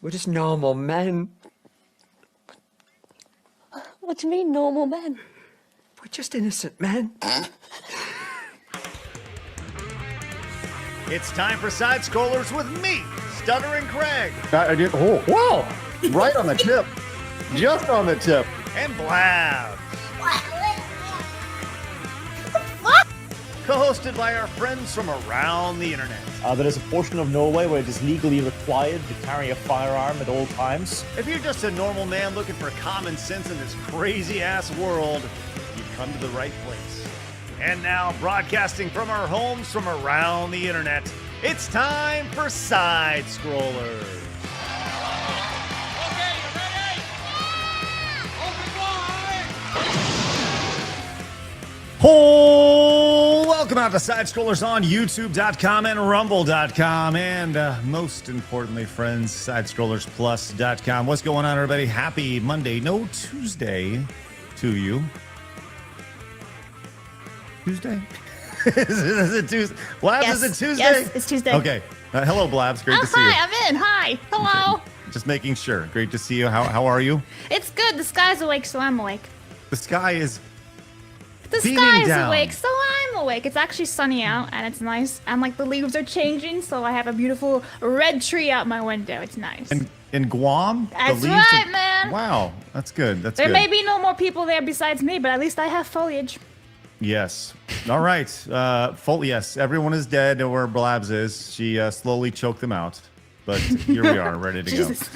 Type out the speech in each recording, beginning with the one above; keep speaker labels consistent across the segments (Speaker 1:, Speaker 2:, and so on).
Speaker 1: We're just normal men.
Speaker 2: What do you mean, normal men?
Speaker 1: We're just innocent men.
Speaker 3: It's time for Side Scrollers with me, Stuttering Craig.
Speaker 4: Whoa! Right on the tip. Just on the tip.
Speaker 3: And Blabs. Co-hosted by our friends from around the internet.
Speaker 5: There is a portion of Norway where it is legally required to carry a firearm at all times.
Speaker 3: If you're just a normal man looking for common sense in this crazy-ass world, you've come to the right place. And now, broadcasting from our homes from around the internet, it's time for Side Scrollers.
Speaker 6: Okay, you ready? Open wide!
Speaker 3: Oh, welcome out to Side Scrollers on YouTube.com and Rumble.com. And most importantly, friends, SidescrollersPlus.com. What's going on, everybody? Happy Monday, no Tuesday to you. Tuesday? is it Tuesday? Blabs,
Speaker 2: Yes.
Speaker 3: is it Tuesday?
Speaker 2: Yes, it's Tuesday.
Speaker 3: Okay. Hello, Blabs. Great to see you.
Speaker 2: Hi, I'm in. Hi. Hello.
Speaker 3: Just making sure. Great to see you. How are you?
Speaker 2: It's good. The sky's awake, so I'm awake.
Speaker 3: The sky is
Speaker 2: The
Speaker 3: beaming
Speaker 2: sky's
Speaker 3: down.
Speaker 2: awake, so I'm awake. It's actually sunny out, and it's nice. And, like, the leaves are changing, so I have a beautiful red tree out my window. It's nice.
Speaker 3: in Guam?
Speaker 2: That's
Speaker 3: the leaves
Speaker 2: right, man.
Speaker 3: Wow. That's good. That's
Speaker 2: There
Speaker 3: good.
Speaker 2: may be no more people there besides me, but at least I have foliage.
Speaker 3: Yes. All right. Yes, everyone is dead where Blabs is. She slowly choked them out. But here we are, ready to go.
Speaker 2: Jesus.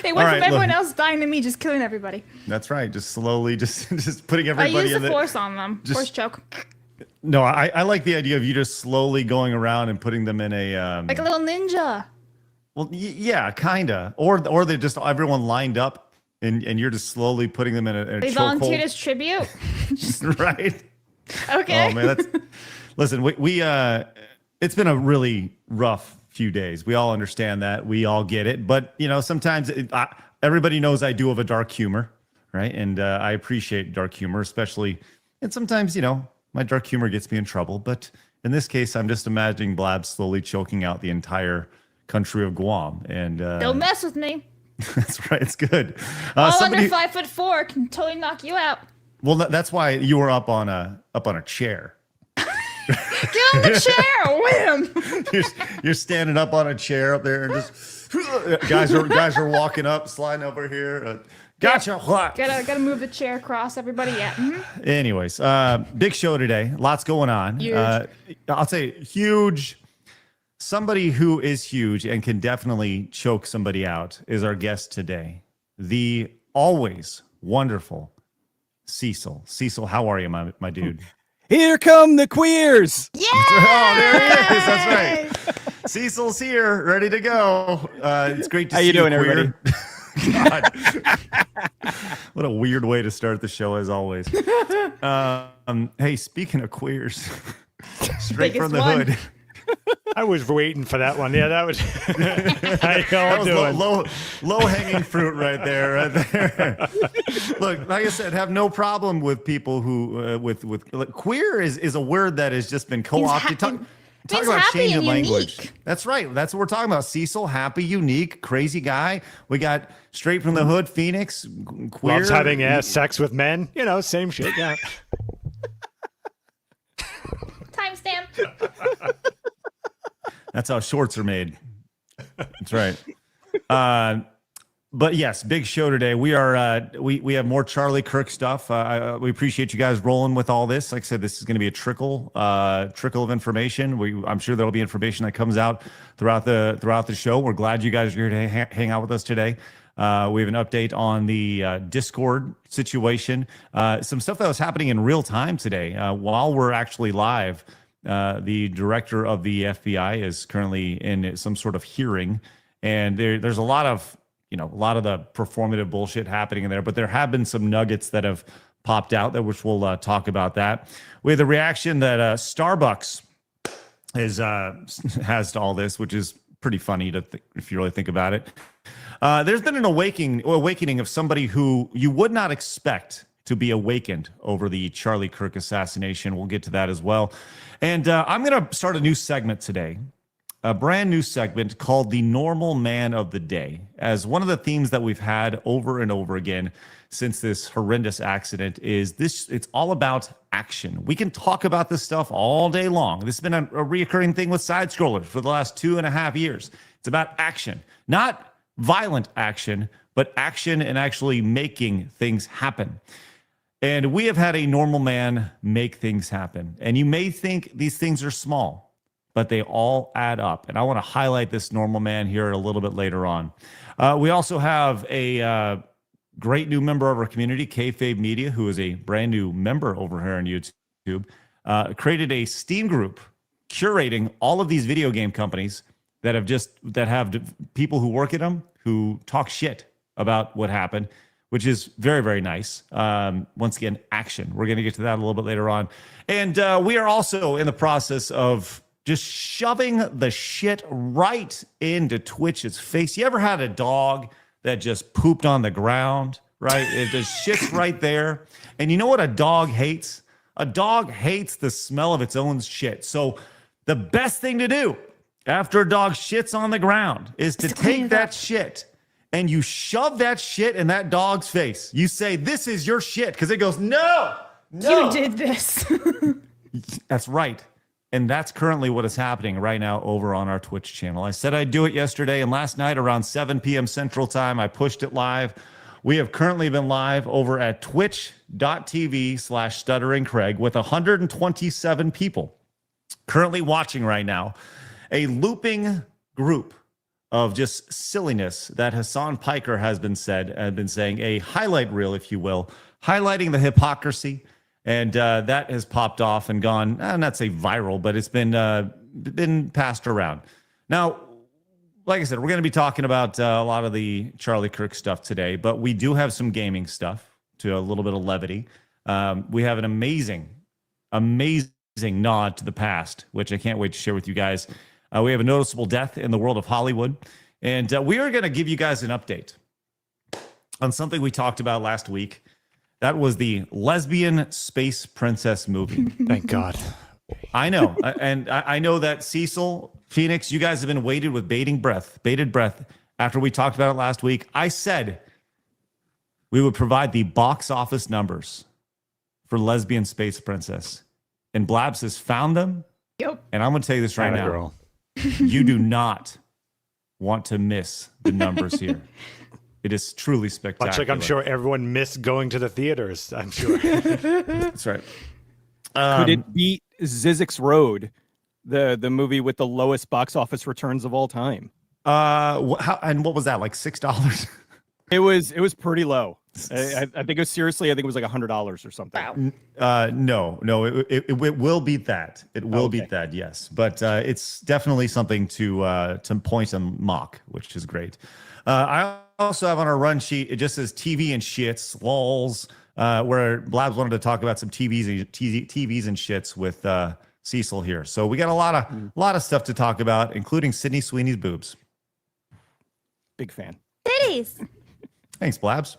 Speaker 2: It went
Speaker 3: All right,
Speaker 2: from everyone
Speaker 3: look.
Speaker 2: else dying to me just killing everybody.
Speaker 3: That's right. Just slowly, just putting
Speaker 2: I
Speaker 3: everybody
Speaker 2: used
Speaker 3: in
Speaker 2: the
Speaker 3: the...
Speaker 2: force on them.
Speaker 3: just-
Speaker 2: Force choke.
Speaker 3: No, I like the idea of you just slowly going around and putting them in a...
Speaker 2: Like a little ninja.
Speaker 3: Well, yeah, kind of. Or they're just everyone lined up and you're just slowly putting them in a
Speaker 2: They
Speaker 3: chokehold.
Speaker 2: volunteered as tribute.
Speaker 3: Right?
Speaker 2: Okay.
Speaker 3: Oh man, listen. We it's been a really rough few days. We all understand that. We all get it. But sometimes everybody knows I do have a dark humor, right? And I appreciate dark humor, especially. And sometimes my dark humor gets me in trouble. But in this case, I'm just imagining Blabs slowly choking out the entire country of Guam. And
Speaker 2: Don't mess with me.
Speaker 3: that's right. It's good.
Speaker 2: All
Speaker 3: Somebody,
Speaker 2: under 5'4" can totally knock you out.
Speaker 3: well, that's why you were up on a chair.
Speaker 2: Get on the chair, wham!
Speaker 3: You're standing up on a chair up there and just guys are walking up, sliding over here. Gotcha.
Speaker 2: Gotta move the chair across everybody. Yeah. Mhm.
Speaker 3: Anyways, big show today. Lots going on.
Speaker 2: Huge.
Speaker 3: I'll say huge. Somebody who is huge and can definitely choke somebody out is our guest today. The always wonderful Cecil. Cecil, how are you, my dude?
Speaker 7: Here come the queers.
Speaker 2: Yeah.
Speaker 3: Oh, there he is. That's right. Cecil's here, ready to go. It's great to
Speaker 7: How
Speaker 3: see
Speaker 7: you doing,
Speaker 3: queer.
Speaker 7: everybody?
Speaker 3: God. What a weird way to start the show, as always. Hey, speaking of queers, straight
Speaker 2: Biggest
Speaker 3: from the
Speaker 2: one.
Speaker 3: hood.
Speaker 8: I was waiting for that one. Yeah, that was. How you
Speaker 3: That
Speaker 8: all
Speaker 3: was
Speaker 8: doing?
Speaker 3: low hanging fruit right there. Look, like I said, have no problem with people who with like, queer is a word that has just been co-opted. Talk
Speaker 2: means
Speaker 3: about
Speaker 2: happy
Speaker 3: changing
Speaker 2: and
Speaker 3: language.
Speaker 2: unique.
Speaker 3: That's right. That's what we're talking about. Cecil, happy, unique, crazy guy. We got straight from the hood, Phoenix, queer.
Speaker 8: Loves having sex with men. Same shit. Yeah.
Speaker 2: Timestamp.
Speaker 3: That's how shorts are made. That's right. But yes, big show today. We are we have more Charlie Kirk stuff. We appreciate you guys rolling with all this. Like I said, this is going to be a trickle of information. I'm sure there'll be information that comes out throughout the show. We're glad you guys are here to hang out with us today. We have an update on the Discord situation. Some stuff that was happening in real time today while we're actually live. The director of the FBI is currently in some sort of hearing, and there's a lot of the performative bullshit happening in there. But there have been some nuggets that have popped out which we'll talk about that. We have the reaction that Starbucks has to all this, which is pretty funny if you really think about it. There's been an awakening of somebody who you would not expect to be awakened over the Charlie Kirk assassination. We'll get to that as well. And I'm going to start a new segment today a brand new segment called the Normal Man of the Day. As one of the themes that we've had over and over again since this horrendous accident is this, it's all about action. We can talk about this stuff all day long. This has been a reoccurring thing with side scrollers for the last 2.5 years. It's about action, not violent action, but action and actually making things happen. And we have had a normal man make things happen. And you may think these things are small, but they all add up. And I want to highlight this normal man here a little bit later on. We also have a great new member of our community, Kayfabe Media, who is a brand new member over here on YouTube, created a Steam group curating all of these video game companies that have people who work at them who talk shit about what happened, which is very, very nice. Once again, action. We're going to get to that a little bit later on. And we are also in the process of just shoving the shit right into Twitch's face. You ever had a dog that just pooped on the ground, right? It just shits right there. And you know what a dog hates? A dog hates the smell of its own shit. So the best thing to do after a dog shits on the ground is to take that shit and you shove that shit in that dog's face. You say, "This is your shit," because it goes, no.
Speaker 2: You did this.
Speaker 3: That's right. And that's currently what is happening right now over on our Twitch channel. I said I'd do it yesterday, and last night around 7 p.m. Central Time, I pushed it live. We have currently been live over at twitch.tv/Stuttering Craig with 127 people currently watching right now. A looping group of just silliness that Hassan Piker has been saying, a highlight reel, if you will, highlighting the hypocrisy. And that has popped off and gone, not say viral, but it's been passed around. Now, like I said, we're going to be talking about a lot of the Charlie Kirk stuff today, but we do have some gaming stuff to a little bit of levity. We have an amazing nod to the past, which I can't wait to share with you guys. We have a noticeable death in the world of Hollywood. And we are going to give you guys an update on something we talked about last week. That was the Lesbian Space Princess movie.
Speaker 8: Thank God.
Speaker 3: I know. And I know that Cecil, Phoenix, you guys have been waited with bated breath after we talked about it last week. I said we would provide the box office numbers for Lesbian Space Princess. And Blabs has found them.
Speaker 2: Yep.
Speaker 3: And I'm going to tell you this right now.
Speaker 8: Girl.
Speaker 3: You do not want to miss the numbers here. It is truly spectacular.
Speaker 8: Much like I'm sure everyone missed going to the theaters, I'm sure.
Speaker 3: That's right.
Speaker 7: Could it beat Zizek's Road, the movie with the lowest box office returns of all time?
Speaker 3: And what was that, like $6?
Speaker 7: It was pretty low. I think it was seriously. I think it was like $100 or something.
Speaker 3: No, it will beat that. It will beat that, yes. But it's definitely something to point and mock, which is great. I also have on our run sheet, it just says TV and shits, lols, where Blabs wanted to talk about some TVs and shits with Cecil here. So we got a lot of stuff to talk about, including Sydney Sweeney's boobs.
Speaker 7: Big fan.
Speaker 2: Titties.
Speaker 3: Thanks, Blabs.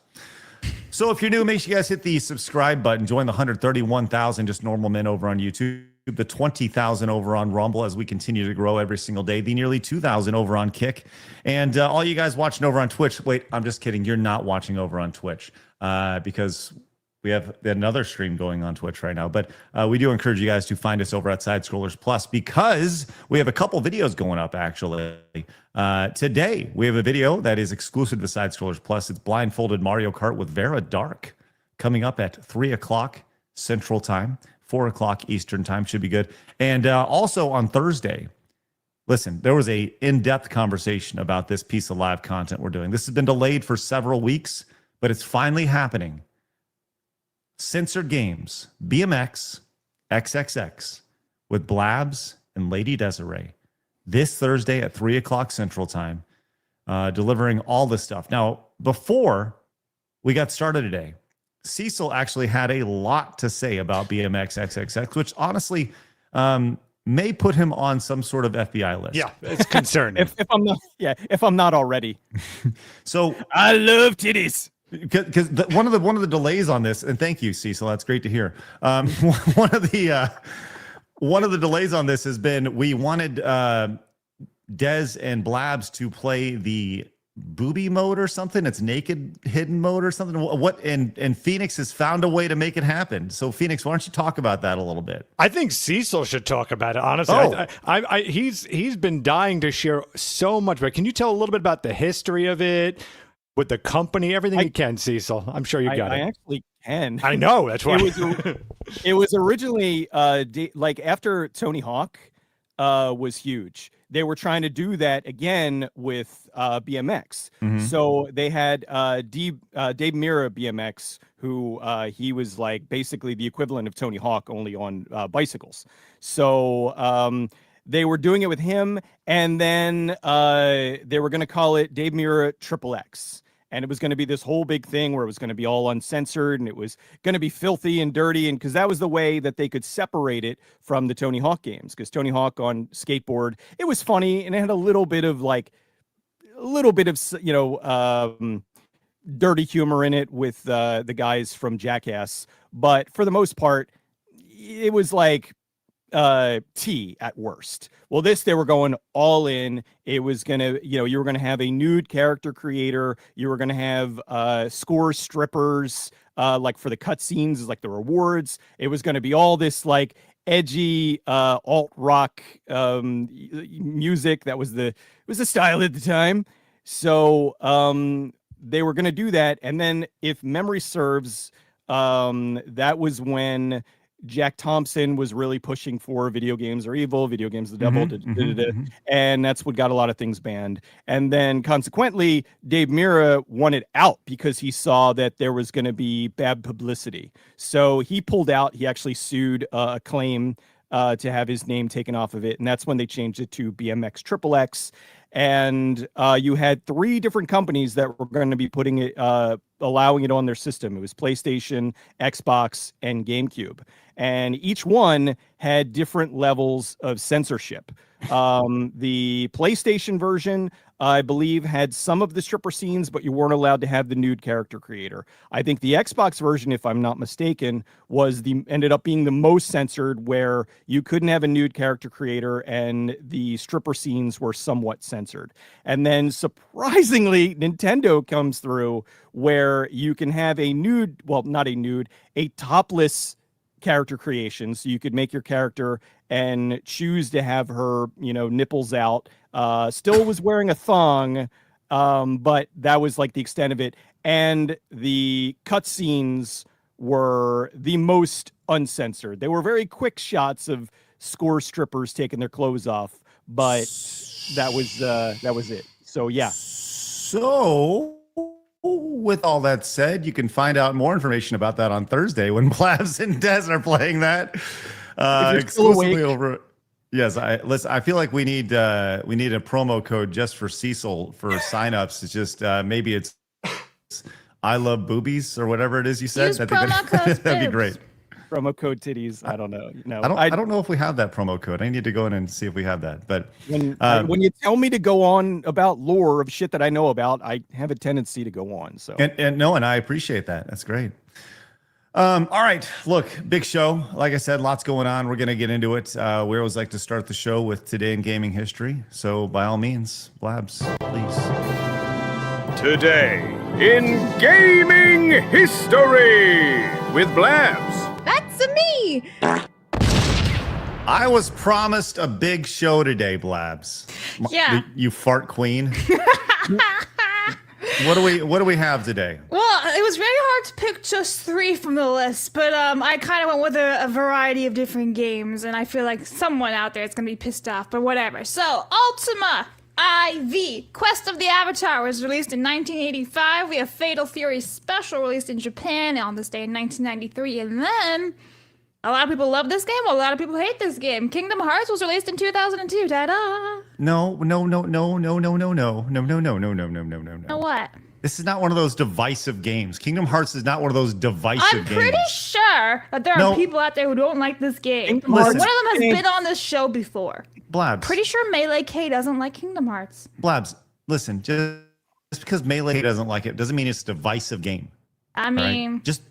Speaker 3: So if you're new, make sure you guys hit the subscribe button. Join the 131,000 just normal men over on YouTube, the 20,000 over on Rumble as we continue to grow every single day, the nearly 2,000 over on Kick, and all you guys watching over on Twitch. Wait, I'm just kidding. You're not watching over on Twitch because we have another stream going on Twitch right now. But we do encourage you guys to find us over at Side Scrollers Plus because we have a couple videos going up actually. Today, we have a video that is exclusive to Side Scrollers Plus. It's Blindfolded Mario Kart with Vera Dark coming up at 3 o'clock Central Time, 4 o'clock Eastern Time. Should be good. And also on Thursday, listen, there was a in-depth conversation about this piece of live content we're doing. This has been delayed for several weeks, but it's finally happening. Censored Games, BMX, XXX with Blabs and Lady Desiree. This Thursday at 3 o'clock Central Time, delivering all this stuff. Now, before we got started today, Cecil actually had a lot to say about BMX XXX, which honestly may put him on some sort of FBI list.
Speaker 8: Yeah, it's concerning.
Speaker 7: if I'm not already.
Speaker 3: So
Speaker 7: I love titties.
Speaker 3: Because one of the delays on this, and thank you, Cecil, that's great to hear. One of the delays on this has been we wanted Dez and Blabs to play the booby mode or something. It's naked hidden mode or something. What and Phoenix has found a way to make it happen. So Phoenix, why don't you talk about that a little bit?
Speaker 8: I think Cecil should talk about it. Honestly, he's been dying to share so much. But can you tell a little bit about the history of it, with the company, everything you can, Cecil? I'm sure you got it.
Speaker 7: I actually can.
Speaker 8: I know, that's why.
Speaker 7: It was originally like after Tony Hawk was huge. They were trying to do that again with BMX. So they had Dave Mira BMX, who he was like basically the equivalent of Tony Hawk, only on bicycles. So they were doing it with him, and then they were going to call it Dave Mira Triple X. And it was going to be this whole big thing where it was going to be all uncensored and it was going to be filthy and dirty. And because that was the way that they could separate it from the Tony Hawk games. Because Tony Hawk on skateboard, it was funny and it had a little bit of dirty humor in it with the guys from Jackass. But for the most part, it was like T at worst. Well, they were going all in. It was gonna, you were gonna have a nude character creator. You were gonna have score strippers, like for the cutscenes, like the rewards. It was gonna be all this like edgy alt rock music. That was the style at the time. So they were gonna do that, and then if memory serves, that was when Jack Thompson was really pushing for video games are evil, video games the devil, and that's what got a lot of things banned. And then consequently, Dave Mira wanted out because he saw that there was going to be bad publicity. So he pulled out. He actually sued Acclaim to have his name taken off of it, and that's when they changed it to BMX Triple X. And you had 3 different companies that were going to be putting it, allowing it on their system. It was PlayStation, Xbox, and GameCube. And each one had different levels of censorship. The PlayStation version, I believe, had some of the stripper scenes, but you weren't allowed to have the nude character creator. I think the Xbox version, if I'm not mistaken, ended up being the most censored, where you couldn't have a nude character creator and the stripper scenes were somewhat censored. And then surprisingly, Nintendo comes through where you can have a topless character creation. So you could make your character and choose to have her, nipples out. Still was wearing a thong, but that was like the extent of it. And the cutscenes were the most uncensored. They were very quick shots of score strippers taking their clothes off, but that was it. So yeah.
Speaker 3: So with all that said, you can find out more information about that on Thursday when Blabs and Des are playing that exclusively over. Yes, I feel like we need a promo code just for Cecil for signups. It's just maybe it's I love boobies or whatever it is you said.
Speaker 2: Use promo code
Speaker 3: that'd be great.
Speaker 7: Promo code titties. I don't know. No,
Speaker 3: I don't know if we have that promo code. I need to go in and see if we have that. But
Speaker 7: when you tell me to go on about lore of shit that I know about, I have a tendency to go on. So
Speaker 3: and I appreciate that. That's great. All right, look, big show. Like I said, lots going on. We're gonna get into it. We always like to start the show with Today in Gaming History. So by all means, Blabs, please.
Speaker 9: Today in Gaming History with Blabs.
Speaker 2: That's me.
Speaker 3: I was promised a big show today, Blabs.
Speaker 2: Yeah.
Speaker 3: You fart queen. What do we have today?
Speaker 2: Well, it was very hard to pick just 3 from the list, but I kind of went with a variety of different games, and I feel like someone out there is going to be pissed off, but whatever. So, Ultima IV, Quest of the Avatar, was released in 1985. We have Fatal Fury Special, released in Japan on this day in 1993, and then a lot of people love this game, a lot of people hate this game. Kingdom Hearts was released in 2002. Ta-da!
Speaker 3: No.
Speaker 2: What?
Speaker 3: This is not one of those divisive games. Kingdom Hearts is not one of those divisive games.
Speaker 2: I'm pretty sure that there are people out there who don't like this game.
Speaker 3: Listen,
Speaker 2: one of them has been on this show before.
Speaker 3: Blabs.
Speaker 2: Pretty sure Melee K doesn't like Kingdom Hearts.
Speaker 3: Blabs, listen, just because Melee doesn't like it doesn't mean it's a divisive game.
Speaker 2: I mean,
Speaker 3: right? Just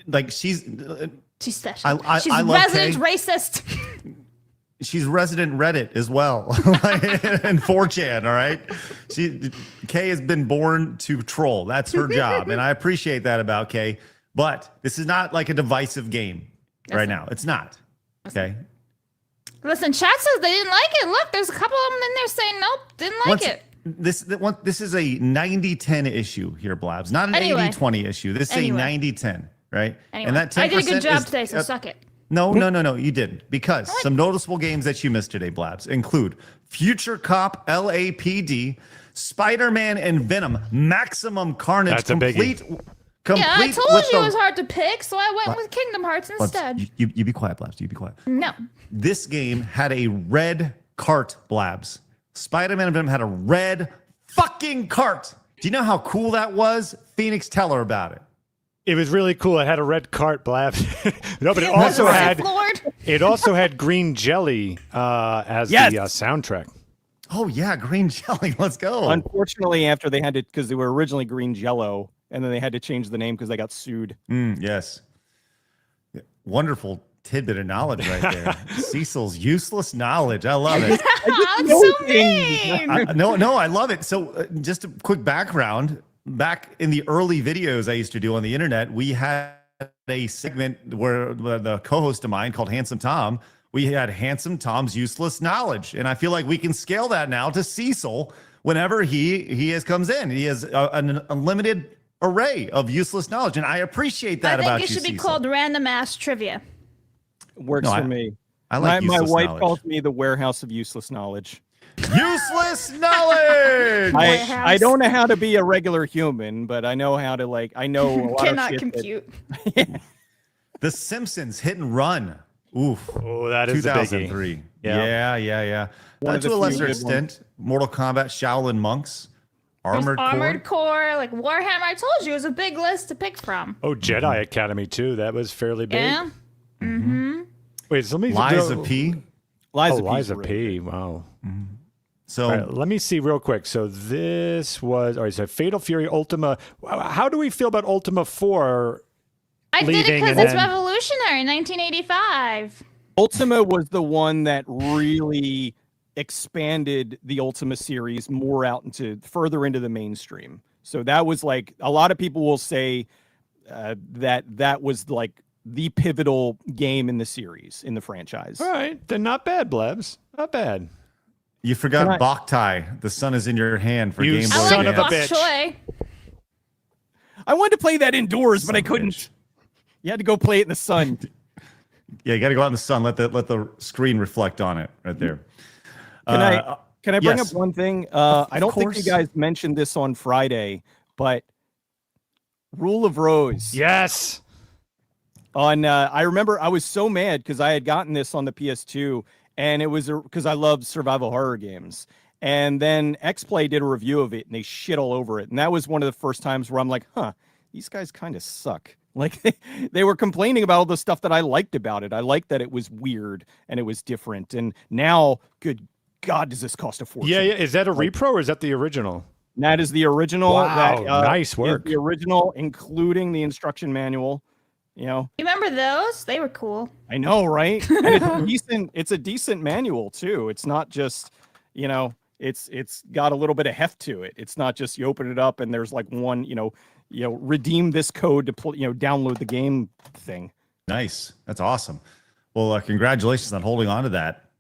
Speaker 3: like she's
Speaker 2: special.
Speaker 3: I
Speaker 2: She's
Speaker 3: love
Speaker 2: resident
Speaker 3: Kay.
Speaker 2: racist.
Speaker 3: she's resident Reddit as well, and 4chan. All right, Kay has been born to troll. That's her job, and I appreciate that about Kay. But this is not like a divisive game right now. It's not. Okay.
Speaker 2: Listen, chat says they didn't like it. Look, there's a couple of them in there saying nope, didn't like it.
Speaker 3: This is a 90-10 issue here, Blabs. Not an
Speaker 2: Anyway.
Speaker 3: 80-20 issue. This is a 90-10 right?
Speaker 2: Anyway,
Speaker 3: And that 10%
Speaker 2: I did a good job
Speaker 3: is,
Speaker 2: today, so suck it.
Speaker 3: No, you didn't. Because some noticeable games that you missed today, Blabs, include Future Cop LAPD, Spider-Man and Venom, Maximum Carnage,
Speaker 8: That's a biggie.
Speaker 2: Yeah, I told you it was hard to pick, so I went with Kingdom Hearts instead.
Speaker 3: You be quiet, Blabs. You be quiet.
Speaker 2: No.
Speaker 3: This game had a red cart, Blabs. Spider-Man and Venom had a red fucking cart. Do you know how cool that was? Phoenix, tell her about it.
Speaker 8: It was really cool. It had a red cart, Blabs. No, but it also had green jelly as the soundtrack.
Speaker 3: Oh yeah, green jelly. Let's go.
Speaker 7: Unfortunately, after they had to, because they were originally Green Jello, and then they had to change the name because they got sued.
Speaker 3: Yes. Wonderful tidbit of knowledge right there. Cecil's useless knowledge. I love it.
Speaker 2: That's so mean.
Speaker 3: I love it. So just a quick background. Back in the early videos I used to do on the internet, we had a segment where the co-host of mine called Handsome Tom, we had Handsome Tom's useless knowledge. And I feel like we can scale that now to Cecil whenever he comes in. He has an unlimited array of useless knowledge. And I appreciate that about you,
Speaker 2: I think it should be
Speaker 3: Cecil.
Speaker 2: called Random Ass Trivia.
Speaker 7: Works for me.
Speaker 3: I like
Speaker 7: my wife
Speaker 3: knowledge.
Speaker 7: calls me the warehouse of useless knowledge.
Speaker 3: Useless knowledge.
Speaker 7: I don't know how to be a regular human, but I know how to I know a lot
Speaker 2: Cannot
Speaker 7: of shit
Speaker 2: compute.
Speaker 3: The Simpsons Hit and Run. Oof.
Speaker 8: Oh, that is
Speaker 3: 2003.
Speaker 8: a biggie. Yeah.
Speaker 3: But to a lesser extent, Mortal Kombat, Shaolin Monks, Armored
Speaker 2: Core, like Warhammer. I told you it was a big list to pick from.
Speaker 8: Oh, Jedi Academy too. That was fairly big.
Speaker 2: Yeah. Mm-hmm.
Speaker 8: Wait, so let me
Speaker 3: Liza P.
Speaker 8: Liza P. Wow.
Speaker 3: Mm-hmm. So
Speaker 8: let me see real quick. So this was so Fatal Fury Ultima. How do we feel about Ultima 4?
Speaker 2: I did it because it's revolutionary. 1985.
Speaker 7: Ultima was the one that really expanded the Ultima series more out further into the mainstream. So that was like a lot of people will say that was like the pivotal game in the series, in the franchise.
Speaker 8: All right, then not bad, Blabs. Not bad.
Speaker 3: You forgot Boktai. The sun is in your hand for Game Boy.
Speaker 8: Son of a bitch.
Speaker 7: I wanted to play that indoors, but I couldn't. You had to go play it in the sun.
Speaker 3: Yeah, you got to go out in the sun. Let the screen reflect on it right there.
Speaker 7: Can I bring up one thing? I don't think you guys mentioned this on Friday, but Rule of Rose.
Speaker 8: Yes.
Speaker 7: I remember I was so mad because I had gotten this on the PS2, and it was because I love survival horror games. And then XPlay did a review of it, and they shit all over it. And that was one of the first times where I'm like, these guys kind of suck. Like they were complaining about all the stuff that I liked about it. I liked that it was weird and it was different. And now, good God, does this cost a fortune?
Speaker 8: Yeah. Is that a repro or is that the original?
Speaker 7: That is the original.
Speaker 8: Wow, nice work.
Speaker 7: The original, including the instruction manual. You know,
Speaker 2: you remember those? They were cool.
Speaker 7: I know, right? And it's a decent manual too. It's not just, it's got a little bit of heft to it. It's not just you open it up and there's like one, redeem this code to download the game thing.
Speaker 3: Nice. That's awesome. Well, congratulations on holding on to that.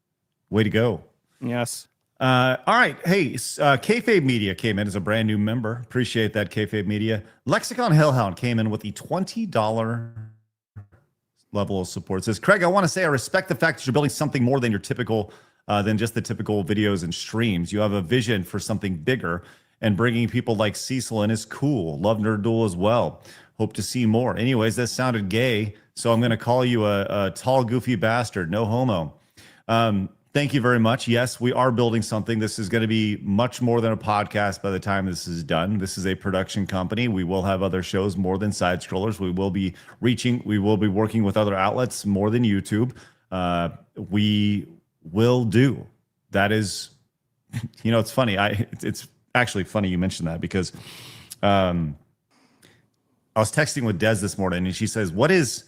Speaker 3: Way to go.
Speaker 7: Yes.
Speaker 3: All right. Hey, Kayfabe Media came in as a brand new member. Appreciate that, Kayfabe Media. Lexicon Hellhound came in with the $20 level of support. It says, Craig, I want to say I respect the fact that you're building something more than your typical, than just the typical videos and streams. You have a vision for something bigger, and bringing people like Cecil in is cool. Love Nerd Duel as well. Hope to see more. Anyways, that sounded gay, so I'm going to call you a tall, goofy bastard. No homo. Thank you very much. Yes, we are building something. This is going to be much more than a podcast by the time this is done. This is a production company. We will have other shows more than Side Scrollers. We will be working with other outlets more than YouTube. We will do. That is, it's funny. It's actually funny you mentioned that because I was texting with Des this morning and she says, what is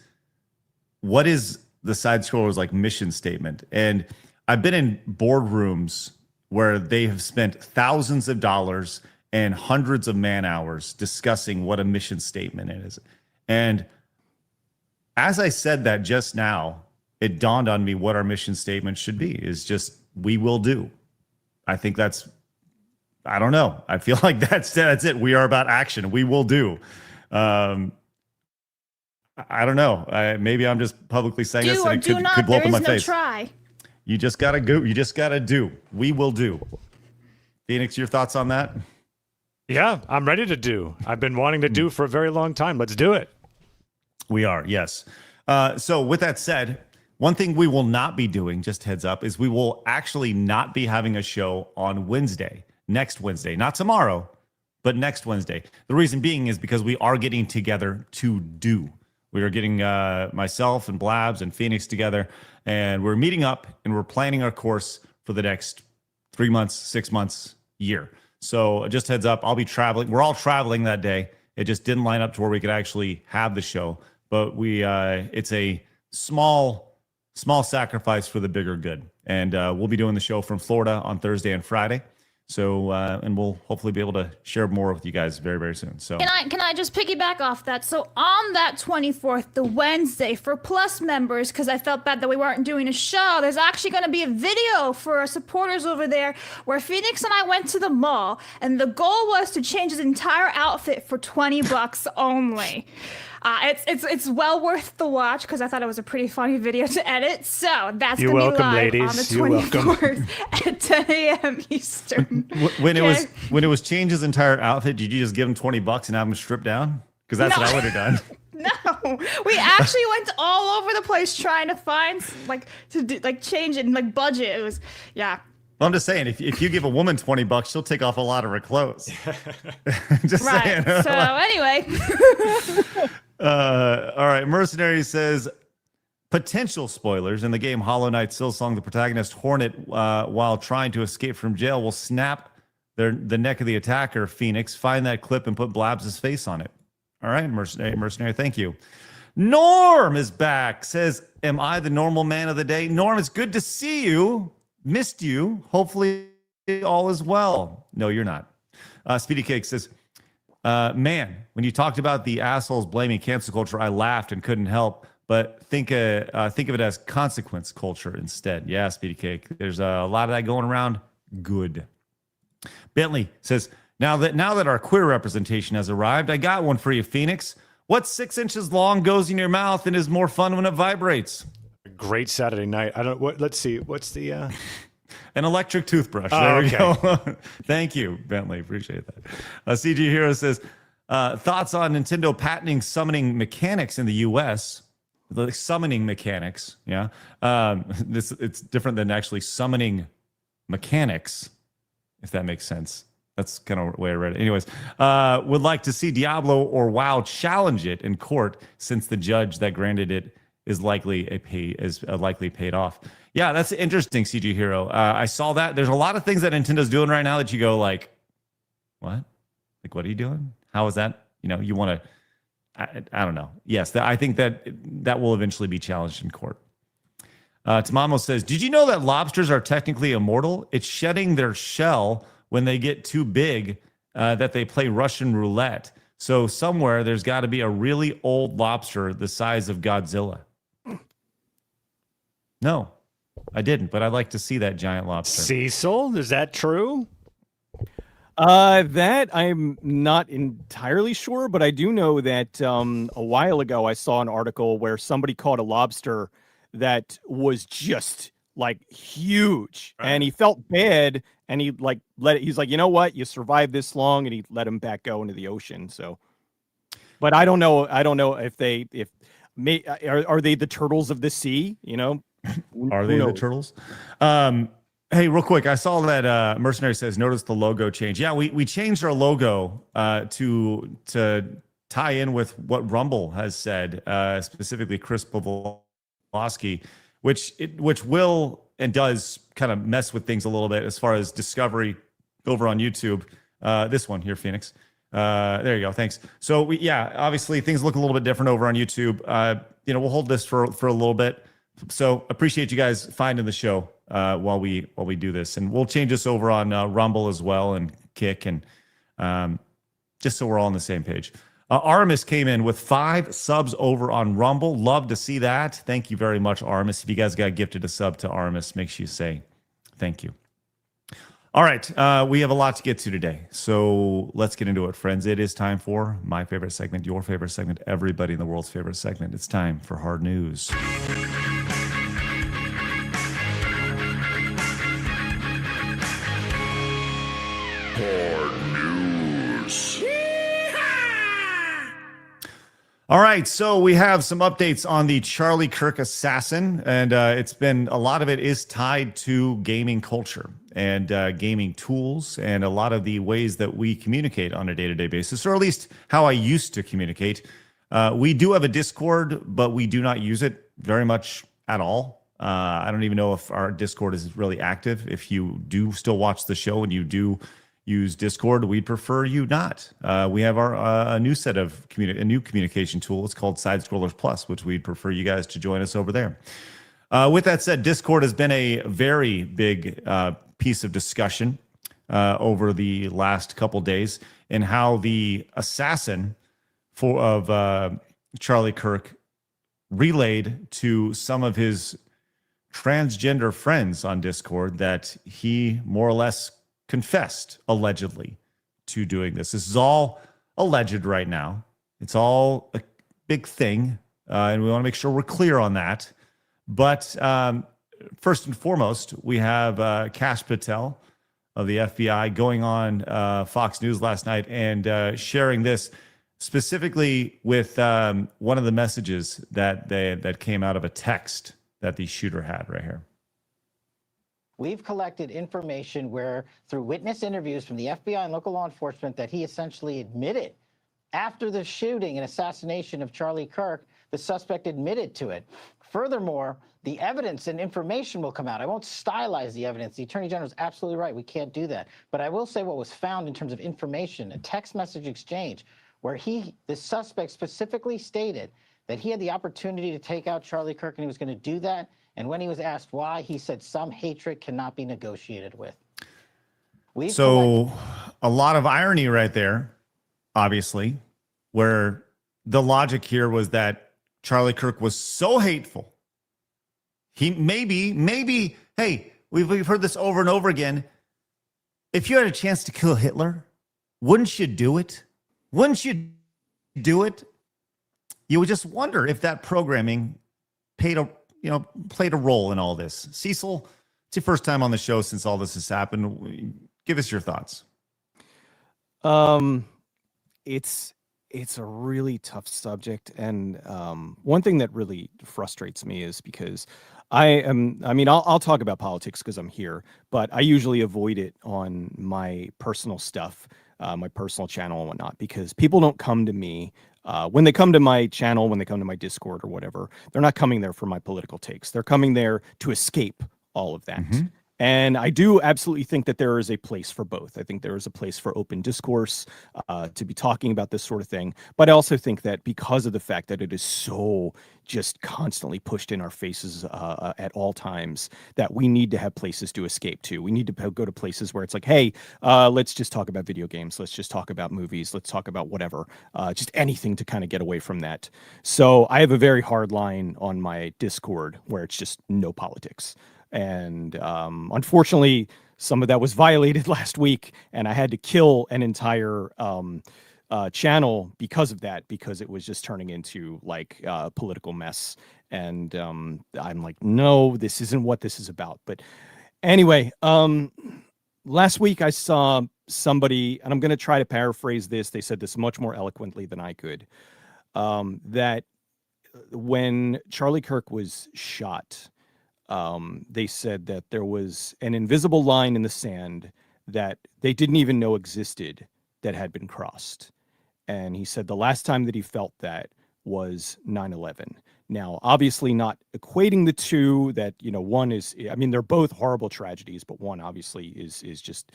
Speaker 3: the Side Scrollers like mission statement? And I've been in boardrooms where they have spent thousands of dollars and hundreds of man hours discussing what a mission statement is. And as I said that just now, it dawned on me what our mission statement should be is just, we will do. I think that's, I don't know. I feel like that's it. We are about action. We will do. I don't know. Maybe I'm just publicly saying this and it could blow up in my face.
Speaker 2: Try.
Speaker 3: You just got to go. You just got to do. We will do. Phoenix, your thoughts on that?
Speaker 8: Yeah, I'm ready to do. I've been wanting to do for a very long time. Let's do it.
Speaker 3: We are, yes. So with that said, one thing we will not be doing, just heads up, is we will actually not be having a show on Wednesday, next Wednesday, not tomorrow, but next Wednesday. The reason being is because we are getting together to do. We are getting myself and Blabs and Phoenix together, and we're meeting up and we're planning our course for the next 3 months, 6 months, year. So just heads up, I'll be traveling. We're all traveling that day. It just didn't line up to where we could actually have the show, but it's a small sacrifice for the bigger good. And we'll be doing the show from Florida on Thursday and Friday. So, and we'll hopefully be able to share more with you guys very, very soon. So
Speaker 2: Can I just piggyback off that? So on that 24th, the Wednesday, for Plus members, because I felt bad that we weren't doing a show, there's actually going to be a video for our supporters over there where Phoenix and I went to the mall, and the goal was to change his entire outfit for $20 only. It's well worth the watch because I thought it was a pretty funny video to edit. So that's going to be live
Speaker 8: ladies.
Speaker 2: on the 24th at 10 a.m. Eastern.
Speaker 3: When it was change his entire outfit, did you just give him $20 and have him stripped down? Because that's what I would have done.
Speaker 2: No, we actually went all over the place trying to find change it and budget. It was
Speaker 3: Well, I'm just saying, if you give a woman $20, she'll take off a lot of her clothes. Just
Speaker 2: right.
Speaker 3: saying.
Speaker 2: So anyway.
Speaker 3: All right. Mercenary says potential spoilers in the game Hollow Knight Silsong. The protagonist Hornet, while trying to escape from jail, will snap the neck of the attacker. Phoenix, find that clip and put Blabs' face on it. All right, Mercenary. Thank you. Norm is back. Says, "Am I the normal man of the day?" Norm, it's good to see you. Missed you. Hopefully all is well. No, you're not. Speedy Cake says, man, when you talked about the assholes blaming cancel culture, I laughed and couldn't help but think of it as consequence culture instead. Yeah, Speedy Cake. There's a lot of that going around. Good. Bentley says, now that our queer representation has arrived, I got one for you, Phoenix. What's 6 inches long, goes in your mouth, and is more fun when it vibrates?
Speaker 8: Great Saturday night. Let's see. What's the
Speaker 3: an electric toothbrush.
Speaker 8: Oh,
Speaker 3: there we go. Thank you, Bentley. Appreciate that. CG Hero says, thoughts on Nintendo patenting summoning mechanics in the U.S. The summoning mechanics, yeah. It's different than actually summoning mechanics, if that makes sense. That's kind of the way I read it. Anyways, would like to see Diablo or WoW challenge it in court, since the judge that granted it is likely paid off. Yeah, that's interesting, CG Hero. I saw that. There's a lot of things that Nintendo's doing right now that you go like, what? Like, what are you doing? How is that? You want to, I don't know. Yes, I think that will eventually be challenged in court. Tamamo says, did you know that lobsters are technically immortal? It's shedding their shell when they get too big that they play Russian roulette. So somewhere there's got to be a really old lobster the size of Godzilla. No, I didn't, but I'd like to see that giant lobster.
Speaker 8: Cecil, is that true?
Speaker 7: That I'm not entirely sure, but I do know that a while ago I saw an article where somebody caught a lobster that was just huge, and he felt bad, and he he's like, you know what, you survived this long, and he let him back go into the ocean. So, but I don't know if are they the turtles of the sea?
Speaker 3: Are they the turtles? Hey, real quick, I saw that Mercenary says, notice the logo change. Yeah, we changed our logo to tie in with what Rumble has said, specifically Chris Pavlovsky, which will and does kind of mess with things a little bit as far as discovery over on YouTube. This one here, Phoenix. There you go. Thanks. So obviously things look a little bit different over on YouTube. We'll hold this for a little bit. So appreciate you guys finding the show. while we do this, and we'll change this over on Rumble as well and Kick, and just so we're all on the same page. Armis came in with 5 subs over on Rumble. Love to see that. Thank you very much, Armis. If you guys got gifted a sub to Armis, make sure you say thank you. All right, we have a lot to get to today, so let's get into it, friends. It is time for my favorite segment, your favorite segment, everybody in the world's favorite segment. It's time for Hard News. All right, so we have some updates on the Charlie Kirk assassin, and it's been a lot of it is tied to gaming culture and gaming tools and a lot of the ways that we communicate on a day-to-day basis, or at least how I used to communicate. We do have a Discord, but we do not use it very much at all. I don't even know if our Discord is really active. If you do still watch the show and you do use Discord, we'd prefer you not. We have our a new set of a new communication tool. It's called Side Scrollers Plus, which we'd prefer you guys to join us over there. With that said, Discord has been a very big piece of discussion over the last couple days, and how the assassin of Charlie Kirk relayed to some of his transgender friends on Discord that he more or less confessed allegedly to doing this. This is all alleged right now. It's all a big thing, and we want to make sure we're clear on that. But first and foremost, we have Kash Patel of the FBI going on Fox News last night and sharing this specifically with one of the messages that came out of a text that the shooter had right here.
Speaker 10: We've collected information where, through witness interviews from the FBI and local law enforcement, that he essentially admitted after the shooting and assassination of Charlie Kirk, the suspect admitted to it. Furthermore, the evidence and information will come out. I won't stylize the evidence. The Attorney General is absolutely right. We can't do that. But I will say what was found in terms of information, a text message exchange where the suspect specifically stated that he had the opportunity to take out Charlie Kirk and he was going to do that. And when he was asked why, he said some hatred cannot be negotiated with. So
Speaker 3: a lot of irony right there, obviously, where the logic here was that Charlie Kirk was so hateful. He maybe, hey, we've heard this over and over again. If you had a chance to kill Hitler, wouldn't you do it? Wouldn't you do it? You would just wonder if that programming played a role in all this. Cecil, it's your first time on the show since all this has happened. Give us your thoughts.
Speaker 7: It's a really tough subject, and one thing that really frustrates me is because I'll talk about politics because I'm here, but I usually avoid it on my personal stuff, my personal channel and whatnot, because people don't come to me. When they come to my channel, when they come to my Discord or whatever, they're not coming there for my political takes. They're coming there to escape all of that. Mm-hmm. And I do absolutely think that there is a place for both. I think there is a place for open discourse to be talking about this sort of thing. But I also think that because of the fact that it is so just constantly pushed in our faces at all times, that we need to have places to escape to. We need to go to places where it's like, hey, let's just talk about video games. Let's just talk about movies. Let's talk about whatever. Just anything to kind of get away from that. So I have a very hard line on my Discord where it's just no politics. And unfortunately, some of that was violated last week, and I had to kill an entire channel because of that, because it was just turning into like a political mess. And I'm like, no, this isn't what this is about. But anyway, last week I saw somebody, and I'm going to try to paraphrase this. They said this much more eloquently than I could, that when Charlie Kirk was shot, they said that there was an invisible line in the sand that they didn't even know existed that had been crossed. And he said the last time that he felt that was 9/11. Now, obviously not equating the two, that, you know, one is, I mean, they're both horrible tragedies, but one obviously is just,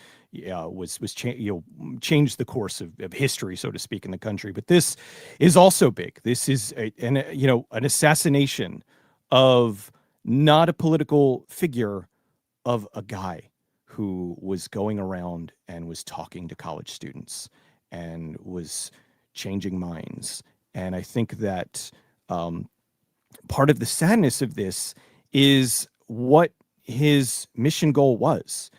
Speaker 7: changed the course of history, so to speak, in the country. But this is also big. This is an assassination of not a political figure, of a guy who was going around and was talking to college students and was changing minds. And I think that part of the sadness of this is what his mission goal was.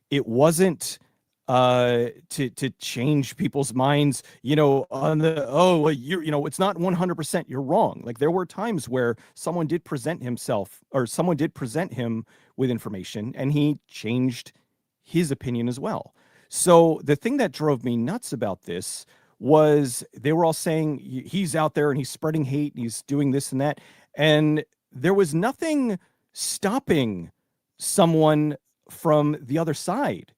Speaker 7: It wasn't to change people's minds, on the, oh, well, it's not 100%, you're wrong. Like, there were times where someone did present him with information and he changed his opinion as well. So the thing that drove me nuts about this was they were all saying he's out there and he's spreading hate and he's doing this and that. And there was nothing stopping someone from the other side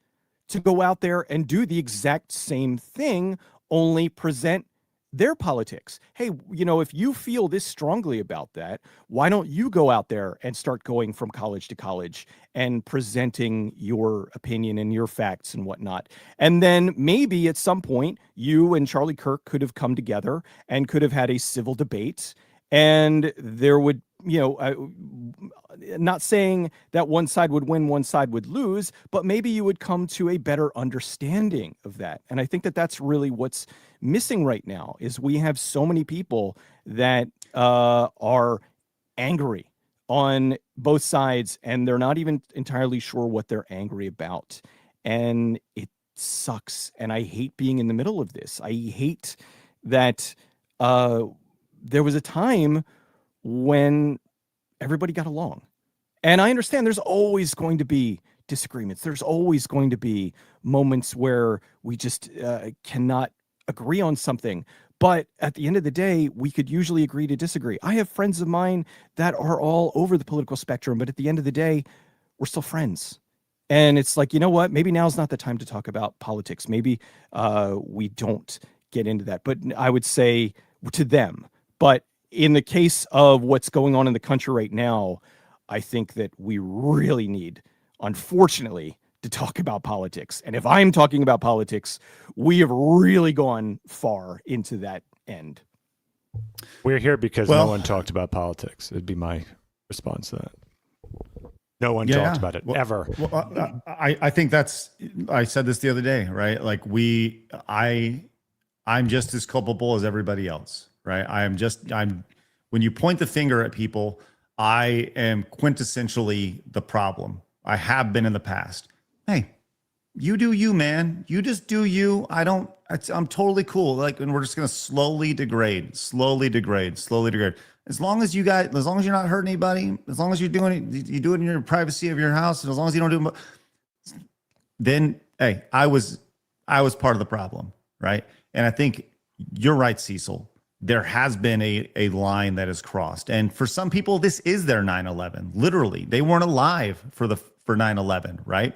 Speaker 7: to go out there and do the exact same thing, only present their politics. Hey, if you feel this strongly about that, why don't you go out there and start going from college to college and presenting your opinion and your facts and whatnot? And then maybe at some point, you and Charlie Kirk could have come together and could have had a civil debate, and there would, not saying that one side would win, one side would lose, but maybe you would come to a better understanding of that. And I think that that's really what's missing right now, is we have so many people that are angry on both sides, and they're not even entirely sure what they're angry about. And it sucks. And I hate being in the middle of this. I hate that there was a time when everybody got along. And I understand there's always going to be disagreements. There's always going to be moments where we just cannot agree on something. But at the end of the day, we could usually agree to disagree. I have friends of mine that are all over the political spectrum, but at the end of the day, we're still friends. And it's like, you know what? Maybe now's not the time to talk about politics. Maybe we don't get into that. But I would say to them, but in the case of what's going on in the country right now, I think that we really need, unfortunately, to talk about politics. And if I'm talking about politics, we have really gone far into that end.
Speaker 8: We're here because no one talked about politics. It'd be my response to that. No one talked about it ever.
Speaker 3: Well, I think I said this the other day, right? Like I'm just as culpable as everybody else. Right. When you point the finger at people, I am quintessentially the problem. I have been in the past. Hey, you do you, man. You just do you. I'm totally cool. And we're just going to slowly degrade. As long as you're not hurting anybody, as long as you're doing it, you do it in your privacy of your house. And as long as you don't do it, then, hey, I was part of the problem. Right. And I think you're right, Cecil. There has been a line that is crossed. And for some people, this is their 9/11. Literally, they weren't alive for 9/11, right?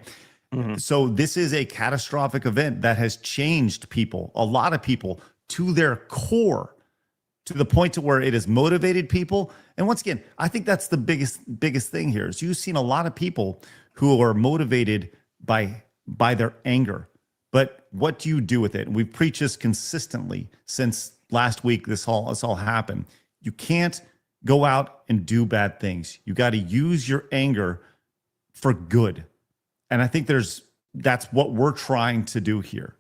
Speaker 3: Mm-hmm. So this is a catastrophic event that has changed people, a lot of people, to their core, to the point to where it has motivated people. And once again, I think that's the biggest thing here is you've seen a lot of people who are motivated by their anger. But what do you do with it? And we've preached this consistently since last week. This all happened. You can't go out and do bad things. You got to use your anger for good. And I think that's what we're trying to do here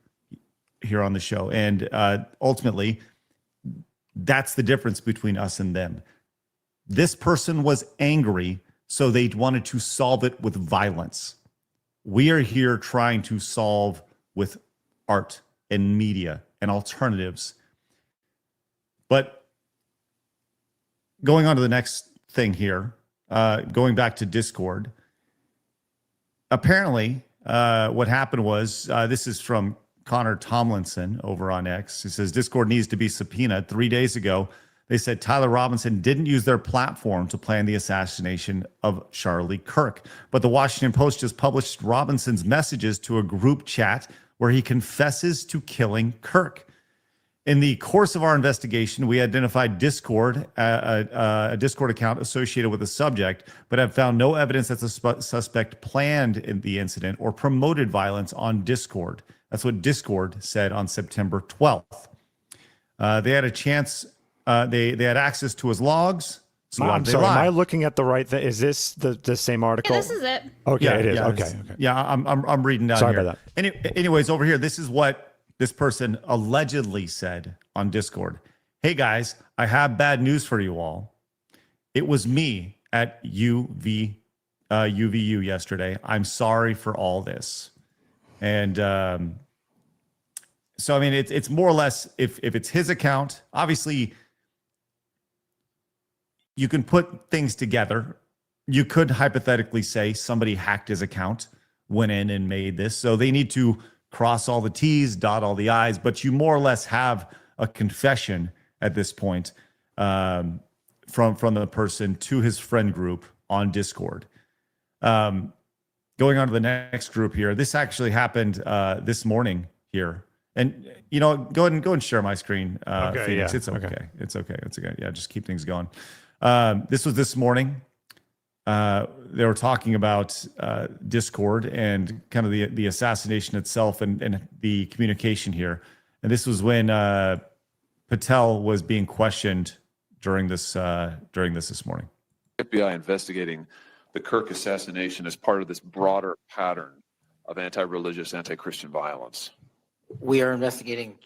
Speaker 3: on the show. And ultimately, that's the difference between us and them. This person was angry, so they wanted to solve it with violence. We are here trying to solve with art and media and alternatives. But going on to the next thing here, going back to Discord, apparently what happened was, this is from Connor Tomlinson over on X. He says, Discord needs to be subpoenaed. 3 days ago, they said Tyler Robinson didn't use their platform to plan the assassination of Charlie Kirk. But the Washington Post just published Robinson's messages to a group chat where he confesses to killing Kirk. In the course of our investigation, we identified Discord, a Discord account associated with the subject, but have found no evidence that the suspect planned in the incident or promoted violence on Discord. That's what Discord said on September 12th. They had a chance. They had access to his logs, why
Speaker 8: I'm
Speaker 3: did they
Speaker 8: sorry. Am
Speaker 3: lie?
Speaker 8: I looking at the right thing? Is this the same article?
Speaker 2: Yeah, this is it.
Speaker 8: Okay, it is.
Speaker 3: Yeah,
Speaker 8: Okay.
Speaker 3: Yeah, I'm reading down
Speaker 8: Sorry
Speaker 3: here.
Speaker 8: about that.
Speaker 3: Anyways, over here, this is what this person allegedly said on Discord. Hey guys, I have bad news for you all. It was me at UVU yesterday. I'm sorry for all this. And so I mean, it's more or less if it's his account, obviously you can put things together. You could hypothetically say somebody hacked his account, went in and made this. So they need to cross all the T's, dot all the I's, but you more or less have a confession at this point from the person to his friend group on Discord. Going on to the next group here. This actually happened this morning here. And go ahead and share my screen,
Speaker 8: Okay,
Speaker 3: Phoenix.
Speaker 8: yeah,
Speaker 3: It's okay.
Speaker 8: okay.
Speaker 3: It's okay. It's okay. Yeah, just keep things going. This was this morning. They were talking about Discord and kind of the assassination itself and the communication here. And this was when Patel was being questioned during this morning.
Speaker 11: FBI investigating the Kirk assassination as part of this broader pattern of anti-religious, anti-Christian violence.
Speaker 10: We are investigating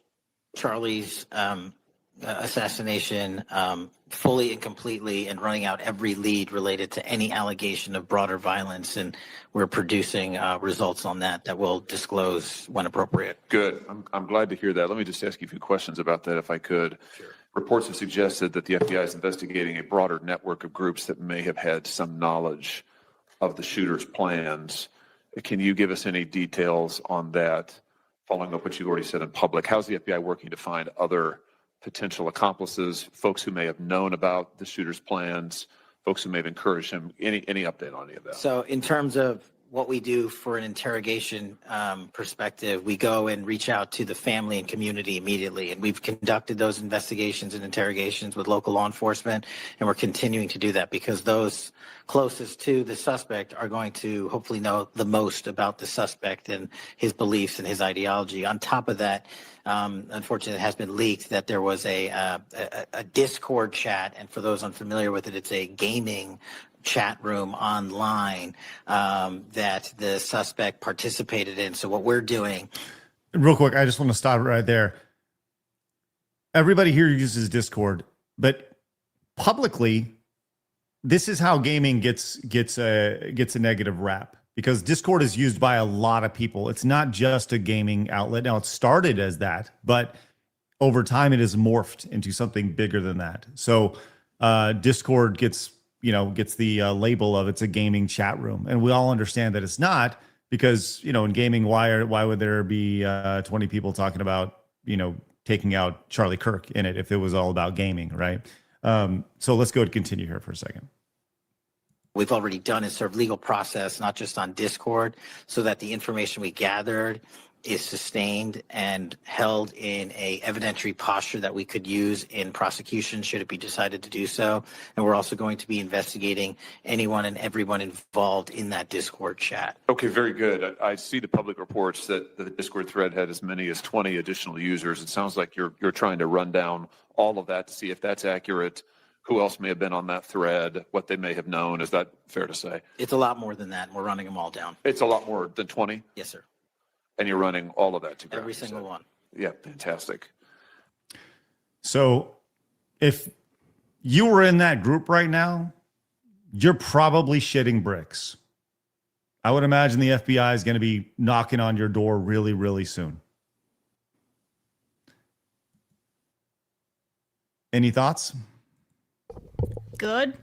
Speaker 10: Charlie's assassination fully and completely and running out every lead related to any allegation of broader violence. And we're producing results on that we'll disclose when appropriate.
Speaker 11: Good. I'm glad to hear that. Let me just ask you a few questions about that, if I could. Sure. Reports have suggested that the FBI is investigating a broader network of groups that may have had some knowledge of the shooter's plans. Can you give us any details on that, following up what you already said in public? How's the FBI working to find other potential accomplices, folks who may have known about the shooter's plans, folks who may have encouraged him? Any update on any of that?
Speaker 10: So in terms of what we do for an interrogation perspective, we go and reach out to the family and community immediately. And we've conducted those investigations and interrogations with local law enforcement. And we're continuing to do that because those closest to the suspect are going to hopefully know the most about the suspect and his beliefs and his ideology. On top of that, unfortunately, it has been leaked that there was a Discord chat. And for those unfamiliar with it, it's a gaming chat room online that the suspect participated in. So what we're doing.
Speaker 3: Real quick, I just want to stop it right there. Everybody here uses Discord, but publicly, this is how gaming gets a negative rap because Discord is used by a lot of people. It's not just a gaming outlet. Now it started as that, but over time it has morphed into something bigger than that. So Discord gets the label of it's a gaming chat room, and we all understand that it's not because in gaming, why would there be 20 people talking about taking out Charlie Kirk in it if it was all about gaming, right? So let's go to continue here for a second.
Speaker 10: We've already done is serve legal process, not just on Discord, so that the information we gathered is sustained and held in a evidentiary posture that we could use in prosecution should it be decided to do so. And we're also going to be investigating anyone and everyone involved in that Discord chat.
Speaker 11: Okay, very good. I see the public reports that the Discord thread had as many as 20 additional users. It sounds like you're trying to run down all of that to see if that's accurate. Who else may have been on that thread, what they may have known. Is that fair to say?
Speaker 10: It's a lot more than that, and we're running them all down.
Speaker 11: It's a lot more than 20?
Speaker 10: Yes, sir.
Speaker 11: And you're running all of that to ground?
Speaker 10: Every single one.
Speaker 11: Yeah, fantastic.
Speaker 3: So if you were in that group right now, you're probably shitting bricks. I would imagine the FBI is going to be knocking on your door really, really soon. Any thoughts?
Speaker 2: Good.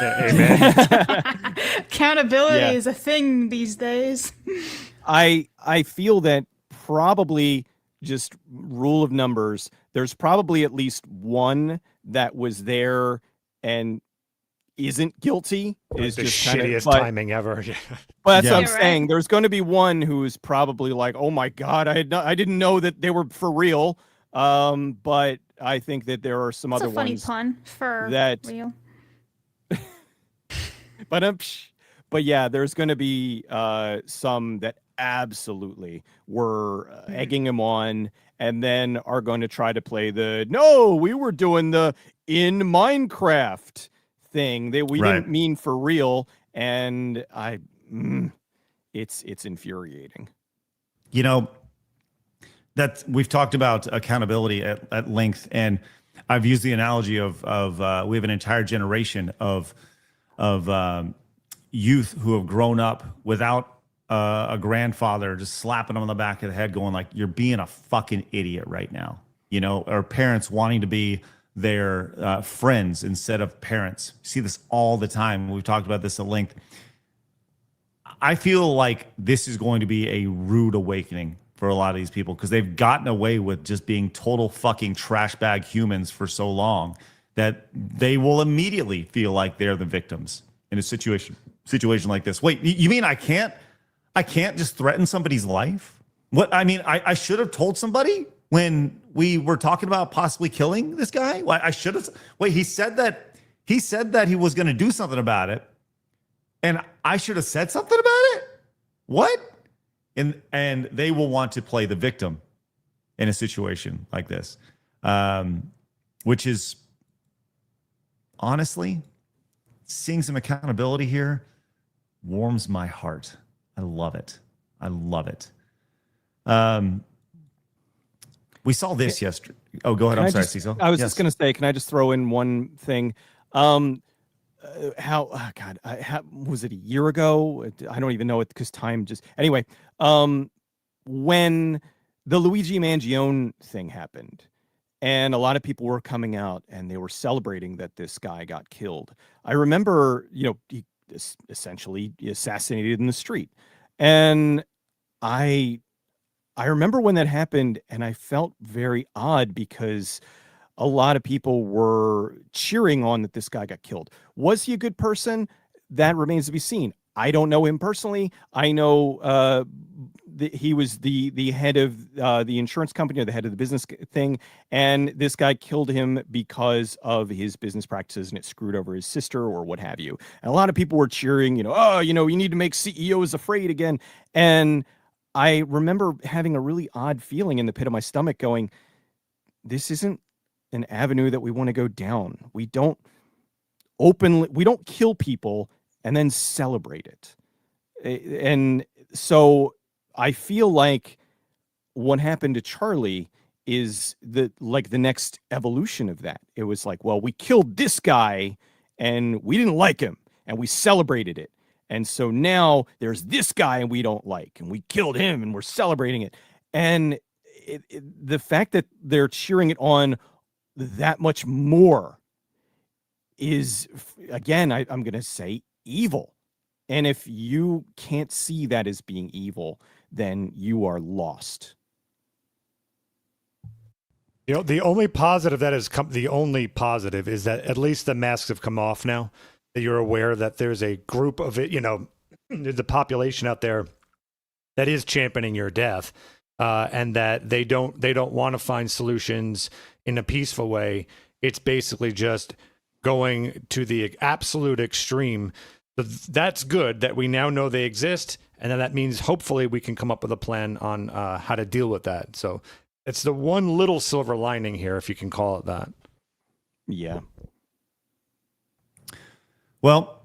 Speaker 8: Amen.
Speaker 2: Accountability is a thing these days.
Speaker 7: I feel that probably just rule of numbers, there's probably at least one that was there and isn't guilty. Is
Speaker 8: The
Speaker 7: just
Speaker 8: shittiest
Speaker 7: kind of,
Speaker 8: timing ever.
Speaker 7: Well, that's what I'm
Speaker 2: Yeah, right.
Speaker 7: saying. There's going to be one who's probably like, "Oh my God, I didn't know that they were for real." But I think that there are some
Speaker 2: It's
Speaker 7: other
Speaker 2: a funny
Speaker 7: ones
Speaker 2: pun for
Speaker 7: that.
Speaker 2: real.
Speaker 7: But yeah, there's going to be some that absolutely were egging him on, and then are going to try to play the "no, we were doing the in Minecraft" thing. We
Speaker 3: Right.
Speaker 7: didn't mean for real, and it's infuriating.
Speaker 3: You know, that we've talked about accountability at length, and I've used the analogy of we have an entire generation of youth who have grown up without a grandfather just slapping them on the back of the head, going like, "You're being a fucking idiot right now," you know, or parents wanting to be their friends instead of parents. You see this all the time. We've talked about this at length. I feel like this is going to be a rude awakening for a lot of these people because they've gotten away with just being total fucking trash bag humans for so long that they will immediately feel like they're the victims in a situation like this. Wait, you mean I can't just threaten somebody's life? What? I mean, I should have told somebody when we were talking about possibly killing this guy. Well, I should have. Wait, he said that he was going to do something about it, and I should have said something about it. What? And they will want to play the victim in a situation like this, which is honestly, seeing some accountability here warms my heart. I love it. I love it. We saw this yesterday. Oh, go ahead. I'm sorry, Cecil.
Speaker 7: I was just going to say, can I just throw in one thing? How was it a year ago? I don't even know it because time just, anyway, when the Luigi Mangione thing happened and a lot of people were coming out and they were celebrating that this guy got killed. I remember, he essentially assassinated in the street. And I remember when that happened and I felt very odd because a lot of people were cheering on that this guy got killed. Was he a good person? That remains to be seen. I don't know him personally. I know he was the head of the insurance company or the head of the business thing. And this guy killed him because of his business practices and it screwed over his sister or what have you. And a lot of people were cheering, you need to make CEOs afraid again. And I remember having a really odd feeling in the pit of my stomach going, this isn't an avenue that we want to go down. We don't kill people and then celebrate it. And so I feel like what happened to Charlie is the next evolution of that. It was like, well, we killed this guy and we didn't like him and we celebrated it. And so now there's this guy and we don't like, and we killed him and we're celebrating it. And the fact that they're cheering it on that much more is, again, I'm going to say evil. And if you can't see that as being evil, then you are lost.
Speaker 8: The only positive that has come, the only positive is that at least the masks have come off now. That you're aware that there's a group of it, there's a population out there that is championing your death, and that they don't want to find solutions in a peaceful way. It's basically just going to the absolute extreme. That's good that we now know they exist, and then that means hopefully we can come up with a plan on how to deal with that. So it's the one little silver lining here, if you can call it that.
Speaker 7: Yeah.
Speaker 3: Well,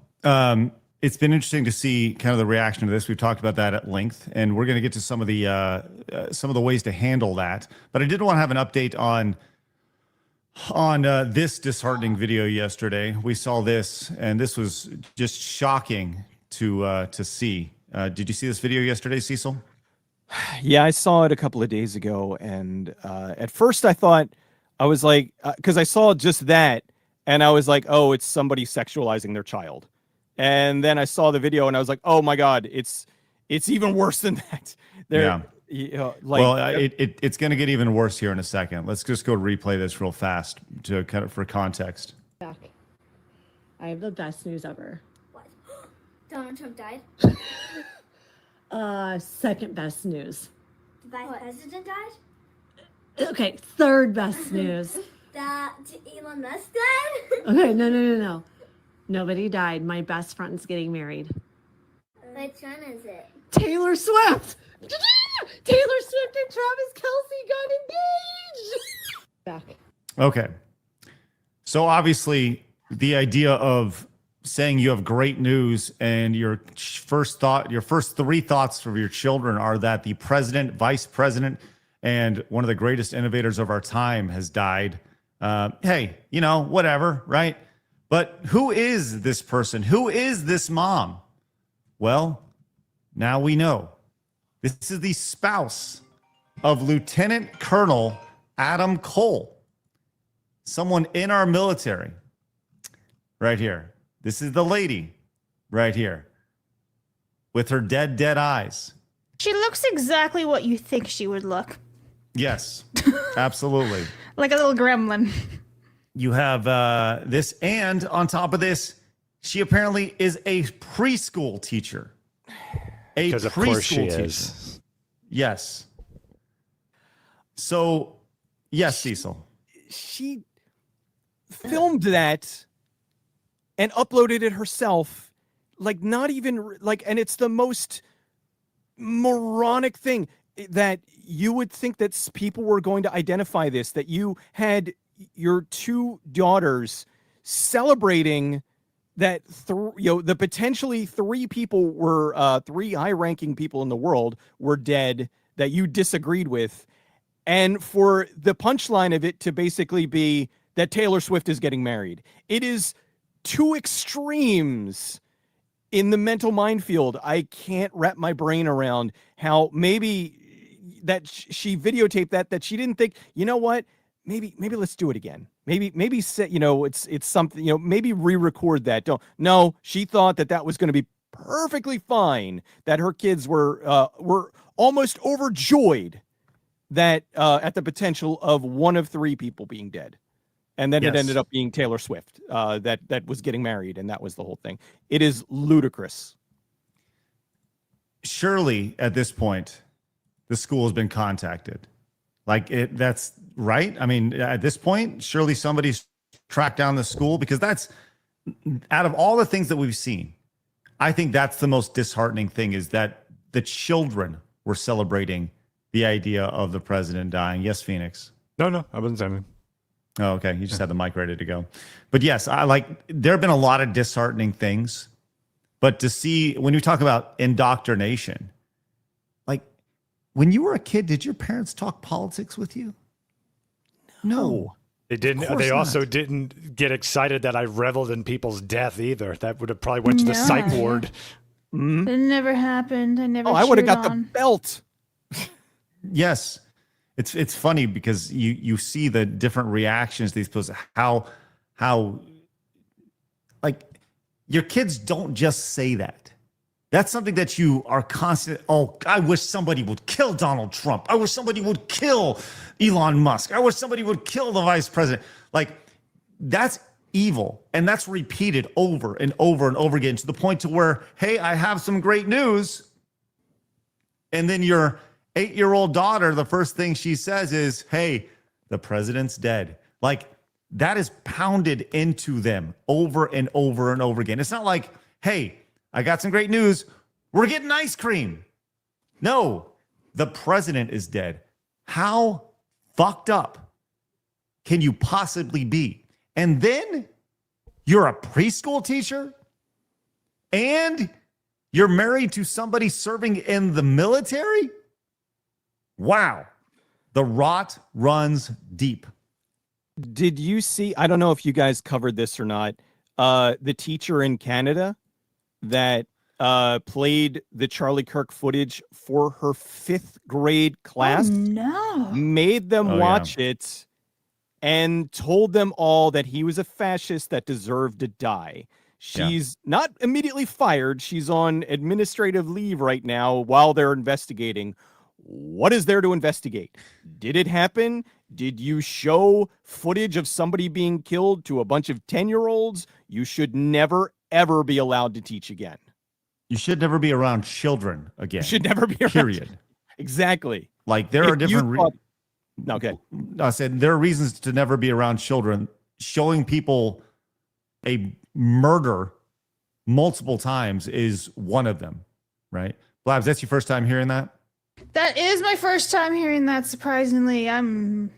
Speaker 3: it's been interesting to see kind of the reaction to this. We've talked about that at length, and we're going to get to some of the ways to handle that. But I did want to have an update on this disheartening video yesterday. We saw this, and this was just shocking to see. Did you see this video yesterday, Cecil?
Speaker 7: Yeah, I saw it a couple of days ago, and at first I was like, because I saw just that. And I was like, oh, it's somebody sexualizing their child. And then I saw the video and I was like, oh my God, it's even worse than that.
Speaker 3: It's going to get even worse here in a second. Let's just go replay this real fast to kind of for context.
Speaker 12: Back. I have the best news ever.
Speaker 13: What? Donald Trump died?
Speaker 12: Second best news.
Speaker 13: The vice president died?
Speaker 12: Okay, third best news.
Speaker 13: That Elon Musk died?
Speaker 12: Okay, no. Nobody died. My best friend's getting married.
Speaker 13: Which one is it?
Speaker 12: Taylor Swift! Taylor Swift and Travis Kelce got engaged! Back.
Speaker 3: Okay. So obviously the idea of saying you have great news and your first three thoughts for your children are that the president, vice president, and one of the greatest innovators of our time has died. Hey, whatever, right? But who is this person? Who is this mom? Well, now we know. This is the spouse of Lieutenant Colonel Adam Cole, someone in our military. Right here. This is the lady right here with her dead eyes.
Speaker 2: She looks exactly what you think she would look.
Speaker 3: Yes, absolutely.
Speaker 2: Like a little gremlin.
Speaker 3: You have this, and on top of this, she apparently is a preschool teacher.
Speaker 8: Because of course she is.
Speaker 3: Yes. So, yes, Cecil.
Speaker 7: She filmed that and uploaded it herself, like not even like, and it's the most moronic thing that you would think that people were going to identify this, that you had your two daughters celebrating that the potentially three people were three high-ranking people in the world were dead that you disagreed with, and for the punchline of it to basically be that Taylor Swift is getting married. It is two extremes in the mental minefield. I can't wrap my brain around how maybe that she videotaped that she didn't think, you know what, maybe let's do it again. Maybe say, it's something, maybe re-record that. No, she thought that was going to be perfectly fine, that her kids were almost overjoyed that at the potential of one of three people being dead. And then it ended up being Taylor Swift that was getting married, and that was the whole thing. It is ludicrous.
Speaker 3: Surely, at this point, the school has been contacted. That's right. I mean, at this point, surely somebody's tracked down the school, because that's, out of all the things that we've seen, I think that's the most disheartening thing, is that the children were celebrating the idea of the president dying. Yes, Phoenix.
Speaker 8: No, I wasn't saying.
Speaker 3: Oh, okay. You just had the mic ready to go. But yes, there have been a lot of disheartening things, but to see, when you talk about indoctrination, when you were a kid, did your parents talk politics with you? No.
Speaker 8: They didn't. They also didn't get excited that I reveled in people's death either. That would have probably went to the psych ward.
Speaker 2: Mm-hmm. It never happened. I never.
Speaker 7: I would have got the belt.
Speaker 3: Yes. It's funny because you see the different reactions these people, how your kids don't just say that. That's something that you are constant. Oh, I wish somebody would kill Donald Trump. I wish somebody would kill Elon Musk. I wish somebody would kill the vice president. That's evil. And that's repeated over and over and over again, to the point to where, hey, I have some great news. And then your 8-year-old daughter, the first thing she says is, hey, the president's dead. That is pounded into them over and over and over again. It's not like, hey, I got some great news, we're getting ice cream. No, the president is dead. How fucked up can you possibly be? And then you're a preschool teacher and you're married to somebody serving in the military? Wow. The rot runs deep.
Speaker 7: Did you see, I don't know if you guys covered this or not, the teacher in Canada that played the Charlie Kirk footage for her 5th grade class?
Speaker 2: Oh, no.
Speaker 7: Made them watch it and told them all that he was a fascist that deserved to die. She's not immediately fired. She's on administrative leave right now while they're investigating. What is there to investigate? Did it happen? Did you show footage of somebody being killed to a bunch of 10-year-olds? You should never, ever be allowed to teach again.
Speaker 3: You should never be around children again.
Speaker 7: You should never be around.
Speaker 3: Period.
Speaker 7: Exactly.
Speaker 3: There are different...
Speaker 7: Okay.
Speaker 3: I said there are reasons to never be around children. Showing people a murder multiple times is one of them, right? Blabs, that's your first time hearing that?
Speaker 2: That is my first time hearing that, surprisingly. I'm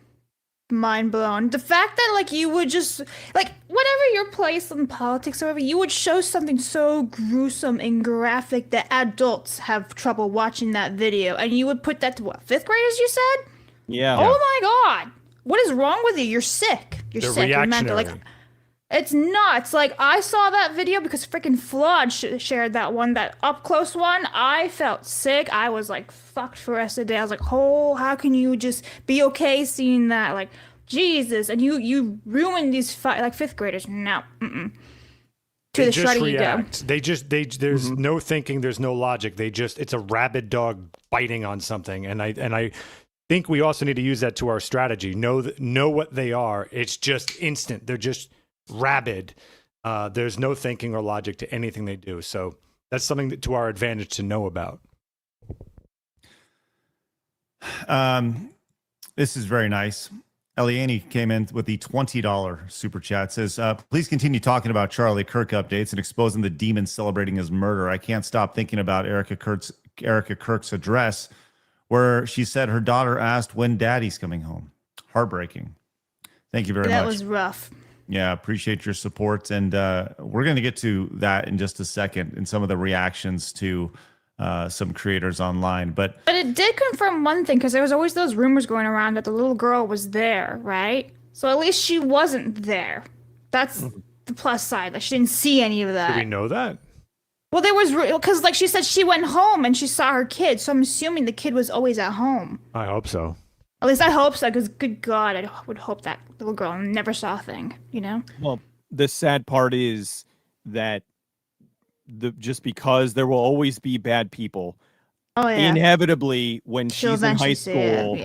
Speaker 2: mind blown. The fact that like you would just like whatever your place in politics or whatever, you would show something so gruesome and graphic that adults have trouble watching that video, and you would put that to what, 5th graders? You said?
Speaker 7: Yeah.
Speaker 2: Oh my God! What is wrong with you? You're sick. You're
Speaker 8: They're
Speaker 2: sick. You're mental. Like, it's nuts. Like I saw that video because freaking Flood shared that one, that up close one. I felt sick. I was like fucked for the rest of the day. I was like, oh, how can you just be okay seeing that? Like, Jesus, and you ruined these 5th graders. No, to the shredder you go.
Speaker 8: There's no thinking. There's no logic. It's a rabid dog biting on something, and I think we also need to use that to our strategy. Know what they are. It's just instant. They're just rabid. There's no thinking or logic to anything they do. So that's something to our advantage to know about.
Speaker 3: This is very nice. Eliani came in with the $20 super chat. Says, please continue talking about Charlie Kirk updates and exposing the demons celebrating his murder. I can't stop thinking about Erica Kirk's address, where she said her daughter asked when daddy's coming home. Heartbreaking. Thank you very much.
Speaker 2: That was rough.
Speaker 3: Yeah, appreciate your support. And we're going to get to that in just a second in some of the reactions to some creators online. But
Speaker 2: it did confirm one thing, because there was always those rumors going around that the little girl was there, right? So at least she wasn't there. That's the plus side. Like, she didn't see any of that.
Speaker 8: Do we know that?
Speaker 2: Well, there was, because like she said, she went home and she saw her kid. So I'm assuming the kid was always at home.
Speaker 8: I hope so.
Speaker 2: At least I hope so, because good God, I would hope that little girl never saw a thing, you know?
Speaker 7: Well, the sad part is that just because there will always be bad people, inevitably when she's in high school,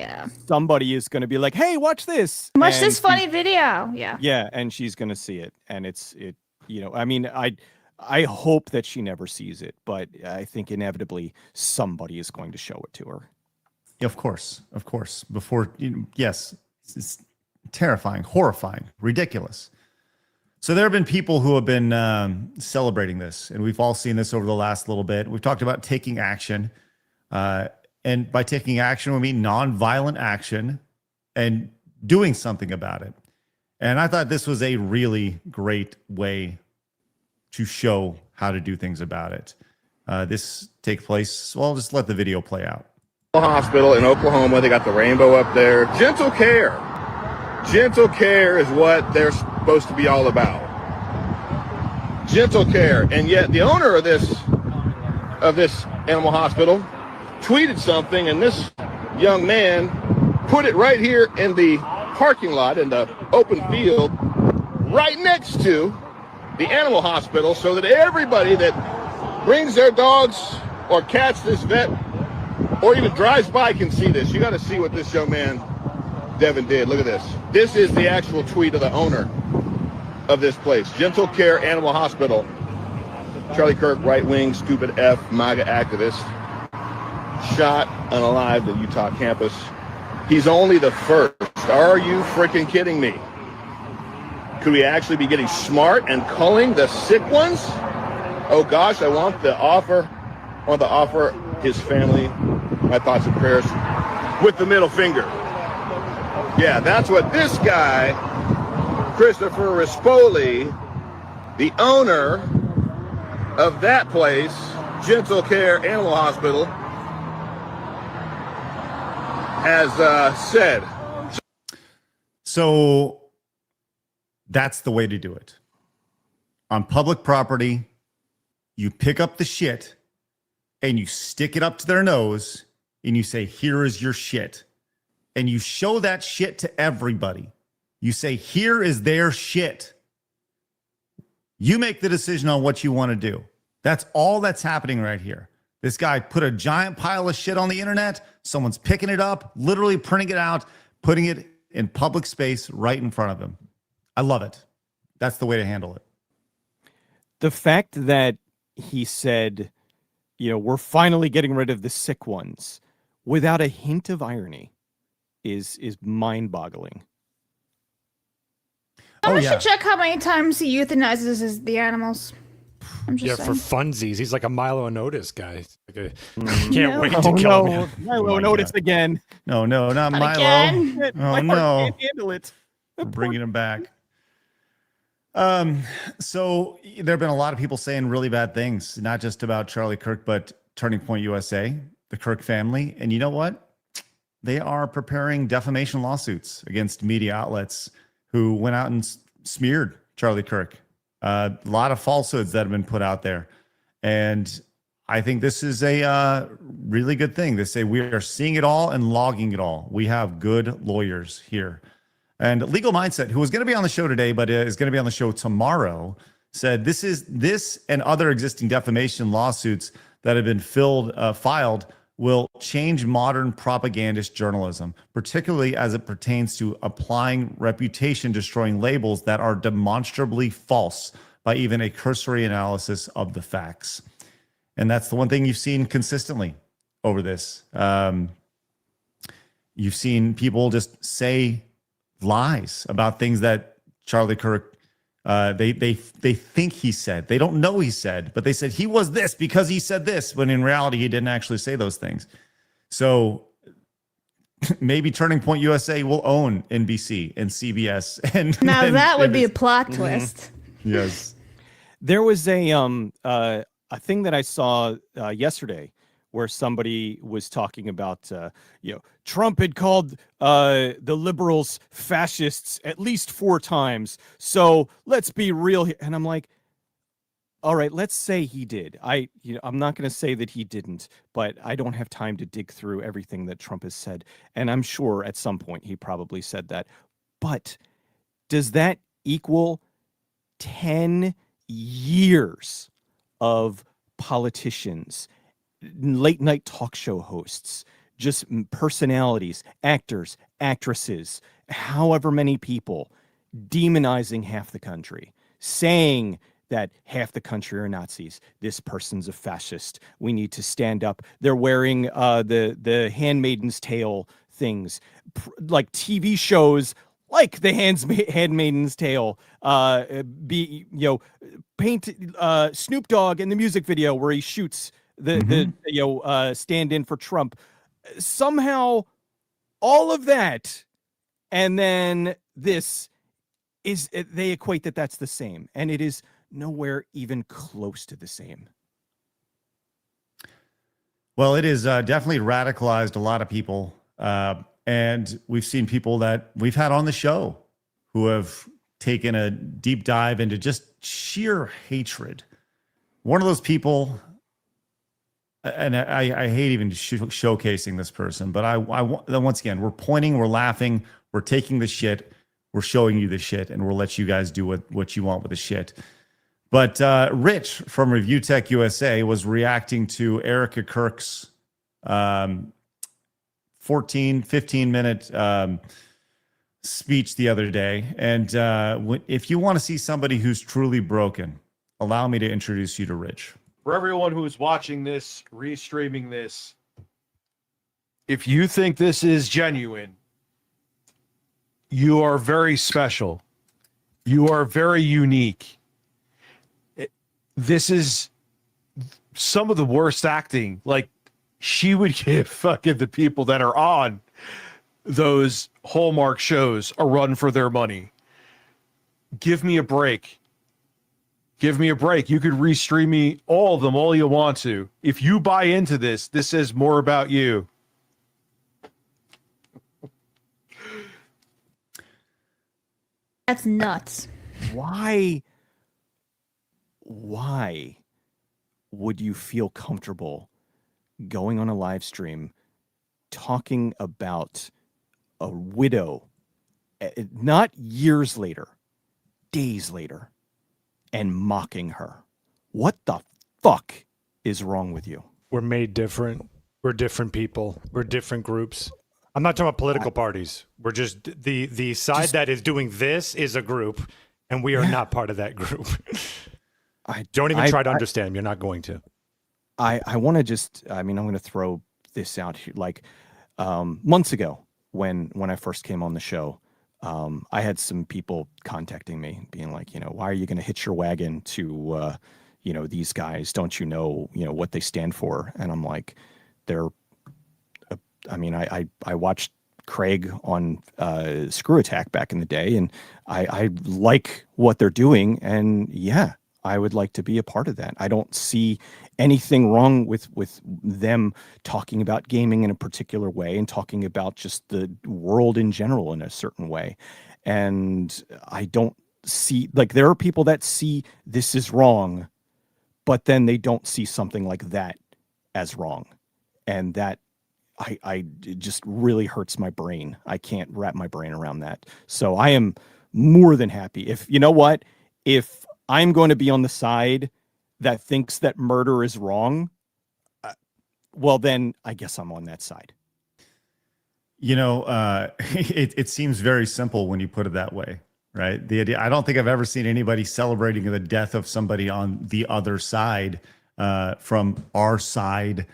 Speaker 7: somebody is going to be like, hey, watch this.
Speaker 2: Watch this funny video. Yeah.
Speaker 7: Yeah, and she's going to see it. And I mean, I hope that she never sees it, but I think inevitably somebody is going to show it to her.
Speaker 3: Of course. Before, yes, it's terrifying, horrifying, ridiculous. So there have been people who have been celebrating this, and we've all seen this over the last little bit. We've talked about taking action, and by taking action, we mean nonviolent action and doing something about it. And I thought this was a really great way to show how to do things about it. This takes place, well, just let the video play out.
Speaker 9: Hospital in Oklahoma. They got the rainbow up there. Gentle care. Gentle care is what they're supposed to be all about. Gentle care. And yet the owner of this animal hospital tweeted something, and this young man put it right here in the parking lot in the open field right next to the animal hospital, so that everybody that brings their dogs or cats to this vet or even drives by can see this. You got to see what this young man, Devin, did. Look at this. This is the actual tweet of the owner of this place. Gentle Care Animal Hospital. Charlie Kirk, right-wing, stupid F, MAGA activist, shot unalive at the Utah campus. He's only the first. Are you freaking kidding me? Could we actually be getting smart and culling the sick ones? Oh gosh, I want to offer his family my thoughts and prayers with the middle finger. Yeah, that's what this guy, Christopher Rispoli, the owner of that place, Gentle Care Animal Hospital, has said.
Speaker 3: So that's the way to do it. On public property, you pick up the shit and you stick it up to their nose and you say, here is your shit. And you show that shit to everybody. You say, here is their shit. You make the decision on what you want to do. That's all that's happening right here. This guy put a giant pile of shit on the internet. Someone's picking it up, literally printing it out, putting it in public space right in front of him. I love it. That's the way to handle it.
Speaker 7: The fact that he said, we're finally getting rid of the sick ones without a hint of irony is mind-boggling.
Speaker 2: I should check how many times he euthanizes the animals. I'm just
Speaker 8: Yeah, for
Speaker 2: saying.
Speaker 8: funsies, he's like a Milo and Otis guy. Can't
Speaker 2: No.
Speaker 8: wait to kill him.
Speaker 7: Milo noticed again.
Speaker 3: No, not
Speaker 2: Not
Speaker 3: Milo.
Speaker 2: again.
Speaker 3: Oh
Speaker 7: My heart
Speaker 3: no,
Speaker 7: can't handle it.
Speaker 3: we're bringing him back. So there have been a lot of people saying really bad things, not just about Charlie Kirk, but Turning Point USA, the Kirk family. And you know what? They are preparing defamation lawsuits against media outlets who went out and smeared Charlie Kirk. A lot of falsehoods that have been put out there. And I think this is a really good thing. They say we are seeing it all and logging it all. We have good lawyers here. And Legal Mindset, who was going to be on the show today, but is going to be on the show tomorrow, said this and other existing defamation lawsuits that have been filed will change modern propagandist journalism, particularly as it pertains to applying reputation-destroying labels that are demonstrably false by even a cursory analysis of the facts. And that's the one thing you've seen consistently over this. You've seen people just say lies about things that Charlie Kirk they think he said. They don't know he said, but they said he was this because he said this, when in reality he didn't actually say those things. So maybe Turning Point USA will own NBC and CBS. And
Speaker 2: Now that would be a plot twist.
Speaker 3: Yes.
Speaker 7: There was a thing that I saw yesterday where somebody was talking about, Trump had called the liberals fascists at least 4 times. So let's be real here. And I'm like, all right, let's say he did. I'm not going to say that he didn't, but I don't have time to dig through everything that Trump has said. And I'm sure at some point he probably said that. But does that equal 10 years of politicians, late night talk show hosts, just personalities, actors, actresses, however many people demonizing half the country, saying that half the country are Nazis, this person's a fascist, we need to stand up. They're wearing the Handmaid's Tale things, like TV shows like the Handmaid's Tale, paint Snoop Dogg in the music video where he shoots the stand-in for Trump. Somehow all of that, and then this is, they equate that's the same, and it is nowhere even close to the same.
Speaker 3: Well, it is definitely radicalized a lot of people. And we've seen people that we've had on the show who have taken a deep dive into just sheer hatred. One of those people, and I hate even showcasing this person, but I once again, we're pointing, we're laughing, we're taking the shit, we're showing you the shit, and we'll let you guys do what you want with the shit. But Rich from Review Tech USA was reacting to Erica Kirk's 15-minute speech the other day. And if you want to see somebody who's truly broken, allow me to introduce you to Rich.
Speaker 14: For everyone who's watching this, restreaming this, if you think this is genuine, you are very special. You are very unique. This is some of the worst acting. Like, she would give fucking the people that are on those Hallmark shows a run for their money. Give me a break. Give me a break. You could restream me all of them all you want to. If you buy into this, this says more about you.
Speaker 2: That's nuts.
Speaker 7: Why would you feel comfortable going on a live stream talking about a widow, not years later, days later, and mocking her? What the fuck is wrong with you?
Speaker 8: We're made different. We're different people. We're different groups. I'm not talking about political parties. We're just the side that is doing this is a group, and we are not part of that group. Don't even try to understand. You're not going to.
Speaker 7: I want to just, I'm going to throw this out here. Like months ago when I first came on the show, I had some people contacting me being like, why are you going to hitch your wagon to, these guys, don't you know, what they stand for? And I'm like, I watched Craig on Screw Attack back in the day, and I like what they're doing, and yeah, I would like to be a part of that. I don't see anything wrong with them talking about gaming in a particular way and talking about just the world in general in a certain way. And I don't see, like, there are people that see this is wrong, but then they don't see something like that as wrong. And that it just really hurts my brain. I can't wrap my brain around that. So I am more than happy. If I'm going to be on the side that thinks that murder is wrong, well, then I guess I'm on that side.
Speaker 3: It seems very simple when you put it that way, right? The idea, I don't think I've ever seen anybody celebrating the death of somebody on the other side, from our side.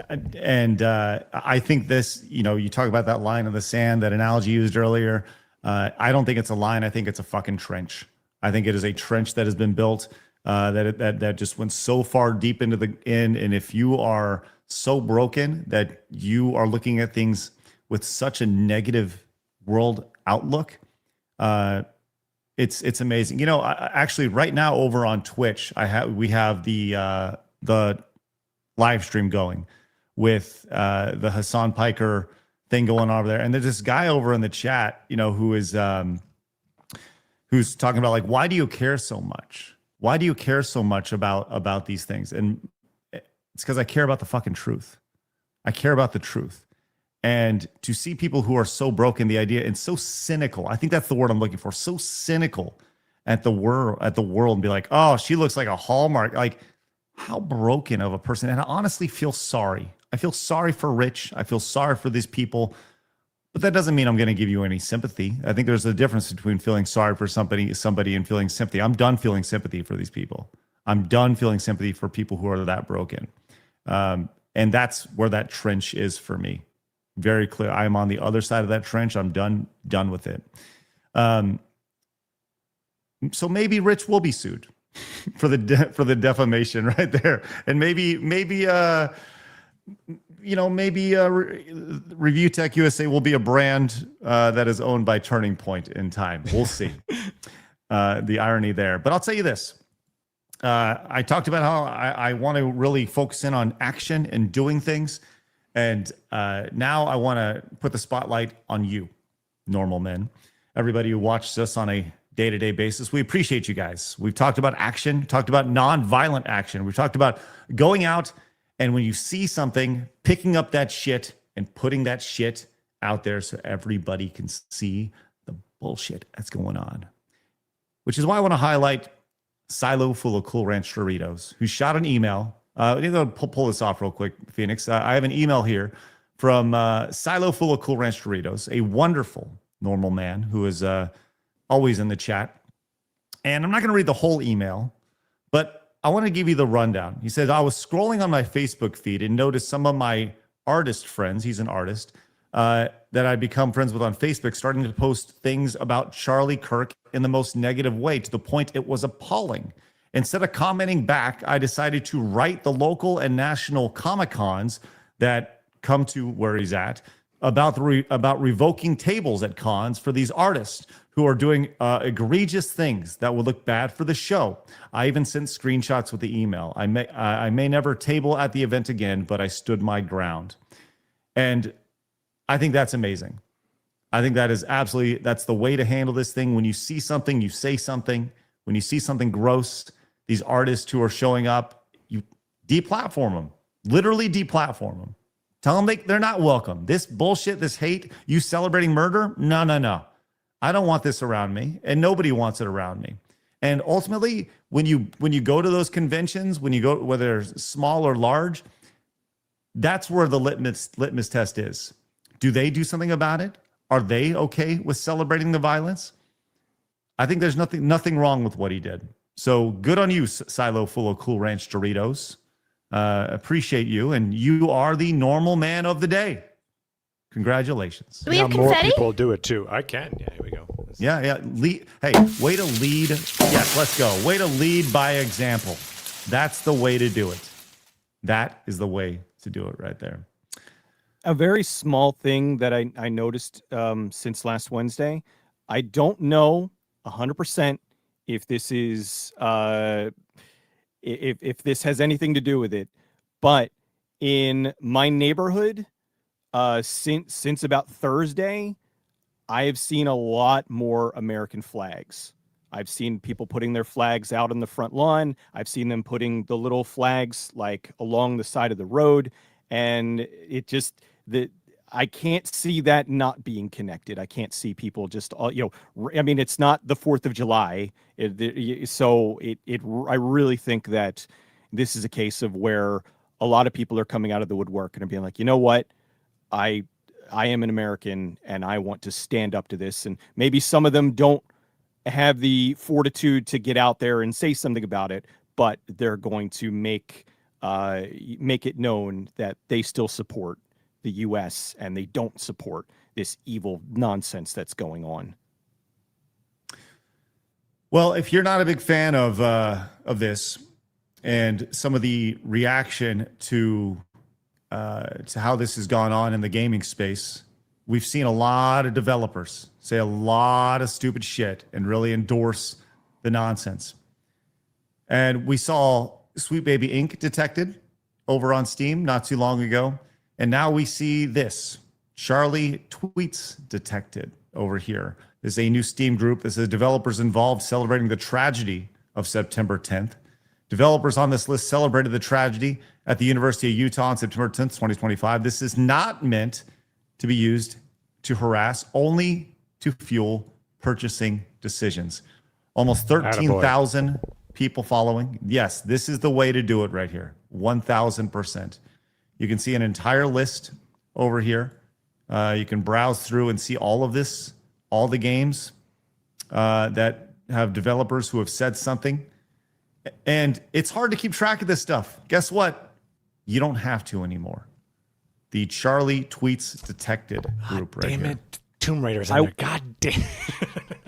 Speaker 3: And I think this, you talk about that line in the sand, that analogy used earlier. I don't think it's a line. I think it's a fucking trench. I think it is a trench that has been built that just went so far deep into the end. And if you are so broken that you are looking at things with such a negative world outlook, it's amazing. Actually, right now over on Twitch, we have the live stream going with the Hassan Piker thing going on over there, and there's this guy over in the chat, who's talking about, like, why do you care so much? Why do you care so much about these things? And it's because I care about the fucking truth. I care about the truth. And to see people who are so broken, the idea, and so cynical, I think that's the word I'm looking for, so cynical at the world, and be like, oh, she looks like a Hallmark. Like, how broken of a person. And I honestly feel sorry. I feel sorry for Rich. I feel sorry for these people. But that doesn't mean I'm going to give you any sympathy. I think there's a difference between feeling sorry for somebody and feeling sympathy. I'm done feeling sympathy for these people. I'm done feeling sympathy for people who are that broken. And that's where that trench is for me. Very clear. I'm on the other side of that trench. I'm done with it. So maybe Rich will be sued for the defamation right there. And maybe Review Tech USA will be a brand that is owned by Turning Point in time. We'll see. The irony there. But I'll tell you this. I talked about how I want to really focus in on action and doing things. And now I want to put the spotlight on you, normal men. Everybody who watches us on a day-to-day basis. We appreciate you guys. We've talked about action, talked about non-violent action. We've talked about going out, and when you see something, picking up that shit and putting that shit out there so everybody can see the bullshit that's going on. Which is why I want to highlight Silo Full of Cool Ranch Doritos, who shot an email. I need to pull this off real quick, Phoenix. I have an email here from Silo Full of Cool Ranch Doritos, a wonderful normal man who is always in the chat. And I'm not going to read the whole email, but I want to give you the rundown. He says, I was scrolling on my Facebook feed and noticed some of my artist friends, he's an artist, that I'd become friends with on Facebook, starting to post things about Charlie Kirk in the most negative way, to the point it was appalling. Instead of commenting back, I decided to write the local and national Comic-Cons that come to where he's at about revoking tables at cons for these artists who are doing egregious things that would look bad for the show. I even sent screenshots with the email. I may never table at the event again, but I stood my ground. And I think that's amazing. I think that is absolutely, that's the way to handle this thing. When you see something, you say something. When you see something gross, these artists who are showing up, you deplatform them. Literally deplatform them. Tell them they're not welcome. This bullshit, this hate, you celebrating murder? No. I don't want this around me, and nobody wants it around me. And ultimately, when you go to those conventions, when you go, whether they're small or large, that's where the litmus test is. Do they do something about it? Are they okay with celebrating the violence? I think there's nothing wrong with what he did. So good on you, Silo Full of Cool Ranch Doritos. Appreciate you, and you are the normal man of the day. Congratulations.
Speaker 2: Do we have
Speaker 8: more
Speaker 2: confetti?
Speaker 8: people do it too. I can. Yeah, here we go.
Speaker 3: Yeah. Hey, way to lead. Yes, let's go. Way to lead by example. That's the way to do it. That is the way to do it right there.
Speaker 7: A very small thing that I noticed since last Wednesday. I don't know 100% if this is if this has anything to do with it, but in my neighborhood, since about Thursday, I have seen a lot more American flags. I've seen people putting their flags out on the front lawn. I've seen them putting the little flags like along the side of the road, and it just I can't see that not being connected. I can't see people just I mean, it's not the 4th of July, I really think that this is a case of where a lot of people are coming out of the woodwork and are being like, you know what, I am an American and I want to stand up to this. And maybe some of them don't have the fortitude to get out there and say something about it, but they're going to make it known that they still support the U.S. and they don't support this evil nonsense that's going on.
Speaker 3: Well, if you're not a big fan of this and some of the reaction to how this has gone on in the gaming space, we've seen a lot of developers say a lot of stupid shit and really endorse the nonsense. And we saw Sweet Baby Inc. detected over on Steam not too long ago. And now we see this, Charlie Tweets detected over here. This is a new Steam group that says developers involved celebrating the tragedy of September 10th. Developers on this list celebrated the tragedy at the University of Utah on September 10th, 2025. This is not meant to be used to harass, only to fuel purchasing decisions. Almost 13,000 people following. Yes, this is the way to do it right here. 1,000%. You can see an entire list over here. You can browse through and see all of this, all the games that have developers who have said something. And it's hard to keep track of this stuff. Guess what? You don't have to anymore. The Charlie Tweets Detected group right here. Damn it.
Speaker 8: Tomb Raider's in there. God damn.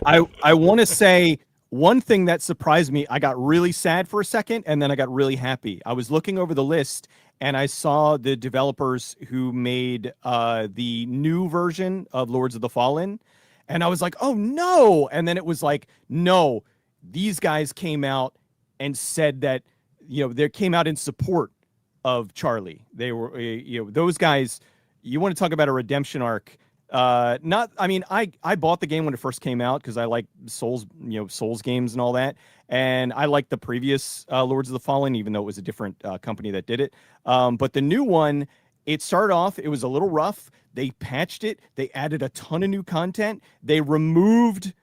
Speaker 7: I want to say one thing that surprised me. I got really sad for a second, and then I got really happy. I was looking over the list, and I saw the developers who made the new version of Lords of the Fallen, and I was like, oh no. And then it was like, no, these guys came out and said that, they came out in support of Charlie. They were, those guys, you want to talk about a redemption arc. I bought the game when it first came out because I like Souls games and all that. And I liked the previous Lords of the Fallen, even though it was a different company that did it. But the new one, it started off, it was a little rough. They patched it. They added a ton of new content. They removed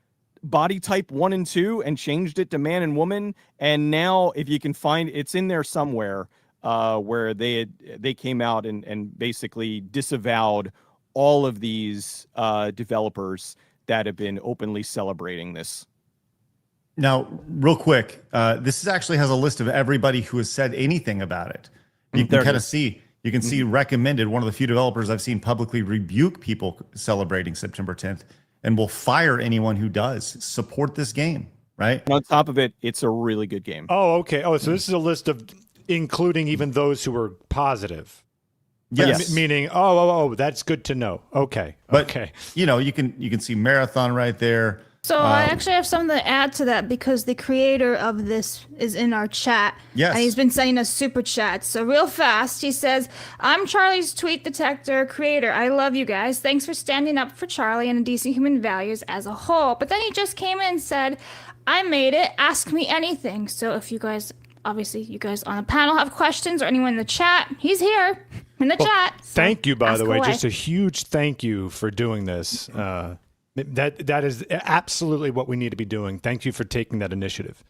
Speaker 7: body type 1 and 2 and changed it to man and woman. And now, if you can find, it's in there somewhere where they came out and basically disavowed all of these developers that have been openly celebrating this.
Speaker 3: Now, real quick, this actually has a list of everybody who has said anything about it. You can kind of see, see recommended, one of the few developers I've seen publicly rebuke people celebrating September 10th and will fire anyone who does support this game, right?
Speaker 7: And on top of it, it's a really good game.
Speaker 8: Oh, okay. Oh, so this is a list of including even those who were positive.
Speaker 3: Yes.
Speaker 8: Meaning, that's good to know. Okay.
Speaker 3: But,
Speaker 8: okay.
Speaker 3: You can see Marathon right there.
Speaker 2: So I actually have something to add to that because the creator of this is in our chat.
Speaker 3: Yes.
Speaker 2: And he's been sending us super chats. So real fast, he says, I'm Charlie's tweet detector creator. I love you guys. Thanks for standing up for Charlie and decent human values as a whole. But then he just came in and said, I made it. Ask me anything. So if you guys, obviously you guys on the panel have questions or anyone in the chat, he's here in the chat. So
Speaker 8: thank you, by the way.
Speaker 2: away.
Speaker 8: Just a huge thank you for doing this. That is absolutely what we need to be doing. Thank you for taking that initiative.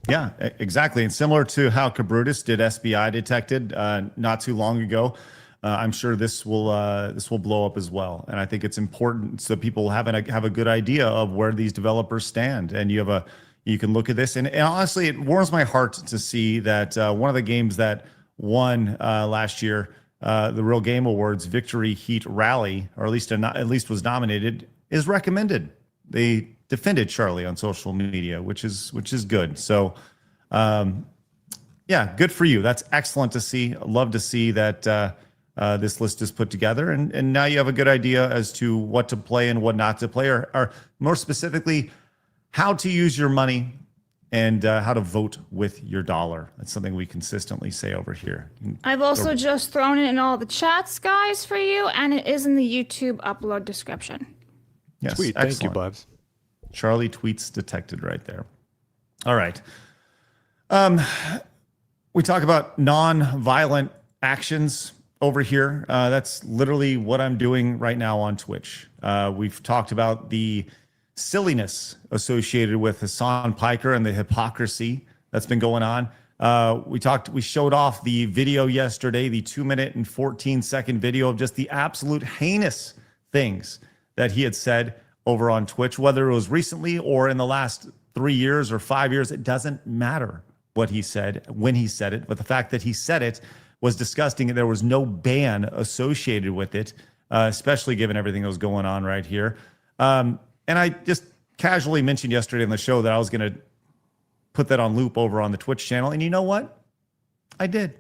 Speaker 3: Yeah, exactly. And similar to how Cabrutus did SBI detected not too long ago, I'm sure this will blow up as well. And I think it's important so people have a good idea of where these developers stand. And you can look at this. And honestly, it warms my heart to see that one of the games that won last year, the Real Game Awards Victory Heat Rally, or at least was nominated, is recommended. They defended Charlie on social media, which is good. So Yeah, good for you. That's excellent to see. Love to see that this list is put together, and now you have a good idea as to what to play and what not to play, or more specifically, how to use your money and how to vote with your dollar. That's something we consistently say over here.
Speaker 2: I've also just thrown it in all the chats, guys, for you, and it is in the YouTube upload description.
Speaker 3: Yes,
Speaker 8: Tweet.
Speaker 3: excellent.
Speaker 8: Thank you, Blabs.
Speaker 3: Charlie tweets detected right there. All right. We talk about non-violent actions over here. That's literally what I'm doing right now on Twitch. We've talked about the silliness associated with Hassan Piker and the hypocrisy that's been going on. We showed off the video yesterday, the 2-minute and 14-second video of just the absolute heinous things that he had said over on Twitch, whether it was recently or in the last 3 years or 5 years. It doesn't matter what he said, when he said it, but the fact that he said it was disgusting, and there was no ban associated with it, especially given everything that was going on right here. And I just casually mentioned yesterday on the show that I was going to put that on loop over on the Twitch channel. And you know what? I did.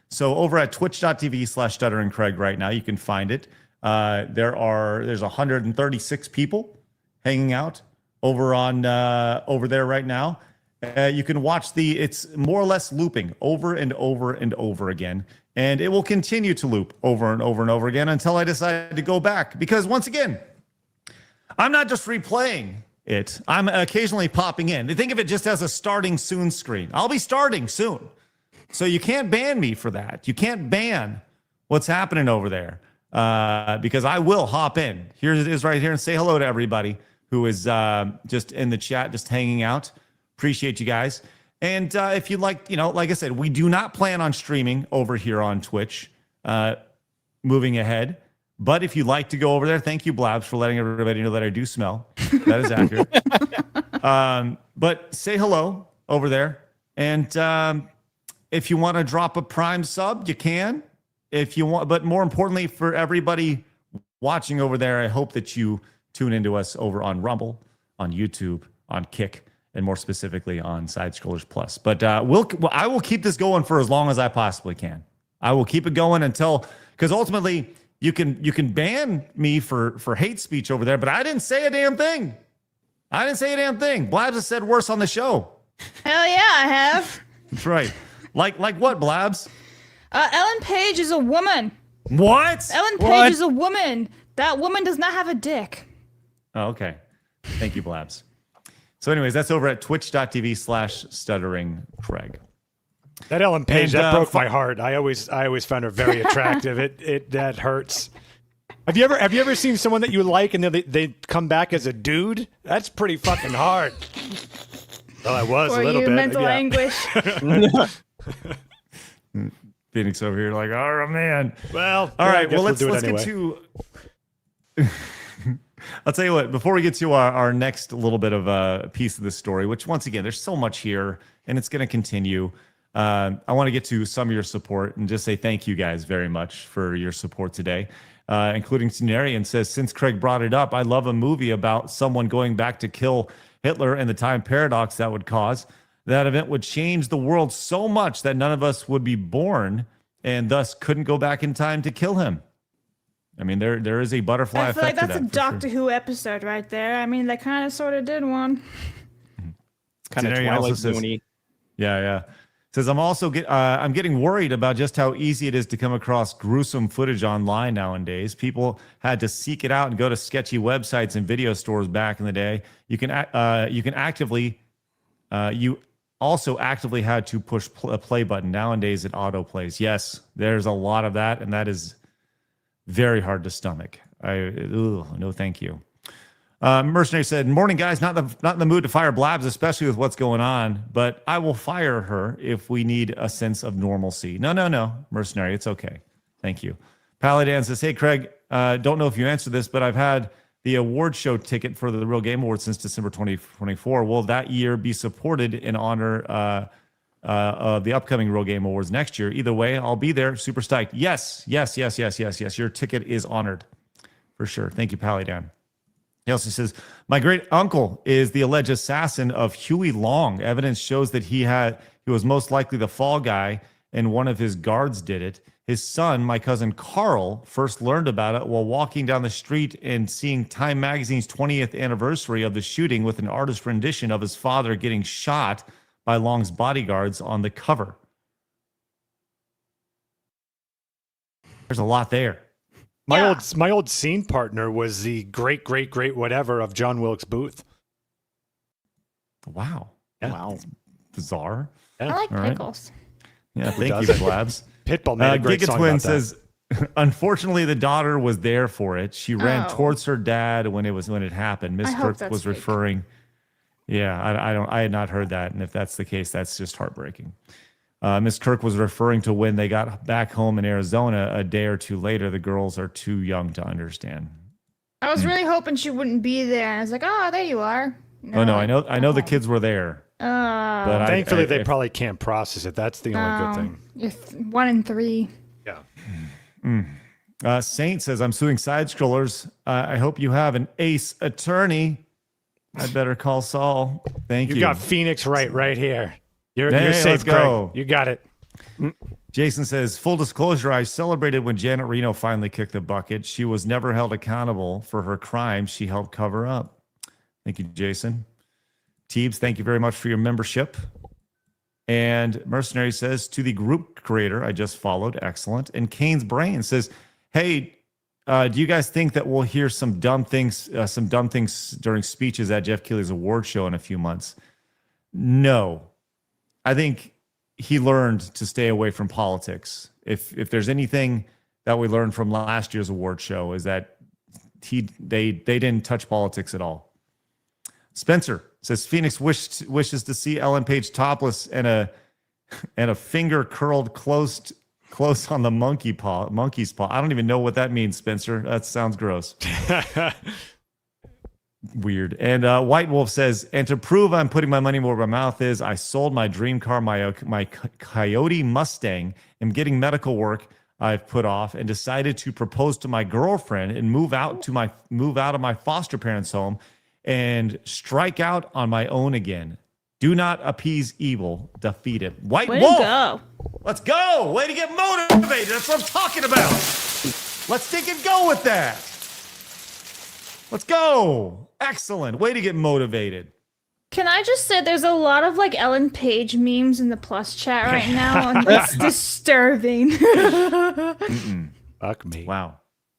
Speaker 3: So over at twitch.tv/Stuttering Craig right now, you can find it. There's 136 people hanging out over there right now. You can watch it's more or less looping over and over and over again. And it will continue to loop over and over and over again until I decide to go back. Because once again, I'm not just replaying it. I'm occasionally popping in. Think of it just as a starting soon screen. I'll be starting soon. So you can't ban me for that. You can't ban what's happening over there because I will hop in. Here it is right here and say hello to everybody who is just in the chat, just hanging out. Appreciate you guys. And if you'd like, like I said, we do not plan on streaming over here on Twitch moving ahead. But if you'd like to go over there, thank you, Blabs, for letting everybody know that I do smell. That is accurate. But say hello over there. And if you want to drop a Prime sub, you can. If you want, but more importantly, for everybody watching over there, I hope that you tune into us over on Rumble, on YouTube, on Kick, and more specifically on Side Scrollers Plus. But I will keep this going for as long as I possibly can. I will keep it going until, because ultimately, you can ban me for hate speech over there, but I didn't say a damn thing. Blabs has said worse on the show.
Speaker 2: Hell yeah, I have.
Speaker 3: That's right. Like what, Blabs?
Speaker 2: Ellen Page is a woman.
Speaker 3: What?
Speaker 2: Ellen Page is a woman. That woman does not have a dick.
Speaker 3: Oh, okay. Thank you, Blabs. So anyways, that's over at twitch.tv/Stuttering Craig.
Speaker 8: That Ellen Page, that broke my heart. I always found her very attractive. That hurts. Have you ever seen someone that you like and then they come back as a dude? That's pretty fucking hard. Well, I was a little bit.
Speaker 2: Mental anguish.
Speaker 3: Phoenix over here, like, oh man.
Speaker 8: Well,
Speaker 3: all right. Well, let's
Speaker 8: anyway.
Speaker 3: get to. I'll tell you what. Before we get to our next little bit of a piece of the story, which once again, there's so much here, and it's going to continue. I want to get to some of your support and just say thank you guys very much for your support today, including Cenarian says, since Craig brought it up, I love a movie about someone going back to kill Hitler and the time paradox that would cause. That event would change the world so much that none of us would be born and thus couldn't go back in time to kill him. I mean, there is a butterfly effect.
Speaker 2: I feel like that's
Speaker 3: to
Speaker 2: a
Speaker 3: that,
Speaker 2: Doctor Who episode right there. I mean, they kind of sort of did one.
Speaker 7: Kind of Twilight Zone-y.
Speaker 3: Yeah. Says I'm getting worried about just how easy it is to come across gruesome footage online nowadays. People had to seek it out and go to sketchy websites and video stores back in the day. You also actively had to push a play button. Nowadays it auto plays. Yes, there's a lot of that, and that is very hard to stomach. No, thank you. Mercenary said, morning guys, not in the mood to fire Blabs, especially with what's going on, but I will fire her if we need a sense of normalcy. No, Mercenary, it's okay. Thank you. Paladin says, hey Craig, don't know if you answered this, but I've had the award show ticket for the Real Game Awards since December 2024. Will that year be supported in honor of the upcoming Real Game Awards next year? Either way, I'll be there. Super stoked. Yes. Your ticket is honored for sure. Thank you, Paladin. He also says, my great uncle is the alleged assassin of Huey Long. Evidence shows that he was most likely the fall guy and one of his guards did it. His son, my cousin Carl, first learned about it while walking down the street and seeing Time Magazine's 20th anniversary of the shooting with an artist rendition of his father getting shot by Long's bodyguards on the cover. There's a lot there.
Speaker 8: My old scene partner was the great whatever of John Wilkes Booth.
Speaker 3: Wow.
Speaker 8: Yeah.
Speaker 3: Wow. Bizarre.
Speaker 2: I like
Speaker 3: All right.
Speaker 2: pickles.
Speaker 3: Yeah,
Speaker 8: Who
Speaker 3: thank you,
Speaker 8: doesn't?
Speaker 3: Blabs.
Speaker 8: Pitbull made a great
Speaker 3: Giga
Speaker 8: song
Speaker 3: Twin
Speaker 8: about that.
Speaker 3: says, unfortunately, the daughter was there for it. She ran
Speaker 2: Oh.
Speaker 3: towards her dad when it happened. Miss
Speaker 2: I hope
Speaker 3: Kirk
Speaker 2: that's
Speaker 3: was
Speaker 2: fake.
Speaker 3: referring. Yeah, I had not heard that, and if that's the case, that's just heartbreaking. Miss Kirk was referring to when they got back home in Arizona a day or two later. The girls are too young to understand.
Speaker 2: I was really hoping she wouldn't be there. And I was like, oh, there you are.
Speaker 3: Oh no, I know the kids were there. But
Speaker 8: thankfully, they probably can't process it. That's the only good thing.
Speaker 2: You're 1 in 3.
Speaker 8: Yeah.
Speaker 3: Saint says, I'm suing side scrollers. I hope you have an ace attorney. I'd better call Saul. Thank you.
Speaker 8: You got Phoenix right here. You're
Speaker 3: Hey,
Speaker 8: safe,
Speaker 3: let's go.
Speaker 8: Craig. You got it.
Speaker 3: Jason says, full disclosure, I celebrated when Janet Reno finally kicked the bucket. She was never held accountable for her crimes she helped cover up. Thank you, Jason. Teebs, thank you very much for your membership. And Mercenary says, to the group creator I just followed, excellent. And Kane's Brain says, hey, do you guys think that we'll hear some dumb things during speeches at Jeff Keighley's award show in a few months? No. I think he learned to stay away from politics. If there's anything that we learned from last year's award show is that they didn't touch politics at all. Spencer says Phoenix wishes to see Ellen Page topless and a finger curled close on the monkey's paw. I don't even know what that means, Spencer. That sounds gross. Weird. And White Wolf says, and to prove I'm putting my money where my mouth is, I sold my dream car, my Coyote Mustang, am getting medical work I've put off, and decided to propose to my girlfriend and move out of my foster parents' home and strike out on my own again. Do not appease evil, defeat it. White
Speaker 2: Way
Speaker 3: Wolf!
Speaker 2: to go.
Speaker 3: Let's go! Way to get motivated. That's what I'm talking about. Let's take and go with that. Let's go. Excellent. Way to get motivated.
Speaker 2: Can I just say there's a lot of like Ellen Page memes in the plus chat right now, and it's disturbing.
Speaker 8: Fuck me.
Speaker 3: Wow.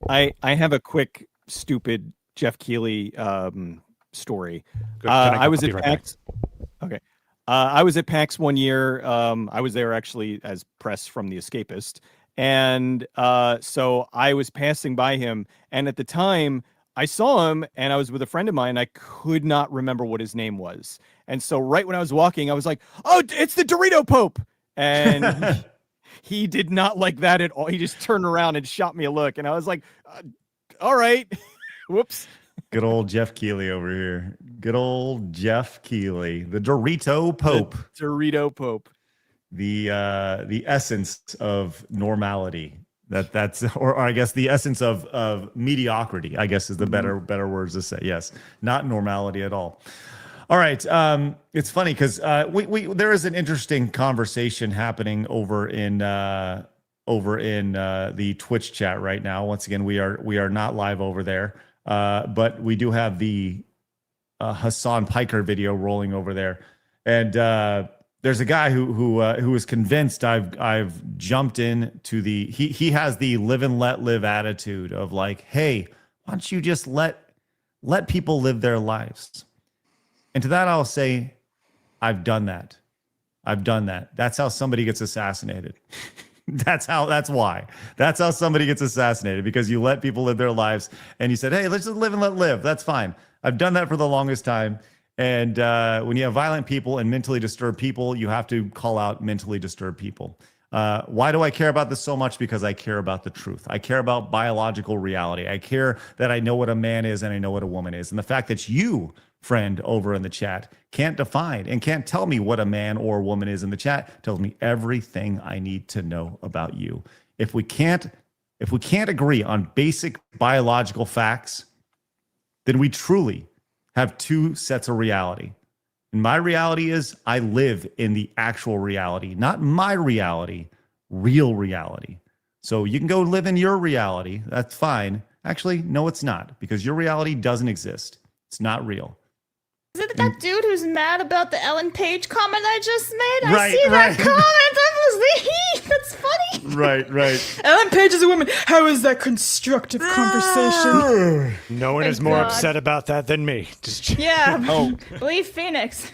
Speaker 7: I have a quick stupid Jeff Keighley story.
Speaker 8: Good.
Speaker 7: I was
Speaker 8: I'll
Speaker 7: at
Speaker 8: be right back.
Speaker 7: PAX. Okay. I was at PAX one year. I was there actually as press from The Escapist. And so I was passing by him. And at the time, I saw him and I was with a friend of mine. I could not remember what his name was. And so right when I was walking, I was like, oh, it's the Dorito Pope. And he did not like that at all. He just turned around and shot me a look. And I was like, all right. Whoops.
Speaker 3: Good old Jeff Keighley over here. Good old Jeff Keighley, the Dorito Pope.
Speaker 7: The Dorito Pope.
Speaker 3: The essence of normality. That's or I guess the essence of mediocrity, I guess is the better words to say. Yes, not normality at all. All right. It's funny because there is an interesting conversation happening over in the Twitch chat right now. Once again, we are not live over there, but we do have the Hassan Piker video rolling over there, and there's a guy who is convinced I've jumped into the he has the live and let live attitude of like, hey, why don't you just let people live their lives? And to that I'll say, I've done that. That's how somebody gets assassinated. That's why. That's how somebody gets assassinated, because you let people live their lives and you said, hey, let's just live and let live. That's fine. I've done that for the longest time. And when you have violent people and mentally disturbed people, you have to call out mentally disturbed people. Why do I care about this so much? Because I care about the truth. I care about biological reality. I care that I know what a man is and I know what a woman is. And the fact that you, friend over in the chat, can't define and can't tell me what a man or a woman is in the chat tells me everything I need to know about you. If we can't agree on basic biological facts, then we truly have two sets of reality. And my reality is I live in the actual reality, not my reality, real reality. So you can go live in your reality. That's fine. Actually, no, it's not, because your reality doesn't exist. It's not real.
Speaker 2: Is it that dude who's mad about the Ellen Page comment I just made?
Speaker 3: Right,
Speaker 2: I see
Speaker 3: right.
Speaker 2: that comment. That was the That's funny.
Speaker 3: Right.
Speaker 2: Ellen Page is a woman. How is that constructive conversation?
Speaker 8: No one
Speaker 2: Thank
Speaker 8: is more
Speaker 2: God.
Speaker 8: upset about that than me. Just
Speaker 2: Yeah.
Speaker 7: Oh.
Speaker 2: Leave Phoenix.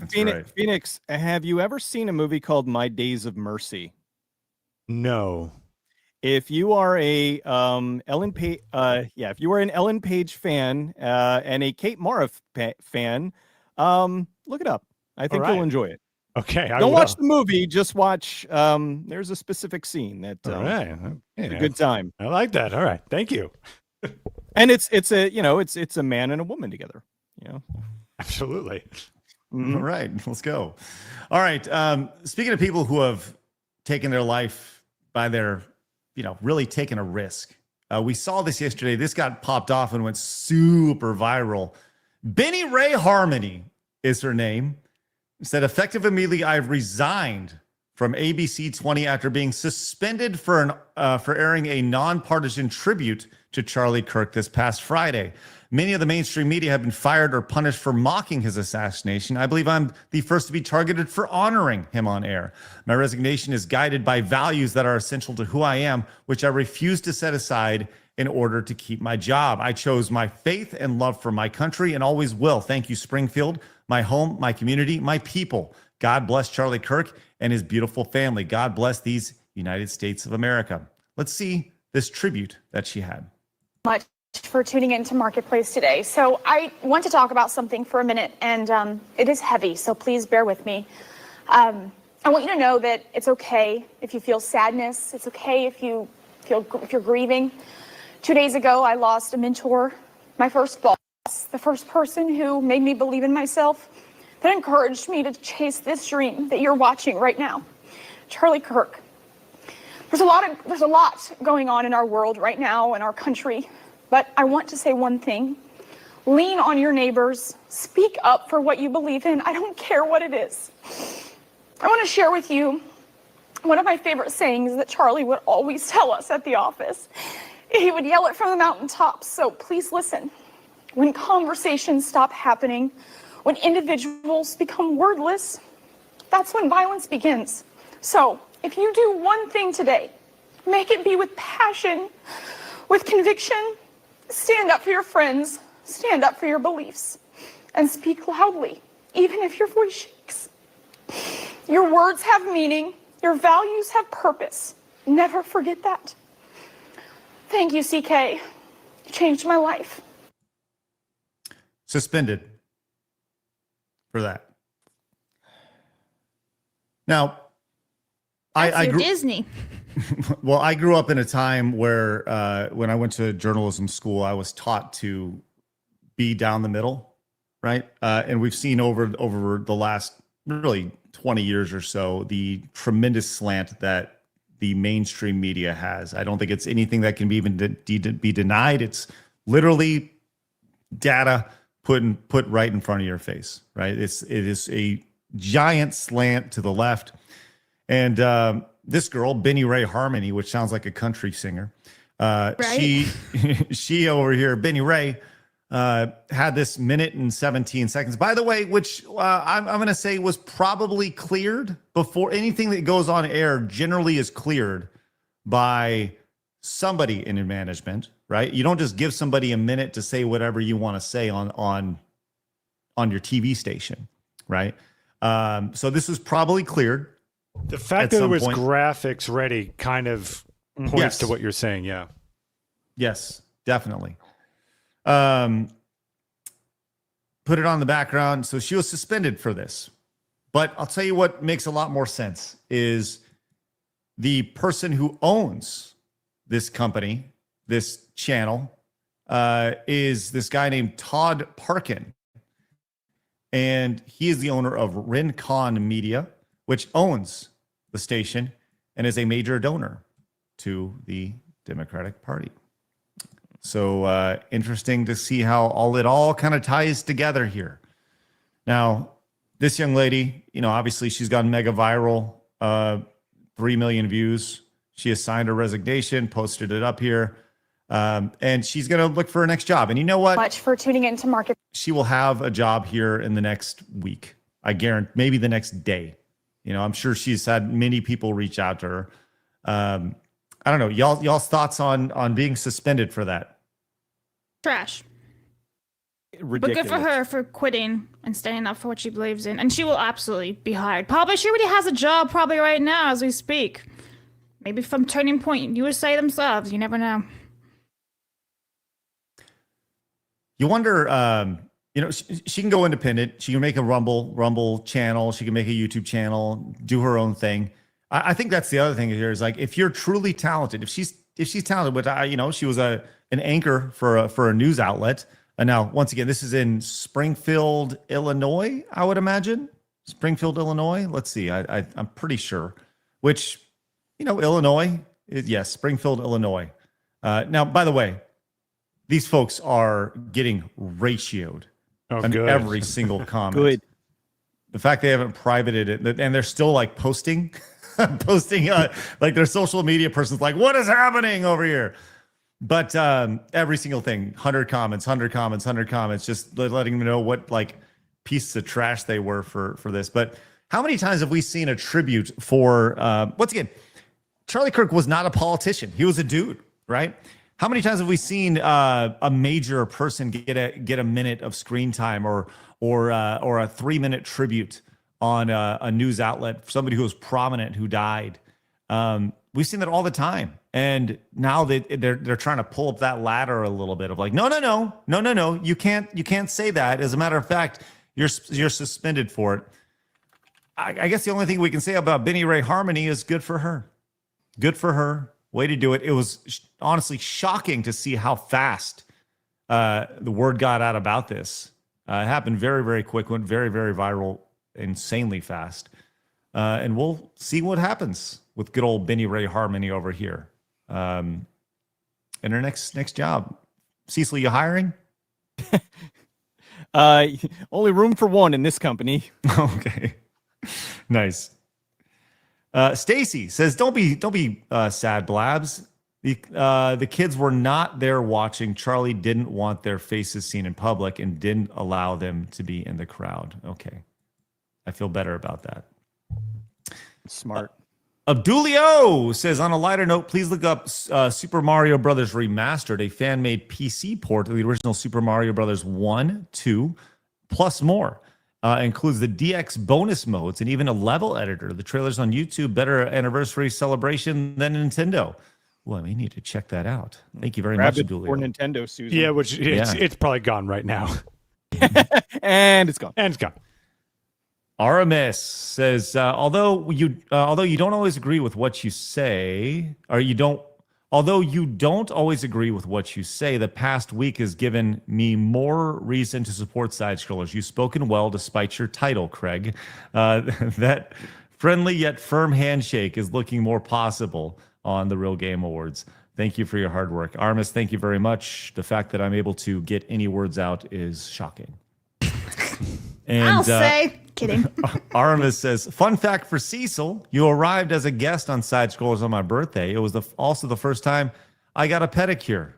Speaker 7: Phoenix, have you ever seen a movie called My Days of Mercy?
Speaker 8: No.
Speaker 7: If you are a Ellen Page, if you are an Ellen Page fan and a Kate Mara fan, look it up. I think you'll enjoy it.
Speaker 8: Okay, I
Speaker 7: Don't watch
Speaker 8: will.
Speaker 7: the movie. Just watch. There's a specific scene that
Speaker 8: All right.
Speaker 7: it's a good time.
Speaker 8: I like that. All right. Thank you.
Speaker 7: And it's a man and a woman together.
Speaker 8: Absolutely.
Speaker 3: All right, let's go. All right. Speaking of people who have taken their life by their, really taken a risk. We saw this yesterday. This got popped off and went super viral. Benny Ray Harmony is her name. Said, effective immediately, I've resigned from ABC 20 after being suspended for airing a nonpartisan tribute to Charlie Kirk this past Friday. Many of the mainstream media have been fired or punished for mocking his assassination. I believe I'm the first to be targeted for honoring him on air. My resignation is guided by values that are essential to who I am, which I refuse to set aside in order to keep my job. I chose my faith and love for my country and always will. Thank you, Springfield, my home, my community, my people. God bless Charlie Kirk and his beautiful family. God bless these United States of America. Let's see this tribute that she had.
Speaker 15: Much for tuning into Marketplace today. So I want to talk about something for a minute, and it is heavy, so please bear with me. I want you to know that it's okay if you feel sadness. It's okay if you're grieving. 2 days ago, I lost a mentor, my first boss, the first person who made me believe in myself, that encouraged me to chase this dream that you're watching right now, Charlie Kirk. There's a lot going on in our world right now, in our country, but I want to say one thing. Lean on your neighbors. Speak up for what you believe in. I don't care what it is. I want to share with you one of my favorite sayings that Charlie would always tell us at the office. He would yell it from the mountaintops, so please listen. When conversations stop happening, when individuals become wordless, that's when violence begins. So if you do one thing today, make it be with passion, with conviction. Stand up for your friends, stand up for your beliefs, and speak loudly, even if your voice shakes. Your words have meaning, your values have purpose. Never forget that. Thank you, CK. You changed my life.
Speaker 3: Suspended for that. Now, I grew
Speaker 2: Disney.
Speaker 3: Well, I grew up in a time where when I went to journalism school, I was taught to be down the middle, right? And we've seen over the last really 20 years or so the tremendous slant that the mainstream media has. I don't think it's anything that can be even be denied. It's literally data put right in front of your face, right? It is a giant slant to the left. And this girl, Benny Ray Harmony, which sounds like a country singer, right? she over here, Benny Ray, had this minute and 17 seconds, by the way, which I'm going to say was probably cleared before anything that goes on air generally is cleared by somebody in management, right? You don't just give somebody a minute to say whatever you want to say on your TV station, right? So this was probably cleared.
Speaker 8: The fact that it was graphics ready kind of points to what you're saying. Yeah.
Speaker 3: Yes, definitely. Put it on the background. So she was suspended for this. But I'll tell you what makes a lot more sense is the person who owns this company, this channel, is this guy named Todd Parkin. And he is the owner of Rincon Media, which owns the station and is a major donor to the Democratic Party. So interesting to see how it all kind of ties together here. Now, this young lady, obviously she's gone mega viral, 3 million views. She has signed her resignation, posted it up here, and she's going to look for her next job. And you know what?
Speaker 15: Much for tuning into Market.
Speaker 3: She will have a job here in the next week. I guarantee, maybe the next day. I'm sure she's had many people reach out to her. I don't know, y'all's thoughts on being suspended for that?
Speaker 2: Trash.
Speaker 7: Ridiculous.
Speaker 2: But good for her for quitting and standing up for what she believes in. And she will absolutely be hired. Probably she already has a job probably right now as we speak. Maybe from Turning Point USA themselves. You never know.
Speaker 3: You wonder, she can go independent. She can make a Rumble channel. She can make a YouTube channel, do her own thing. I think that's the other thing here is like, if you're truly talented, if she's talented, but she was an anchor for a news outlet. And now, once again, this is in Springfield, Illinois, I would imagine. Springfield, Illinois. Let's see. I'm pretty sure. Which, Illinois. Yes, Springfield, Illinois. Now, by the way, these folks are getting ratioed on every single comment.
Speaker 7: Good.
Speaker 3: The fact they haven't privated it, and they're still like posting like their social media person's like, what is happening over here? But every single thing, 100 comments, just letting them know what like pieces of trash they were for this. But how many times have we seen a tribute for, once again, Charlie Kirk was not a politician. He was a dude, right? How many times have we seen a major person get a minute of screen time or a 3-minute tribute on a news outlet, somebody who was prominent who died? We've seen that all the time. And now they're trying to pull up that ladder a little bit of like, no. You can't say that. As a matter of fact, you're suspended for it. I guess the only thing we can say about Benny Ray Harmony is good for her. Good for her. Way to do it. It was honestly shocking to see how fast the word got out about this. It happened very, very quick, went very, very viral, insanely fast. And we'll see what happens with good old Benny Ray Harmony over here. In her next job. Cecil, you hiring?
Speaker 7: Only room for one in this company.
Speaker 3: Okay. Nice. Stacy says, don't be sad, Blabs. The kids were not there watching. Charlie didn't want their faces seen in public and didn't allow them to be in the crowd. Okay. I feel better about that.
Speaker 7: Smart.
Speaker 3: Abdulio says, on a lighter note, please look up Super Mario Brothers Remastered, a fan-made PC port of the original Super Mario Brothers 1, 2, plus more. Includes the DX bonus modes and even a level editor. The trailer's on YouTube. Better anniversary celebration than Nintendo. Well, we need to check that out. Thank you very much, Abdulio.
Speaker 7: For Nintendo, Susan.
Speaker 8: Yeah, it's probably gone right now.
Speaker 7: And it's gone.
Speaker 3: Aramis says, although you don't always agree with what you say, although you don't always agree with what you say, the past week has given me more reason to support side scrollers. You've spoken well despite your title, Craig. That friendly yet firm handshake is looking more possible on the Real Game Awards. Thank you for your hard work. Aramis, thank you very much. The fact that I'm able to get any words out is shocking. And,
Speaker 2: I'll say. Kidding.
Speaker 3: Aramis says, fun fact for Cecil, you arrived as a guest on Side Scrollers on my birthday. It was also the first time I got a pedicure.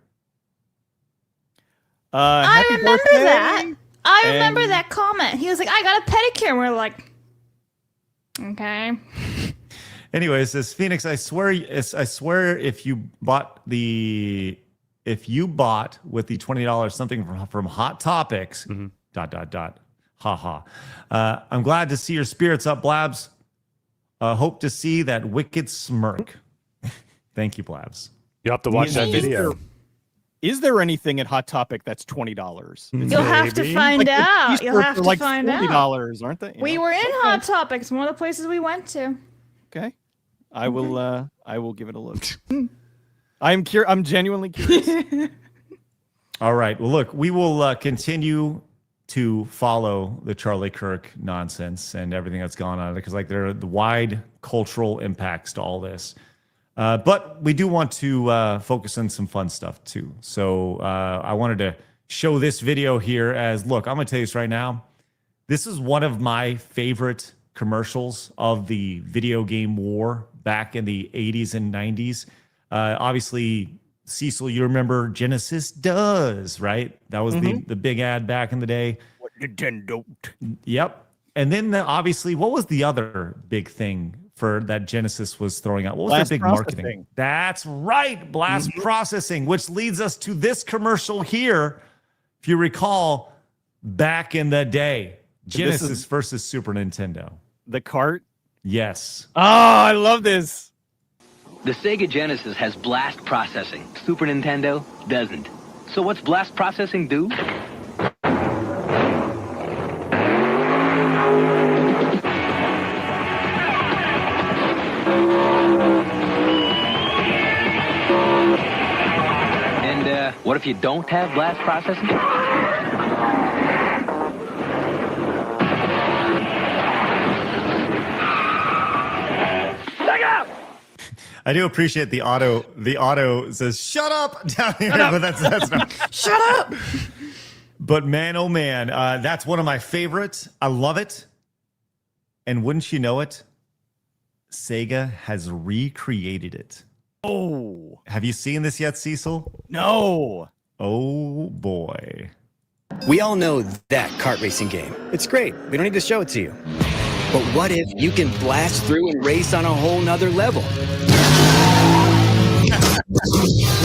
Speaker 2: I remember that. I remember that comment. He was like, I got a pedicure. And we're like, okay.
Speaker 3: Anyway, it says, Phoenix, I swear if you bought with the $20 something from Hot Topics, ... Haha. I'm glad to see your spirits up, Blabs. Hope to see that wicked smirk. Thank you, Blabs.
Speaker 8: You'll have to watch that video.
Speaker 7: Is there anything at Hot Topic that's $20?
Speaker 2: You'll have to find out. You'll have to
Speaker 7: like
Speaker 2: find out.
Speaker 7: $40, aren't they?
Speaker 2: We were in Hot Topics, one of the places we went to.
Speaker 7: Okay. I will give it a look. I'm genuinely curious.
Speaker 3: All right. Well, look, we will continue to follow the Charlie Kirk nonsense and everything that's gone on, because like there are the wide cultural impacts to all this. But we do want to focus on some fun stuff too. So I wanted to show this video here as, look, I'm going to tell you this right now. This is one of my favorite commercials of the video game war back in the 80s and 90s. Obviously, Cecil, you remember Genesis does, right? That was the big ad back in the day.
Speaker 7: What Nintendo?
Speaker 3: Yep. And then obviously, what was the other big thing for that Genesis was throwing out? What was
Speaker 7: Blast
Speaker 3: their big
Speaker 7: processing.
Speaker 3: marketing? That's right, blast processing, which leads us to this commercial here. If you recall, back in the day, Genesis versus Super Nintendo.
Speaker 7: The cart?
Speaker 3: Yes.
Speaker 7: Oh, I love this.
Speaker 16: The Sega Genesis has blast processing. Super Nintendo doesn't. So what's blast processing do? And what if you don't have blast processing?
Speaker 3: I do appreciate the auto. The auto says "shut up" down here, but that's not.
Speaker 2: Shut up.
Speaker 3: But man, oh man, that's one of my favorites. I love it. And wouldn't you know it, Sega has recreated it.
Speaker 7: Oh,
Speaker 3: have you seen this yet, Cecil?
Speaker 7: No.
Speaker 3: Oh boy.
Speaker 17: We all know that kart racing game. It's great. We don't need to show it to you. But what if you can blast through and race on a whole nother level?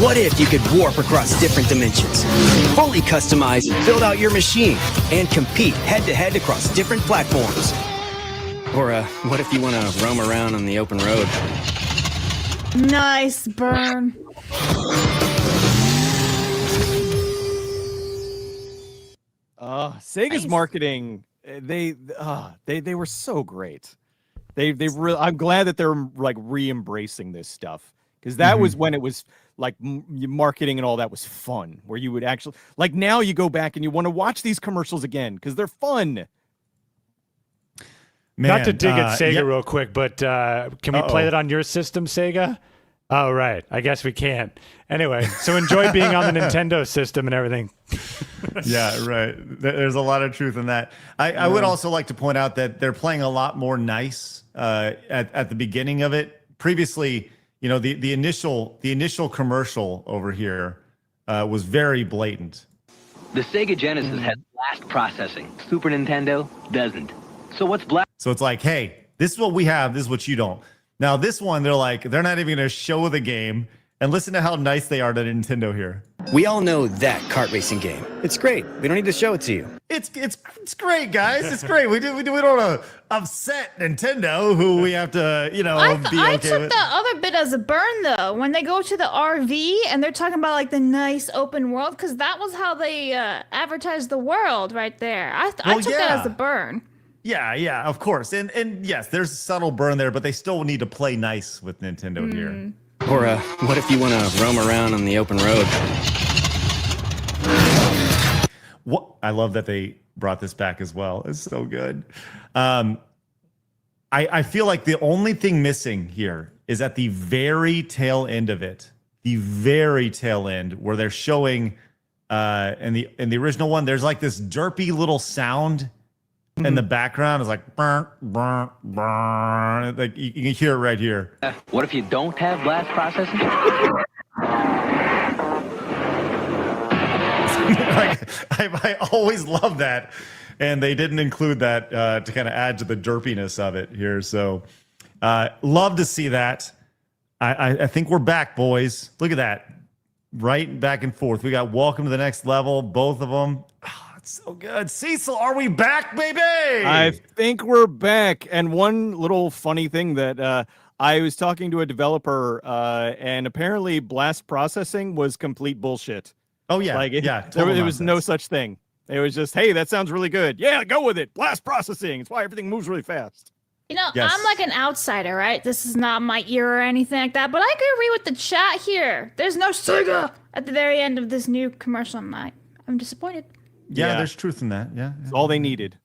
Speaker 17: What if you could warp across different dimensions, fully customize and build out your machine, and compete head-to-head across different platforms? Or what if you want to roam around on the open road?
Speaker 2: Nice burn.
Speaker 7: Sega's marketing, they were so great. They really, I'm glad that they're like re-embracing this stuff, because that was when it was like marketing and all that was fun, where you would actually, like, now you go back and you want to watch these commercials again because they're fun.
Speaker 8: Man, not to dig at Sega real quick, but can we play that on your system, Sega? Oh, right. I guess we can't. Anyway, so enjoy being on the Nintendo system and everything.
Speaker 3: Yeah, right. There's a lot of truth in that. I would also like to point out that they're playing a lot more nice at the beginning of it. Previously, you know, the initial commercial over here was very blatant.
Speaker 16: The Sega Genesis has blast processing. Super Nintendo doesn't. So what's blast?
Speaker 3: So it's like, hey, this is what we have. This is what you don't. Now this one, they're like, they're not even going to show the game. And listen to how nice they are to Nintendo here.
Speaker 17: We all know that kart racing game. It's great. We don't need to show it to you.
Speaker 3: It's great, guys. It's great. We don't want to upset Nintendo, who we have to, you know, be okay
Speaker 2: I took
Speaker 3: with.
Speaker 2: the other bit as a burn, though, when they go to the RV and they're talking about like the nice open world, because that was how they advertised the world right there. I took that as a burn.
Speaker 3: Yeah, of course. And yes, there's a subtle burn there, but they still need to play nice with Nintendo here.
Speaker 17: Or what if you want to roam around on the open road?
Speaker 3: What I love that they brought this back as well. It's so good. I feel like the only thing missing here is at the very tail end of it, the very tail end, where they're showing in the original one, there's like this derpy little sound in the background. It's like burn, burn, burn. Like you can hear it right here.
Speaker 16: What if you don't have blast processing?
Speaker 3: I always love that, and they didn't include that to kind of add to the derpiness of it here. So love to see that. I think we're back, boys. Look at that, right back and forth. We got Welcome to the Next Level, both of them. So good. Cecil, are we back, baby?
Speaker 7: I think we're back. And one little funny thing that I was talking to a developer, and apparently blast processing was complete bullshit.
Speaker 3: Oh, yeah.
Speaker 7: Like,
Speaker 3: total
Speaker 7: there was no such thing. It was just, hey, that sounds really good. Yeah, go with it. Blast processing. It's why everything moves really fast.
Speaker 2: You know, I'm like an outsider, right? This is not my ear or anything like that, but I could agree with the chat here. There's no Sega at the very end of this new commercial, and I'm disappointed.
Speaker 3: Yeah, there's truth in that. Yeah.
Speaker 7: It's all they needed.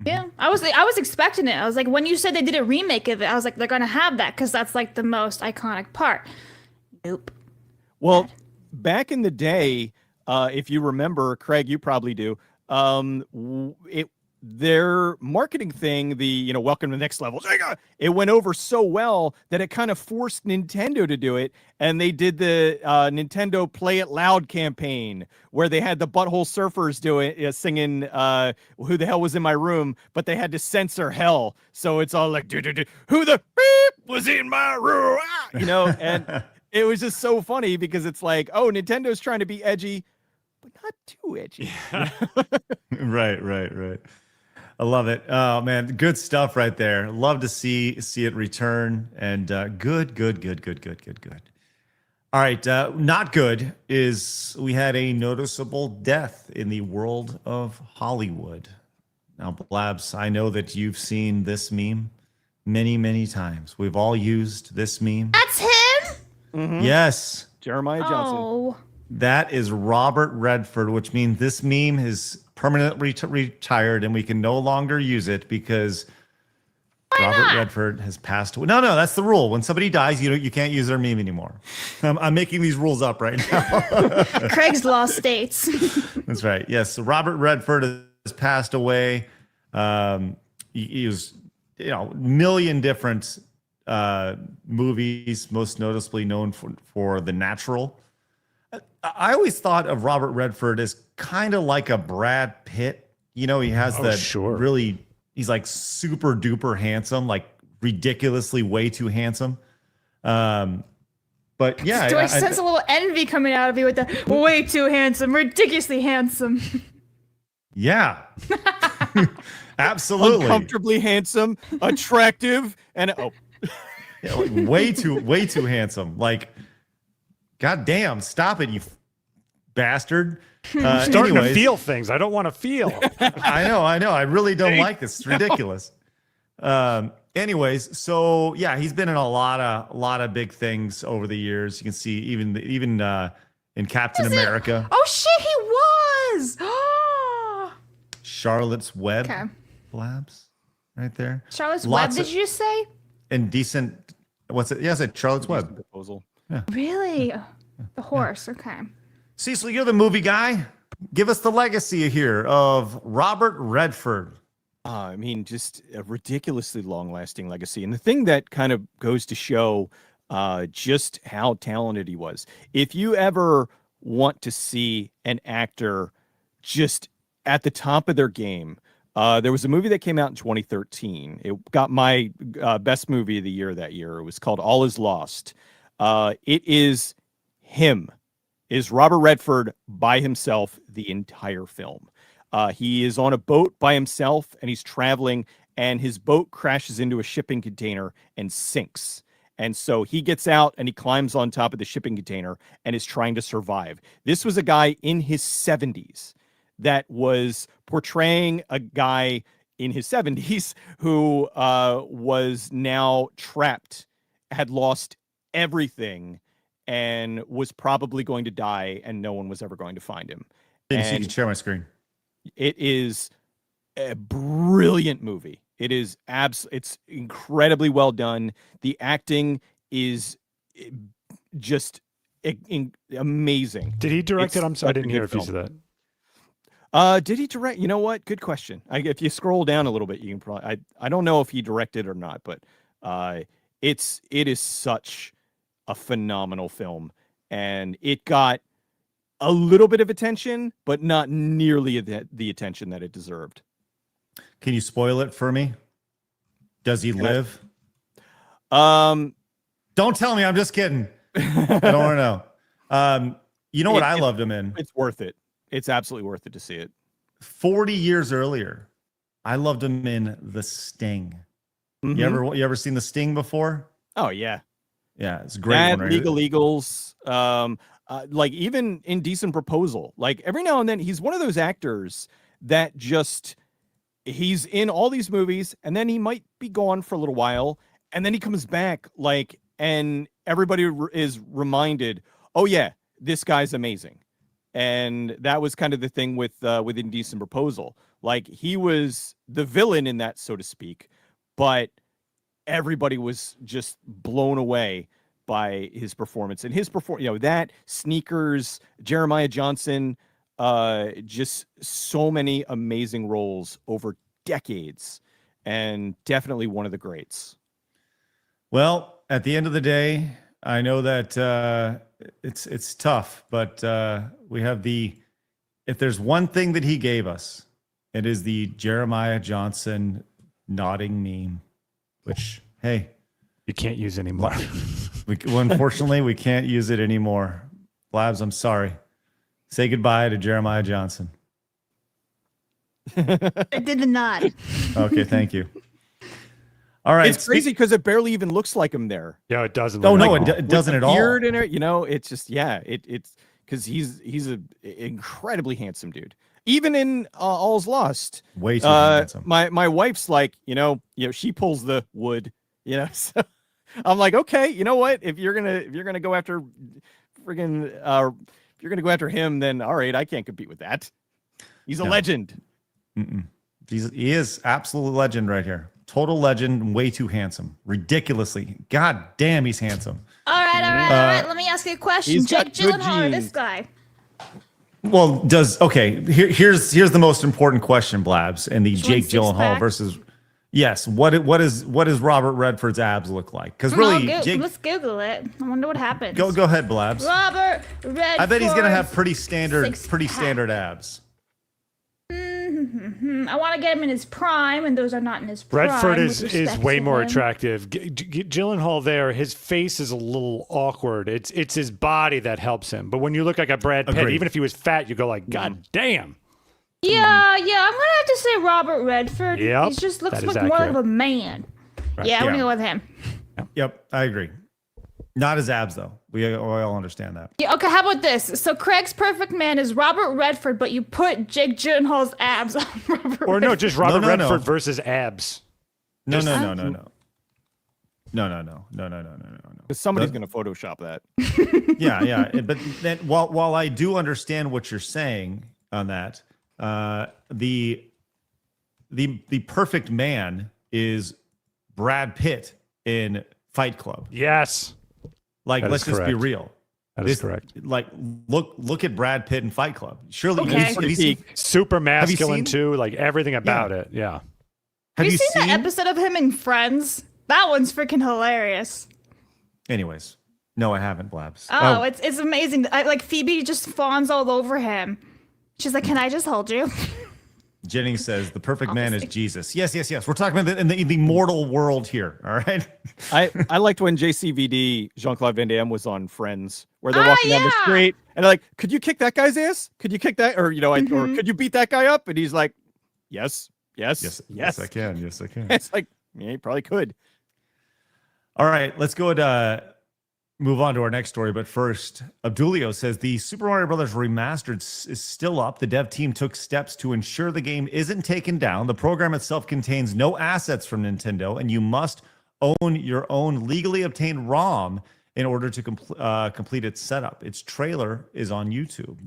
Speaker 2: Yeah, I was expecting it. I was like, when you said they did a remake of it, I was like, they're gonna have that because that's like the most iconic part. Nope.
Speaker 7: Well, back in the day, if you remember, Craig, you probably do. Their marketing thing, the welcome to the next level, it went over so well that it kind of forced Nintendo to do it, and they did the Nintendo Play It Loud campaign where they had the Butthole Surfers do it, singing "Who the Hell Was in My Room," but they had to censor hell, so it's all like "Who the beep was in my room," and it was just so funny because it's like, oh, Nintendo's trying to be edgy, but not too edgy.
Speaker 3: Right. I love it. Oh man, good stuff right there. Love to see it return. And good. All right, not good is we had a noticeable death in the world of Hollywood. Now, Blabs, I know that you've seen this meme many times. We've all used this meme.
Speaker 2: That's him?
Speaker 3: Yes.
Speaker 7: Jeremiah Johnson.
Speaker 2: Oh.
Speaker 3: That is Robert Redford, which means this meme is permanently retired and we can no longer use it because Robert Redford has passed away. No, that's the rule. When somebody dies, you can't use their meme anymore. I'm making these rules up right now.
Speaker 2: Craig's law states.
Speaker 3: That's right. Yes, so Robert Redford has passed away. He was, million different movies, most noticeably known for The Natural. I always thought of Robert Redford as kind of like a Brad Pitt. He has really, he's like super duper handsome, like ridiculously way too handsome. But yeah.
Speaker 2: Do I sense a little envy coming out of you with the way too handsome, ridiculously handsome?
Speaker 3: Yeah. Absolutely.
Speaker 7: Uncomfortably handsome, attractive, and
Speaker 3: like way too handsome. Like, God damn, stop it, you bastard.
Speaker 8: Starting to feel things I don't want to feel.
Speaker 3: I know. I really don't like this. It's ridiculous. Anyways, so yeah, he's been in a lot of big things over the years. You can see even in Captain America.
Speaker 2: Oh shit, he was.
Speaker 3: Charlotte's Web.
Speaker 2: Okay.
Speaker 3: Blabs, right there.
Speaker 2: Charlotte's Web. Did you just say?
Speaker 3: Indecent. What's it? Yes, it's Charlotte's Web.
Speaker 7: Proposal.
Speaker 3: Yeah.
Speaker 2: Really? The horse. Okay.
Speaker 3: Cecil, you're the movie guy. Give us the legacy here of Robert Redford.
Speaker 7: I mean, just a ridiculously long-lasting legacy. And the thing that kind of goes to show just how talented he was. If you ever want to see an actor just at the top of their game, there was a movie that came out in 2013. It got my best movie of the year that year. It was called All Is Lost. It is him. Is Robert Redford by himself the entire film. He is on a boat by himself and he's traveling and his boat crashes into a shipping container and sinks. And so he gets out and he climbs on top of the shipping container and is trying to survive. This was a guy in his 70s that was portraying a guy in his 70s who was now trapped, had lost everything, and was probably going to die, and no one was ever going to find him.
Speaker 3: You can share my screen.
Speaker 7: It is a brilliant movie. It is it's incredibly well done. The acting is just amazing.
Speaker 8: Did he direct it? I'm sorry, I didn't hear if you said
Speaker 7: that. Did he direct? You know what? Good question. If you scroll down a little bit, you can probably. I don't know if he directed or not, but it is such a phenomenal film, and it got a little bit of attention, but not nearly the attention that it deserved.
Speaker 3: Can you spoil it for me? Does he live?
Speaker 7: Don't
Speaker 3: tell me. I'm just kidding. I don't want to know. You know what I loved him in?
Speaker 7: It's worth it. It's absolutely worth it to see it.
Speaker 3: 40 years earlier, I loved him in The Sting.
Speaker 7: Mm-hmm.
Speaker 3: You ever seen The Sting before?
Speaker 7: Oh yeah.
Speaker 3: Yeah, it's a great one. Right?
Speaker 7: Legal Eagles, like even Indecent Proposal. Like every now and then, he's one of those actors that he's in all these movies, and then he might be gone for a little while, and then he comes back, and everybody is reminded, oh yeah, this guy's amazing. And that was kind of the thing with Indecent Proposal. Like, he was the villain in that, so to speak, but everybody was just blown away by his performance. And his that, Sneakers, Jeremiah Johnson, just so many amazing roles over decades, and definitely one of the greats.
Speaker 3: Well, at the end of the day, I know that it's tough, but we have if there's one thing that he gave us, it is the Jeremiah Johnson nodding meme, which, hey,
Speaker 8: you can't use anymore.
Speaker 3: Unfortunately, we can't use it anymore. Blabs, I'm sorry. Say goodbye to Jeremiah Johnson.
Speaker 2: I did the nod.
Speaker 3: Okay, thank you. All right.
Speaker 7: It's crazy because it barely even looks like him there.
Speaker 8: Yeah, it doesn't.
Speaker 3: Oh, no, it doesn't at all.
Speaker 7: Beard in it, it's just, it's because he's an incredibly handsome dude. Even in All's Lost,
Speaker 3: way too handsome.
Speaker 7: My wife's like, she pulls the wood, so I'm like, okay, you know what? If you're gonna go after friggin' if you're gonna go after him, then all right, I can't compete with that. He's a legend.
Speaker 3: He is absolute legend right here. Total legend. Way too handsome. Ridiculously. God damn, he's handsome.
Speaker 2: All right. Let me ask you a question. Jake Gyllenhaal or this guy?
Speaker 3: Well, here's the most important question, Blabs, and the Jake Gyllenhaal versus. Yes, what does Robert Redford's abs look like? Because really,
Speaker 2: let's Google it. I wonder what happens.
Speaker 3: Go ahead, Blabs.
Speaker 2: Robert Redford.
Speaker 3: I bet he's gonna have pretty standard abs.
Speaker 2: I want to get him in his prime, and those are not in his prime.
Speaker 8: Redford is way more attractive. Gyllenhaal there, his face is a little awkward. It's his body that helps him. But when you look like a Brad Pitt, even if he was fat, you go like, God damn.
Speaker 2: Yeah, I'm gonna have to say Robert Redford.
Speaker 8: Yep,
Speaker 2: he just looks like more of a man.
Speaker 8: Right.
Speaker 2: Yeah, I'm gonna go with him.
Speaker 3: Yep, I agree. Not his abs though. We all understand that.
Speaker 2: Yeah, okay, how about this? So Craig's perfect man is Robert Redford, but you put Jake Gyllenhaal's abs on Robert Redford.
Speaker 8: No, just Robert Redford versus abs.
Speaker 3: No.
Speaker 7: Because somebody's going to Photoshop that.
Speaker 3: Yeah. But then, while I do understand what you're saying on that, the perfect man is Brad Pitt in Fight Club.
Speaker 8: Yes.
Speaker 3: Let's just be real.
Speaker 8: That is correct.
Speaker 3: Like, look at Brad Pitt in Fight Club. Surely,
Speaker 8: he's super masculine too. Like everything about it. Yeah.
Speaker 2: Have you seen that episode of him in Friends? That one's freaking hilarious.
Speaker 3: Anyways, no, I haven't, Blabs.
Speaker 2: Oh, it's amazing. Like Phoebe just fawns all over him. She's like, "Can I just hold you?"
Speaker 3: Jennings says the perfect man is Jesus. Yes. We're talking about in the mortal world here. All right.
Speaker 7: I liked when JCVD, Jean-Claude Van Damme, was on Friends, where they're walking down the street and they're like, "Could you kick that guy's ass? Could you kick that, or or could you beat that guy up?" And he's like, Yes, I can.
Speaker 3: Yes, I can.
Speaker 7: It's like, yeah, you probably could.
Speaker 3: All right, let's go and move on to our next story. But first, Abdulio says the Super Mario Brothers Remastered is still up. The dev team took steps to ensure the game isn't taken down. The program itself contains no assets from Nintendo, and you must own your own legally obtained ROM in order to complete its setup. Its trailer is on YouTube.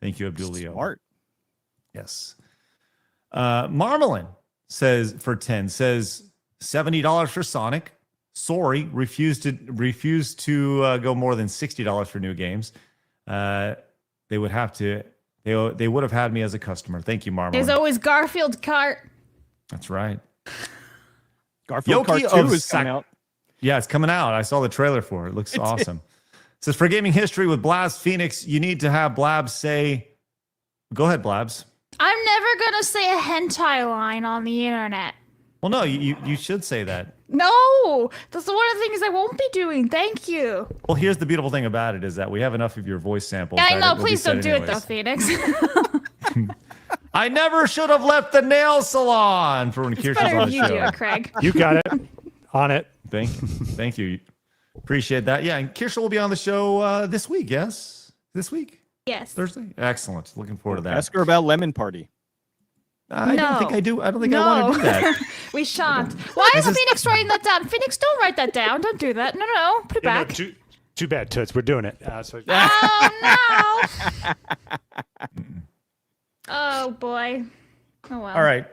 Speaker 3: Thank you, Abdulio.
Speaker 7: Smart.
Speaker 3: Yes. Marmalin says for 10 says $70 for Sonic. Sorry, refused to go more than $60 for new games. They would have had me as a customer. Thank you, Marmalin.
Speaker 2: There's always Garfield Kart.
Speaker 3: That's right.
Speaker 7: Garfield Kart 2 is coming out.
Speaker 3: Yeah, it's coming out. I saw the trailer for it. It looks awesome. It says for gaming history with Blabs Phoenix, you need to have Blabs say. Go ahead, Blabs.
Speaker 2: I'm never gonna say a hentai line on the internet.
Speaker 3: Well, no, you should say that.
Speaker 2: No, that's one of the things I won't be doing. Thank you.
Speaker 3: Well, here's the beautiful thing about it is that we have enough of your voice samples.
Speaker 2: Yeah, I know. Please don't do it though, Phoenix.
Speaker 3: I never should have left the nail salon for when Kirsten's on the show.
Speaker 2: Do it, Craig.
Speaker 8: You got it. On it.
Speaker 3: Thank you. Appreciate that. Yeah, and Kirsten will be on the show this week. Yes, this week.
Speaker 2: Yes.
Speaker 3: Thursday. Excellent. Looking forward to that.
Speaker 7: Ask her about Lemon Party.
Speaker 3: I don't think I do. I don't think I want to do that.
Speaker 2: We shan't. Why is Phoenix writing that down? Phoenix, don't write that down. Don't do that. No. Put it back.
Speaker 8: Too bad, Toots. We're doing it.
Speaker 2: Oh no! Oh boy. Oh well.
Speaker 3: All right,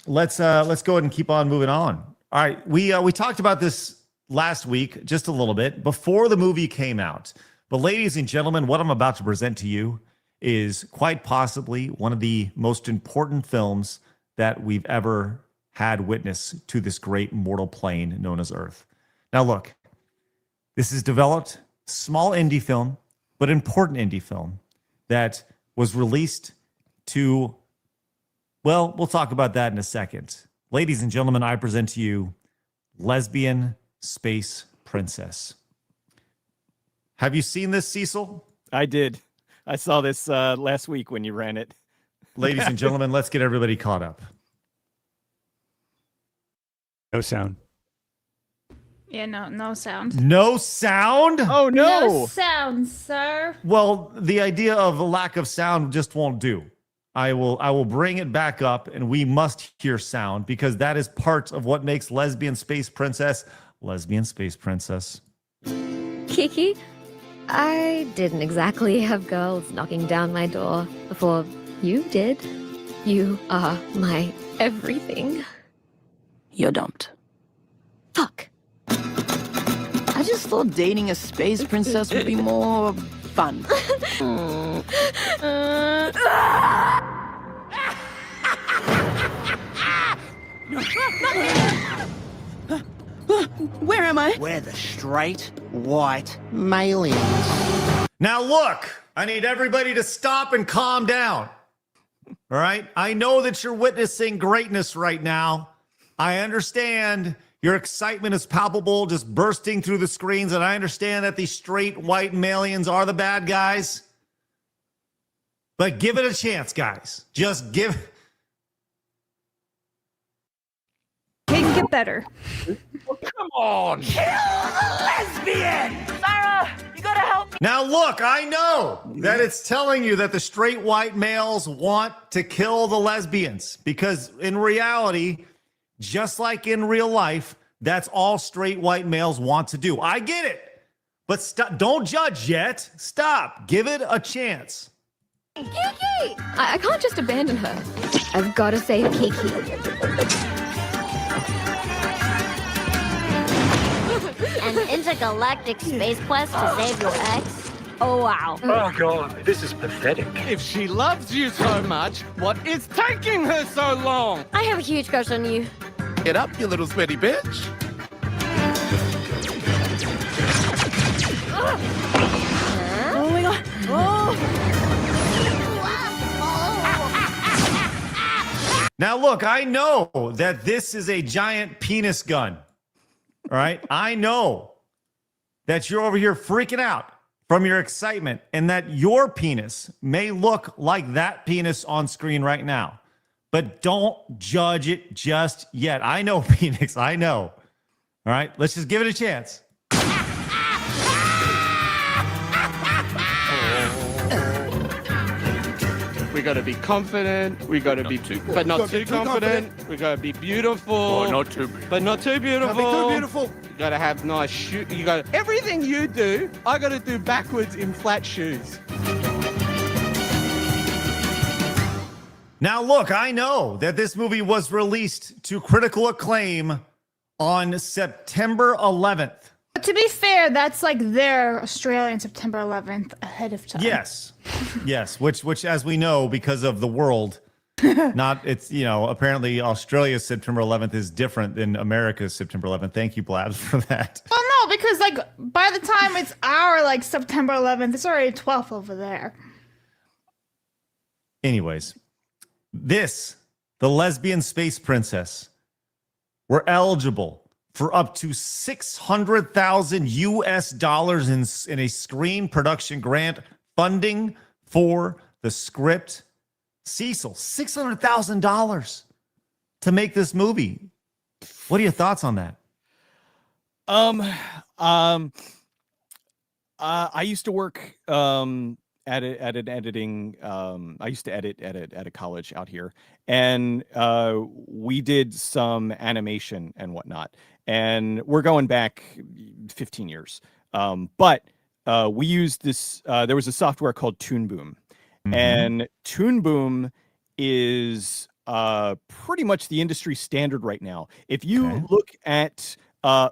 Speaker 3: let's go ahead and keep on moving on. All right, we talked about this last week just a little bit before the movie came out. But ladies and gentlemen, what I'm about to present to you is quite possibly one of the most important films that we've ever had witness to this great mortal plane known as Earth. Now look, this is developed small indie film, but important indie film that was released to, well, we'll talk about that in a second. Ladies and gentlemen, I present to you Lesbian Space Princess. Have you seen this, Cecil?
Speaker 7: I did. I saw this last week when you ran it.
Speaker 3: Ladies and gentlemen, let's get everybody caught up.
Speaker 8: No sound.
Speaker 2: Yeah, no sound.
Speaker 3: No sound?
Speaker 7: Oh, no.
Speaker 2: No sound, sir.
Speaker 3: Well, the idea of a lack of sound just won't do. I will bring it back up, and we must hear sound because that is part of what makes Lesbian Space Princess Lesbian Space Princess.
Speaker 18: Kiki, I didn't exactly have girls knocking down my door before you did. You are my everything.
Speaker 19: You're dumped.
Speaker 18: Fuck.
Speaker 19: I just thought dating a space princess would be more fun. Where am I?
Speaker 20: We're the straight, white aliens.
Speaker 3: Now look, I need everybody to stop and calm down. All right? I know that you're witnessing greatness right now. I understand your excitement is palpable, just bursting through the screens, and I understand that these straight white aliens are the bad guys. But give it a chance, guys. Just give...
Speaker 2: It can get better.
Speaker 14: Come on.
Speaker 20: Kill the lesbian!
Speaker 19: Sarah, you gotta help me.
Speaker 3: Now look, I know that it's telling you that the straight white males want to kill the lesbians because in reality, just like in real life, that's all straight white males want to do. I get it. But stop, don't judge yet. Stop. Give it a chance.
Speaker 18: Kiki! I can't just abandon her. I've got to save Kiki.
Speaker 13: An intergalactic space quest to save your ex? Oh, wow.
Speaker 21: Oh, God, this is pathetic.
Speaker 22: If she loves you so much, what is taking her so long?
Speaker 18: I have a huge crush on you.
Speaker 22: Get up, you little sweaty bitch.
Speaker 19: Oh, my God.
Speaker 3: Now look, I know that this is a giant penis gun. All right? I know that you're over here freaking out from your excitement and that your penis may look like that penis on screen right now. But don't judge it just yet. I know, Phoenix. I know. All right? Let's just give it a chance.
Speaker 22: We gotta be confident. We gotta be but not too confident. We gotta be beautiful.
Speaker 21: Oh, not too
Speaker 22: But not too beautiful.
Speaker 20: Gotta be too beautiful.
Speaker 22: You gotta have nice shoes. You gotta everything you do. I gotta do backwards in flat shoes.
Speaker 3: Now, look, I know that this movie was released to critical acclaim on September 11th.
Speaker 2: But to be fair, that's like their Australian September 11th ahead of time.
Speaker 3: Yes. Yes, which as we know, because of the world, apparently Australia's September 11th is different than America's September 11th. Thank you, Blabs, for that.
Speaker 2: Well, no, because like by the time it's our like September 11th, it's already 12th over there.
Speaker 3: Anyways, the Lesbian Space Princess, were eligible for up to $600,000 in a screen production grant funding for the script. Cecil, $600,000 to make this movie. What are your thoughts on that?
Speaker 7: I used to work at an editing. I used to edit at a college out here, and we did some animation and whatnot. And we're going back 15 years. But we used this. There was a software called Toon Boom, and Toon Boom is pretty much the industry standard right now. If you look at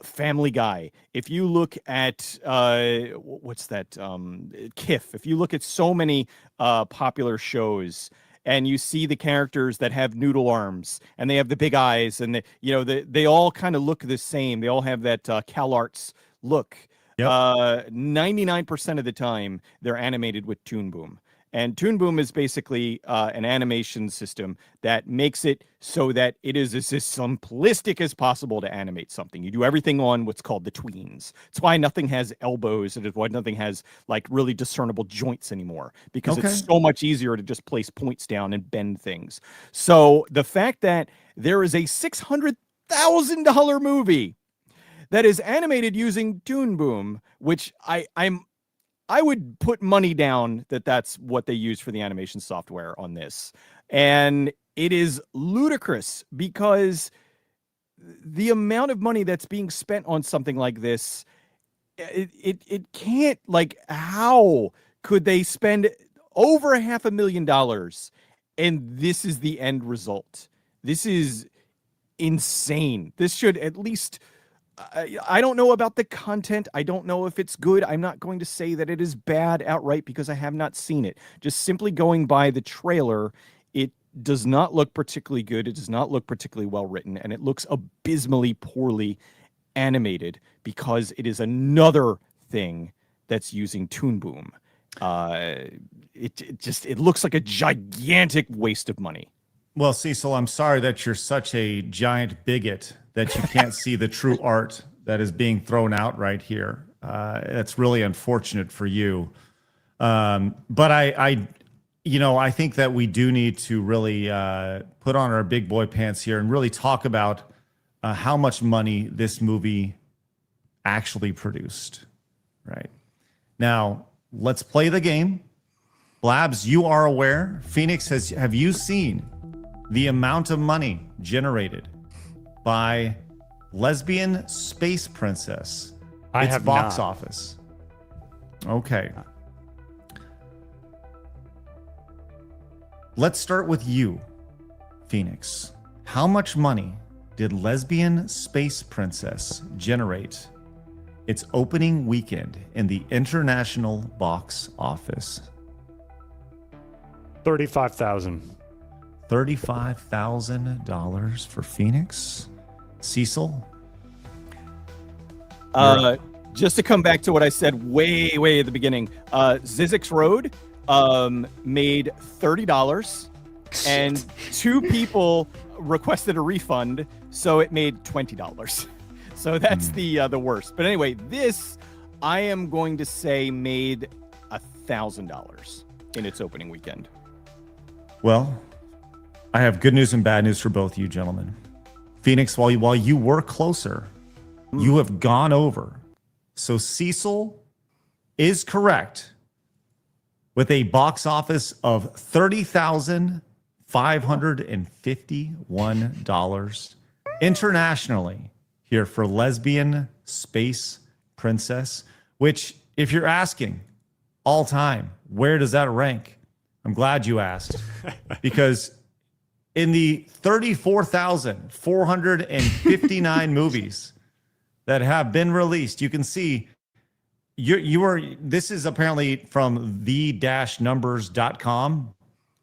Speaker 7: Family Guy, if you look at what's that, KIF, if you look at so many popular shows, and you see the characters that have noodle arms and they have the big eyes, and they all kind of look the same. They all have that CalArts look. 99% of the time they're animated with Toon Boom. And Toon Boom is basically an animation system that makes it so that it is as simplistic as possible to animate something. You do everything on what's called the tweens. It's why nothing has elbows, and it's why nothing has like really discernible joints anymore, because it's so much easier to just place points down and bend things. So the fact that there is a $600,000 movie that is animated using Toon Boom, which I would put money down that that's what they use for the animation software on this. And it is ludicrous because the amount of money that's being spent on something like this, it can't, like, how could they spend over $500,000 and this is the end result? This is insane. This should at least... I don't know about the content. I don't know if it's good. I'm not going to say that it is bad outright because I have not seen it. Just simply going by the trailer, it does not look particularly good. It does not look particularly well written, and it looks abysmally poorly animated because it is another thing that's using Toon Boom. It looks like a gigantic waste of money.
Speaker 3: Well, Cecil, I'm sorry that you're such a giant bigot that you can't see the true art that is being thrown out right here. That's really unfortunate for you. But I think that we do need to really put on our big boy pants here and really talk about how much money this movie actually produced. Right now, let's play the game. Blabs, you are aware. Phoenix, have you seen the amount of money generated by Lesbian Space Princess?
Speaker 8: I have
Speaker 3: box
Speaker 8: not.
Speaker 3: office. Okay. Let's start with you, Phoenix. How much money did Lesbian Space Princess generate its opening weekend in the international box office?
Speaker 8: $35,000.
Speaker 3: $35,000 for Phoenix. Cecil?
Speaker 7: Just to come back to what I said way at the beginning, Zizix Road made $30, and 2 people requested a refund, so it made $20. So that's the worst. But anyway, this I am going to say made $1,000 in its opening weekend.
Speaker 3: Well, I have good news and bad news for both you gentlemen. Phoenix, while you were closer, you have gone over. So Cecil is correct with a box office of $30,551 internationally here for Lesbian Space Princess, which, if you're asking all time, where does that rank? I'm glad you asked, because in the 34,459 movies that have been released, you can see this is apparently from the-numbers.com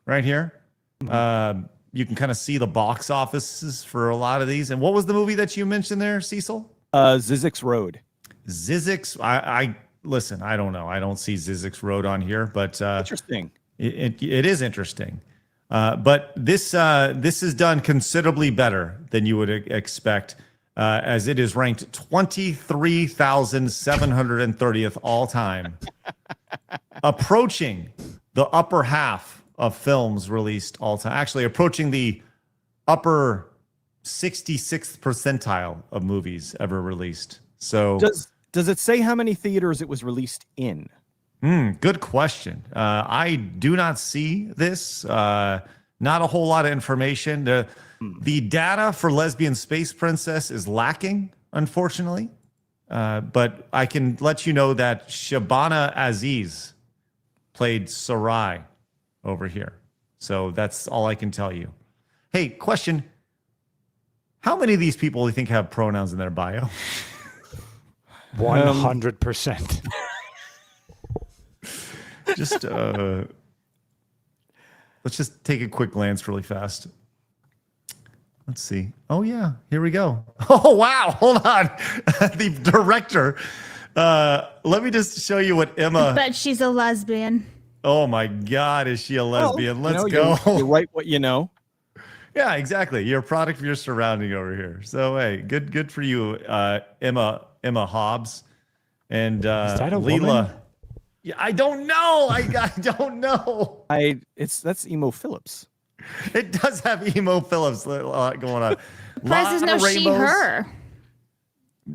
Speaker 3: right here. You can kind of see the box offices for a lot of these. And what was the movie that you mentioned there, Cecil?
Speaker 7: Zizix Road.
Speaker 3: Zizix. I listen, I don't know. I don't see Zizix Road on here, but
Speaker 7: interesting.
Speaker 3: It is interesting. But this is done considerably better than you would expect, as it is ranked 23,730th all time, approaching the upper half of films released all time. Actually, approaching the upper 66th percentile of movies ever released. So
Speaker 7: does it say how many theaters it was released in?
Speaker 3: Good question. I do not see this. Not a whole lot of information. The data for Lesbian Space Princess is lacking, unfortunately. But I can let you know that Shabana Aziz played Sarai over here. So that's all I can tell you. Hey, question. How many of these people do you think have pronouns in their bio?
Speaker 8: 100%.
Speaker 3: Just let's just take a quick glance really fast. Let's see. Oh yeah, here we go. Oh wow, hold on. The director. Let me just show you what Emma.
Speaker 2: But she's a lesbian.
Speaker 3: Oh my God, is she a lesbian?
Speaker 7: Well,
Speaker 3: Let's go.
Speaker 7: You're right. What you know.
Speaker 3: Yeah, exactly. You're a product of your surrounding over here. So hey, good for you, Emma Hobbs, and
Speaker 8: Is that a
Speaker 3: Leela.
Speaker 8: woman?
Speaker 3: Yeah, I don't know. I don't know.
Speaker 7: That's Emo Phillips.
Speaker 3: It does have Emo Phillips going on.
Speaker 2: Price is no she her.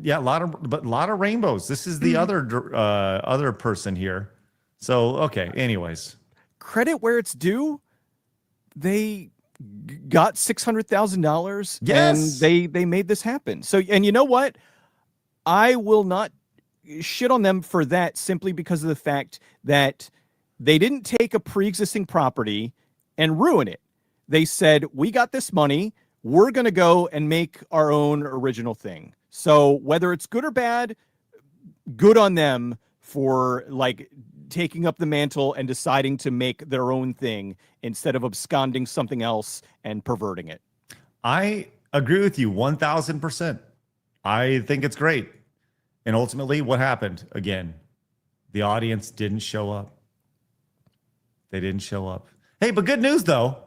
Speaker 3: Yeah, a lot of rainbows. This is the other person here. So okay. Anyways,
Speaker 7: Credit where it's due. They got $600,000.
Speaker 3: Yes.
Speaker 7: And they made this happen. So, and you know what? I will not shit on them for that simply because of the fact that they didn't take a pre-existing property and ruin it. They said, we got this money. We're going to go and make our own original thing. So whether it's good or bad, good on them for like taking up the mantle and deciding to make their own thing instead of absconding something else and perverting it.
Speaker 3: I agree with you 1,000%. I think it's great. And ultimately, what happened? Again, the audience didn't show up. They didn't show up. Hey, but good news, though.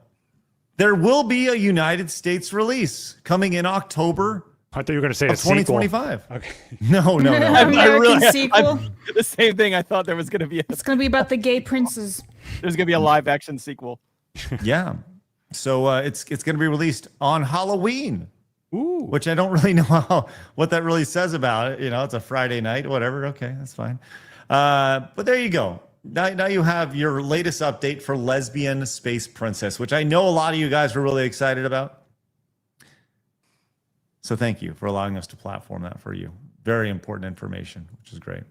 Speaker 3: There will be a United States release coming in October.
Speaker 8: I thought you were going to say
Speaker 3: of
Speaker 8: a sequel.
Speaker 3: 2025.
Speaker 8: Okay.
Speaker 3: No.
Speaker 2: American sequel.
Speaker 7: The same thing. I thought there was going to be.
Speaker 2: It's going to be about the gay princes.
Speaker 7: There's going to be a live action sequel.
Speaker 3: Yeah. So it's going to be released on Halloween. Ooh. Which I don't really know what that really says about it. You know, it's a Friday night, whatever. Okay, that's fine. But there you go. Now you have your latest update for Lesbian Space Princess, which I know a lot of you guys were really excited about. So thank you for allowing us to platform that for you. Very important information, which is great.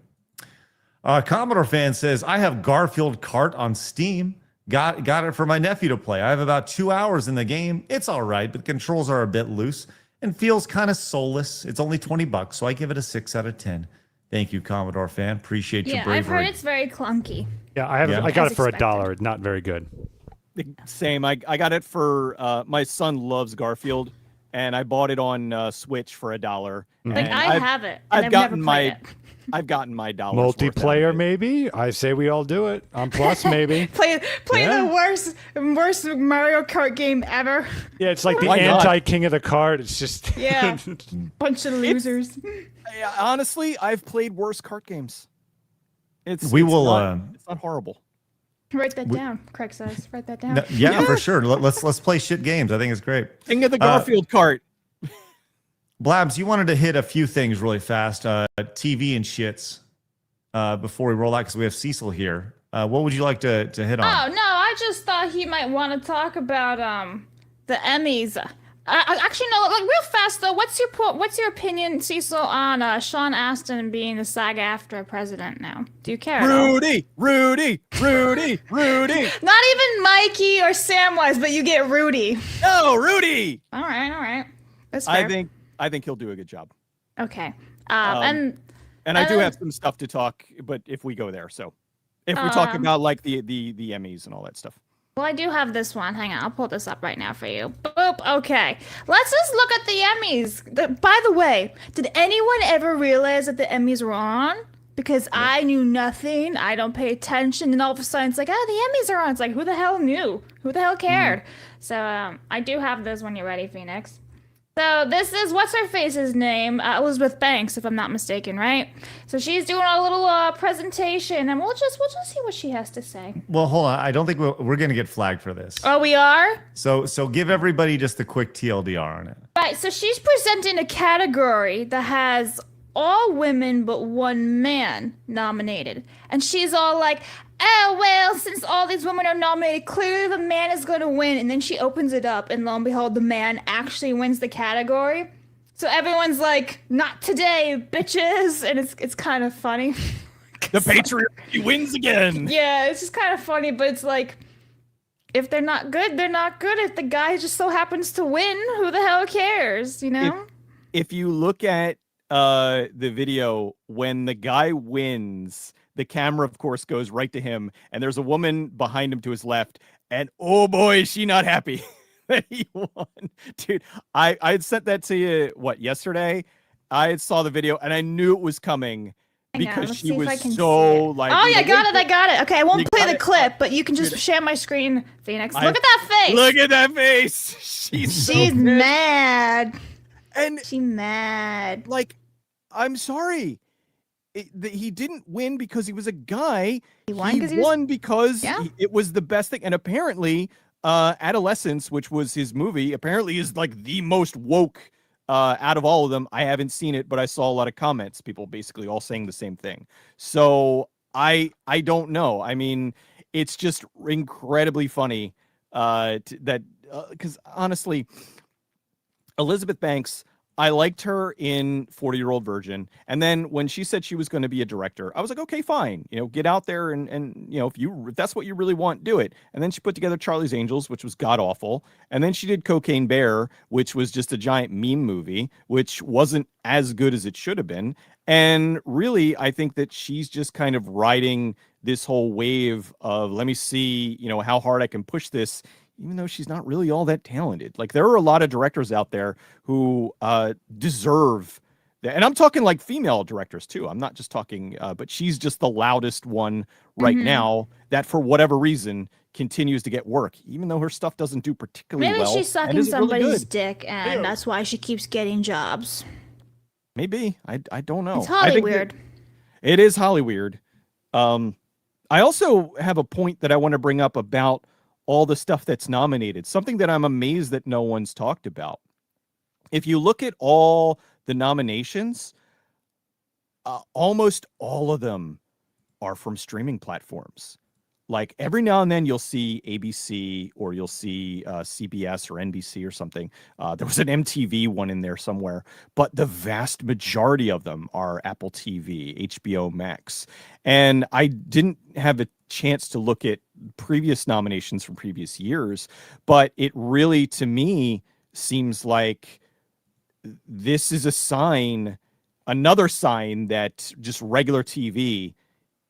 Speaker 3: Commodore fan says, I have Garfield Kart on Steam. Got it for my nephew to play. I have about 2 hours in the game. It's all right, but the controls are a bit loose and feels kind of soulless. It's only $20, so I give it a 6 out of 10. Thank you, Commodore fan. Appreciate your bravery.
Speaker 2: I've heard it's very clunky.
Speaker 8: Yeah, I got it for $1. Not very good.
Speaker 7: Same. I got it for my son loves Garfield, and I bought it on Switch for $1.
Speaker 2: Like I have it. And I've
Speaker 7: gotten
Speaker 2: never played it.
Speaker 7: I've gotten my $1.
Speaker 8: Multiplayer, maybe? I say we all do it. On Plus, maybe.
Speaker 2: Play the worst Mario Kart game ever.
Speaker 8: Yeah, it's like the anti-king of the card. It's just
Speaker 2: bunch of losers.
Speaker 7: Honestly, I've played worse kart games. It's not horrible.
Speaker 2: Write that down, Craig says. Write that down.
Speaker 3: Yeah, for sure. Let's play shit games. I think it's great.
Speaker 7: King of the Garfield cart.
Speaker 3: Blabs, you wanted to hit a few things really fast. TV and shits before we roll out because we have Cecil here. What would you like to hit on?
Speaker 2: Oh no, I just thought he might want to talk about the Emmys. Actually, no. Like real fast though, what's your opinion, Cecil, on Sean Astin being the SAG-AFTRA president now? Do you care?
Speaker 7: Rudy.
Speaker 2: Not even Mikey or Samwise, but you get Rudy.
Speaker 7: No, Rudy.
Speaker 2: All right. That's fair.
Speaker 7: I think he'll do a good job.
Speaker 2: Okay.
Speaker 7: And I do have some stuff to talk, but if we go there, so if we talk about like the Emmys and all that stuff.
Speaker 2: Well, I do have this one. Hang on, I'll pull this up right now for you. Boop. Okay. Let's just look at the Emmys. By the way, did anyone ever realize that the Emmys were on? Because I knew nothing. I don't pay attention. And all of a sudden, it's like, the Emmys are on. It's like, who the hell knew? Who the hell cared? So I do have this when you're ready, Phoenix. So this is, what's her face's name? Elizabeth Banks, if I'm not mistaken, right? So she's doing a little presentation, and we'll just see what she has to say.
Speaker 3: Well, hold on. I don't think we're going to get flagged for this.
Speaker 2: Oh, we are?
Speaker 3: So give everybody just a quick TLDR on it.
Speaker 2: Right, so she's presenting a category that has all women but one man nominated. And she's all like, oh, well, since all these women are nominated, clearly the man is going to win. And then she opens it up, and lo and behold, the man actually wins the category. So everyone's like, "Not today, bitches," and it's kind of funny.
Speaker 7: The patriarchy wins again.
Speaker 2: Yeah, it's just kind of funny, but it's like, if they're not good, they're not good. If the guy just so happens to win, who the hell cares, you know?
Speaker 7: If you look at the video, when the guy wins, the camera, of course, goes right to him, and there's a woman behind him to his left, and oh boy, is she not happy that he won. Dude, I had sent that to you, yesterday? I saw the video, and I knew it was coming. Because she was so like.
Speaker 2: Oh yeah, I got it. Okay, I won't play the clip, but you can just share my screen, Phoenix. Look at that face.
Speaker 7: Look at that face. She's
Speaker 2: mad.
Speaker 7: And
Speaker 2: she's mad.
Speaker 7: Like, I'm sorry. He didn't win because he was a guy. He won because it was the best thing. And apparently, Adolescence, which was his movie, apparently is like the most woke out of all of them. I haven't seen it, but I saw a lot of comments, people basically all saying the same thing. So I don't know. I mean, it's just incredibly funny because honestly, Elizabeth Banks, I liked her in 40-Year-Old Virgin. And then when she said she was going to be a director, I was like, okay, fine. Get out there and if that's what you really want, do it. And then she put together Charlie's Angels, which was god awful. And then she did Cocaine Bear, which was just a giant meme movie, which wasn't as good as it should have been. And really, I think that she's just kind of riding this whole wave of, let me see, how hard I can push this, even though she's not really all that talented. Like, there are a lot of directors out there who deserve that. And I'm talking like female directors too. I'm not just talking, but she's just the loudest one right now that for whatever reason continues to get work, even though her stuff doesn't do particularly well.
Speaker 2: Maybe she's sucking somebody's dick and that's why she keeps getting jobs.
Speaker 7: Maybe. I don't know.
Speaker 2: It's Hollyweird.
Speaker 7: It is Hollyweird. I also have a point that I want to bring up about all the stuff that's nominated, something that I'm amazed that no one's talked about. If you look at all the nominations, almost all of them are from streaming platforms. Like, every now and then you'll see ABC or you'll see CBS or NBC or something. There was an MTV one in there somewhere, but the vast majority of them are Apple TV, HBO Max. And I didn't have a chance to look at previous nominations from previous years, but it really, to me, seems like this is another sign that just regular TV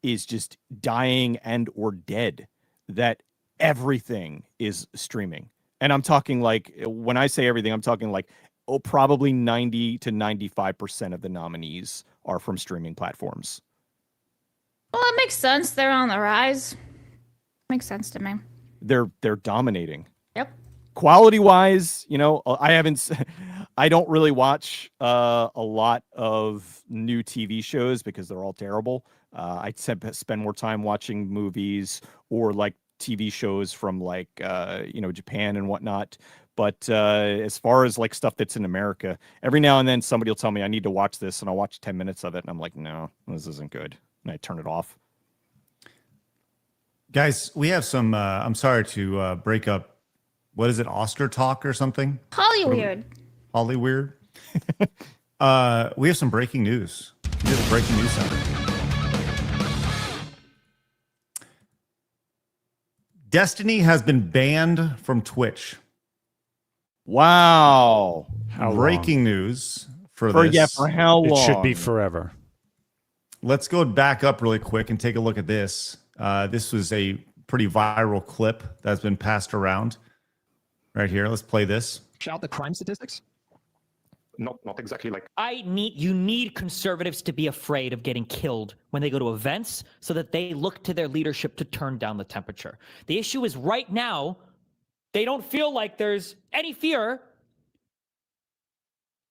Speaker 7: is just dying and or dead, that everything is streaming. And I'm talking like, when I say everything, I'm talking like, probably 90 to 95% of the nominees are from streaming platforms.
Speaker 2: Well, it makes sense. They're on the rise. Makes sense to me.
Speaker 7: They're dominating.
Speaker 2: Yep.
Speaker 7: Quality wise, I don't really watch a lot of new TV shows because they're all terrible. I spend more time watching movies or like TV shows from like, Japan and whatnot. But as far as like stuff that's in America, every now and then somebody will tell me I need to watch this, and I'll watch 10 minutes of it. And I'm like, no, this isn't good. And I turn it off.
Speaker 3: Guys, we have some, I'm sorry to break up. What is it? Oscar talk or something?
Speaker 2: Hollyweird.
Speaker 3: Hollyweird. We have some breaking news. We have a breaking news center. Destiny has been banned from Twitch.
Speaker 7: Wow.
Speaker 3: Breaking news for this.
Speaker 7: Yeah, for how long?
Speaker 8: It should be forever.
Speaker 3: Let's go back up really quick and take a look at this. This was a pretty viral clip that's been passed around. Right here, let's play this.
Speaker 1: Shout the crime statistics? Not exactly like.
Speaker 4: You need conservatives to be afraid of getting killed when they go to events so that they look to their leadership to turn down the temperature. The issue is right now, they don't feel like there's any fear.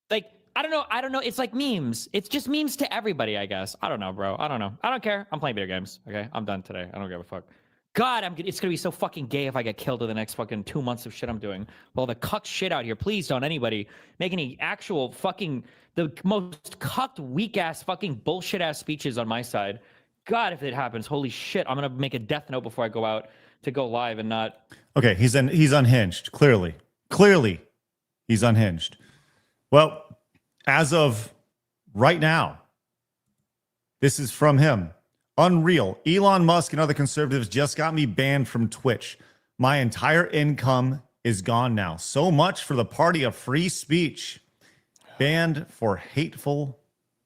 Speaker 4: Like, I don't know. It's like memes. It's just memes to everybody, I guess. I don't know, bro. I don't know. I don't care. I'm playing video games. Okay, I'm done today. I don't give a fuck. God, it's gonna be so fucking gay if I get killed in the next fucking 2 months of shit I'm doing. Well, the cucked shit out here. Please don't anybody make any actual fucking, the most cucked, weak ass, fucking bullshit ass speeches on my side. God, if it happens, holy shit, I'm gonna make a death note before I go out to go live and not.
Speaker 3: Okay, he's unhinged. Clearly, he's unhinged. Well, as of right now, this is from him. Unreal. Elon Musk and other conservatives just got me banned from Twitch. My entire income is gone now. So much for the party of free speech. Banned for hateful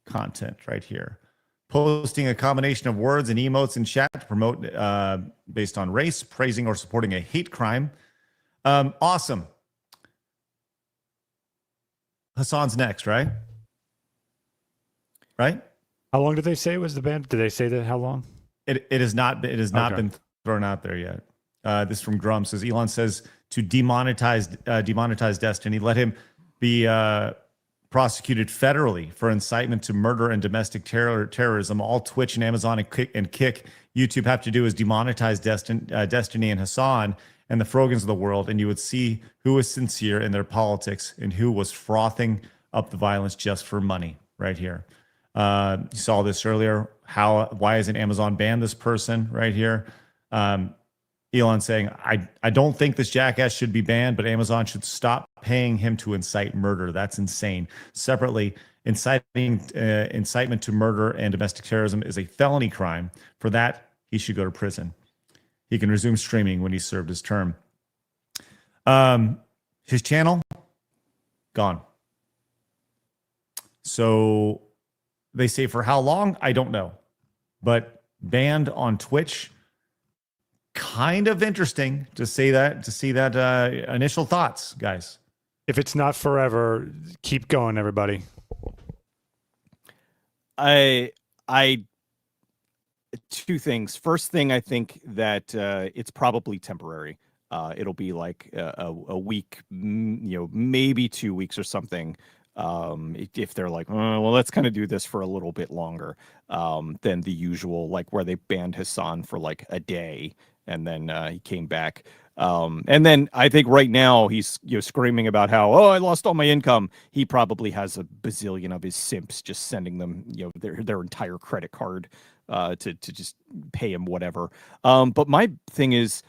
Speaker 3: content right here. Posting a combination of words and emotes in chat to promote based on race, praising or supporting a hate crime. Awesome. Hassan's next, right? Right?
Speaker 8: How long did they say was the ban? Did they say that? How long?
Speaker 3: It has not been thrown out there yet. This from Grum says Elon says to demonetize Destiny, let him be prosecuted federally for incitement to murder and domestic terrorism. All Twitch and Amazon and Kick YouTube have to do is demonetize Destiny and Hassan and the Frogans of the world, and you would see who was sincere in their politics and who was frothing up the violence just for money. Right here. You saw this earlier. Why isn't Amazon banned this person right here? Elon saying, I don't think this jackass should be banned, but Amazon should stop paying him to incite murder. That's insane. Separately, incitement to murder and domestic terrorism is a felony crime. For that, he should go to prison. He can resume streaming when he served his term. His channel, gone. So they say for how long? I don't know. But banned on Twitch, kind of interesting to see that initial thoughts, guys.
Speaker 8: If it's not forever, keep going, everybody.
Speaker 7: I two things. First thing, I think that it's probably temporary. It'll be like a week, maybe 2 weeks or something. If they're like, well, let's kind of do this for a little bit longer than the usual, like where they banned Hassan for like a day and then he came back. And then I think right now he's screaming about how, I lost all my income. He probably has a bazillion of his simps just sending them their entire credit card to just pay him whatever. But my thing is,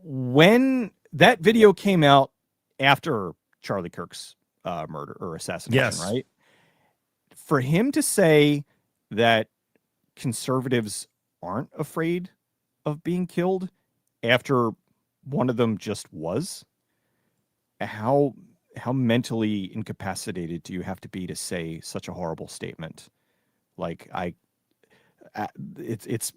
Speaker 7: when that video came out after Charlie Kirk's murder or assassination, right? For him to say that conservatives aren't afraid of being killed after one of them just was, how mentally incapacitated do you have to be to say such a horrible statement? Like it's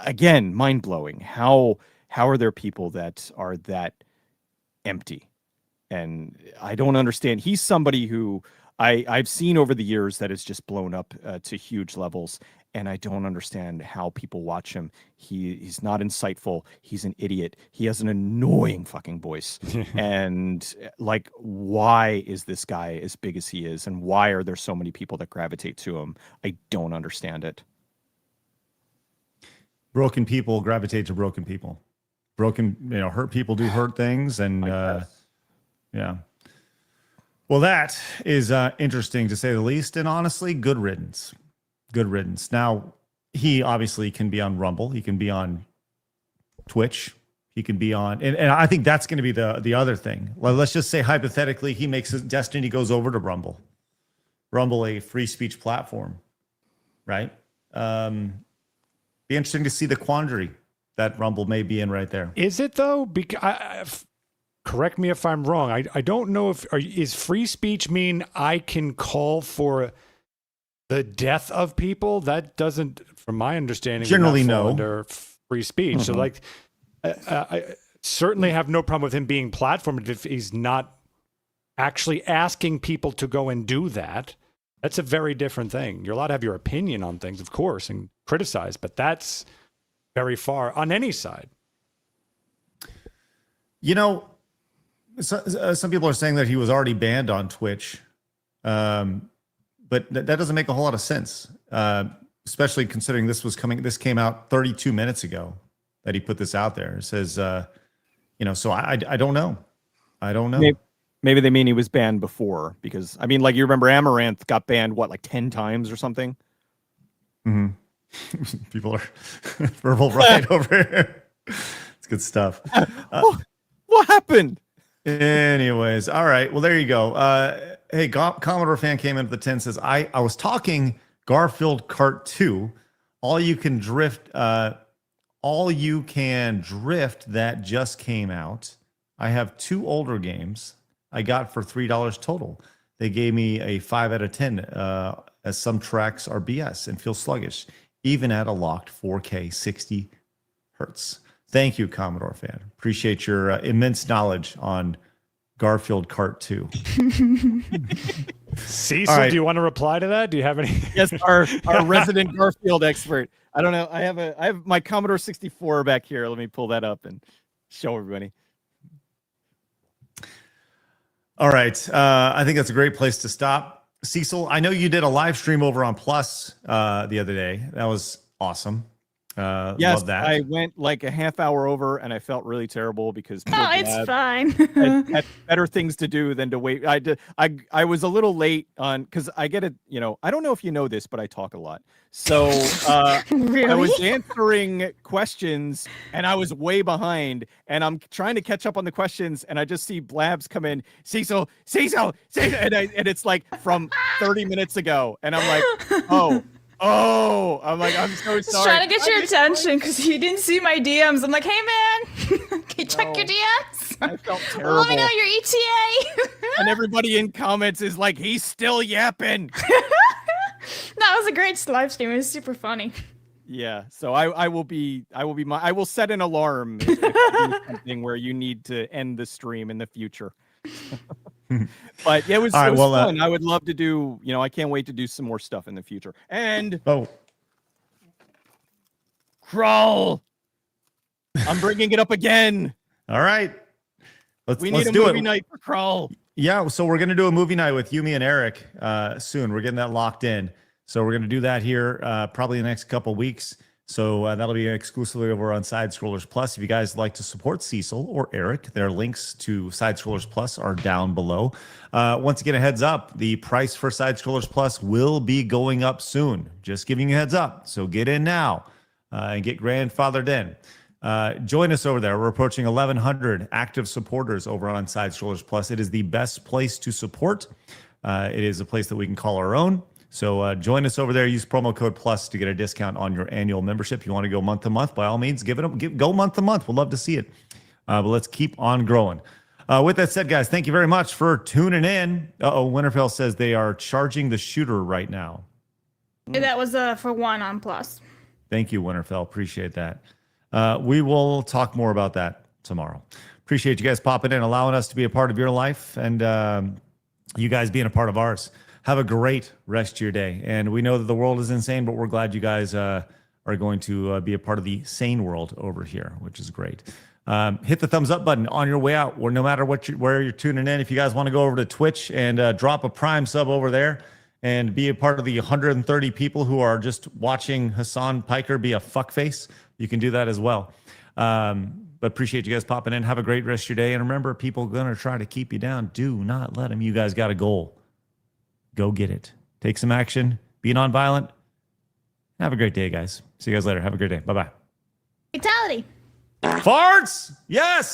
Speaker 7: again mind-blowing. How are there people that are that empty? And I don't understand. He's somebody who I've seen over the years that has just blown up to huge levels. And I don't understand how people watch him. He's not insightful. He's an idiot. He has an annoying fucking voice. And like, why is this guy as big as he is? And why are there so many people that gravitate to him? I don't understand it.
Speaker 3: Broken people gravitate to broken people. Broken, hurt people do hurt things. And yeah. Well, that is interesting to say the least. And honestly, good riddance. Good riddance. Now, he obviously can be on Rumble. He can be on Twitch. He can be on, and I think that's going to be the other thing. Well, let's just say hypothetically, he makes his Destiny goes over to Rumble. Rumble, a free speech platform, right? Be interesting to see the quandary that Rumble may be in right there.
Speaker 8: Is it though? Because correct me if I'm wrong. I don't know is free speech mean I can call for the death of people? That doesn't, from my understanding,
Speaker 3: generally
Speaker 8: fall
Speaker 3: no
Speaker 8: under free speech. So like, I certainly have no problem with him being platformed if he's not actually asking people to go and do that. That's a very different thing. You're allowed to have your opinion on things, of course, and criticize, but that's very far on any side.
Speaker 3: Some people are saying that he was already banned on Twitch. But that doesn't make a whole lot of sense, especially considering this came out 32 minutes ago that he put this out there. It says, so I don't know. I don't know.
Speaker 7: Maybe they mean he was banned before because, I mean, like you remember Amaranth got banned, like 10 times or something?
Speaker 3: Mm-hmm. People are verbal right over here. It's good stuff.
Speaker 7: What happened?
Speaker 3: Anyways, all right. Well, there you go. Hey, Commodore fan came into the 10, says, I was talking Garfield Kart 2. All you can drift that just came out. I have 2 older games I got for $3 total. They gave me a 5 out of 10 as some tracks are BS and feel sluggish, even at a locked 4K 60 hertz. Thank you, Commodore fan. Appreciate your immense knowledge on Garfield Kart 2.
Speaker 8: Cecil,
Speaker 3: All right.
Speaker 8: do you want to reply to that? Do you have any?
Speaker 7: Yes, our resident Garfield expert. I don't know. I have my Commodore 64 back here. Let me pull that up and show everybody.
Speaker 3: All right. I think that's a great place to stop. Cecil, I know you did a live stream over on Plus the other day. That was awesome.
Speaker 7: Yes,
Speaker 3: love that.
Speaker 7: I went like a half hour over and I felt really terrible because
Speaker 2: No, it's fine.
Speaker 7: had better things to do than to wait. I was a little late on because I get it. You know, I don't know if you know this, but I talk a lot. So
Speaker 2: Really?
Speaker 7: I was answering questions and I was way behind and I'm trying to catch up on the questions and I just see Blabs come in, Cecil, and it's like from 30 minutes ago. And I'm like, oh, I'm like, I'm so
Speaker 2: Just
Speaker 7: sorry.
Speaker 2: trying to get your attention because you didn't see my DMs. I'm like, hey man, can you check your DMs?
Speaker 7: I felt terrible.
Speaker 2: Let me know your ETA.
Speaker 7: And everybody in comments is like, he's still yapping.
Speaker 2: No, it was a great live stream. It was super funny.
Speaker 7: Yeah, so I will set an alarm if you do something where you need to end the stream in the future. But it was fun. I would love to do, I can't wait to do some more stuff in the future. And Crawl. I'm bringing it up again.
Speaker 3: All right.
Speaker 7: We
Speaker 3: let's
Speaker 7: need a
Speaker 3: do
Speaker 7: movie
Speaker 3: it.
Speaker 7: night for Crawl.
Speaker 3: Yeah, so we're going to do a movie night with Yumi and Eric soon. We're getting that locked in. So we're going to do that here probably in the next couple weeks. So that'll be exclusively over on Side Scrollers Plus. If you guys like to support Cecil or Eric, their links to Side Scrollers Plus are down below. Once again, a heads up, the price for Side Scrollers Plus will be going up soon. Just giving you a heads up. So get in now and get grandfathered in. Join us over there. We're approaching 1,100 active supporters over on Side Scrollers Plus. It is the best place to support. It is a place that we can call our own. So join us over there. Use promo code PLUS to get a discount on your annual membership. If you want to go month to month, by all means, go month to month. We'd love to see it. But let's keep on growing. With that said, guys, thank you very much for tuning in. Winterfell says they are charging the shooter right now.
Speaker 2: That was for 1 on Plus.
Speaker 3: Thank you, Winterfell. Appreciate that. We will talk more about that tomorrow. Appreciate you guys popping in, allowing us to be a part of your life, and you guys being a part of ours. Have a great rest of your day. And we know that the world is insane, but we're glad you guys are going to be a part of the sane world over here, which is great. Hit the thumbs up button on your way out, or no matter where you're tuning in. If you guys want to go over to Twitch and drop a Prime sub over there and be a part of the 130 people who are just watching Hassan Piker be a fuckface, you can do that as well. But appreciate you guys popping in. Have a great rest of your day. And remember, people are going to try to keep you down. Do not let them. You guys got a goal. Go get it. Take some action. Be nonviolent. Have a great day, guys. See you guys later. Have a great day. Bye-bye.
Speaker 2: Fatality.
Speaker 3: Farts! Yes!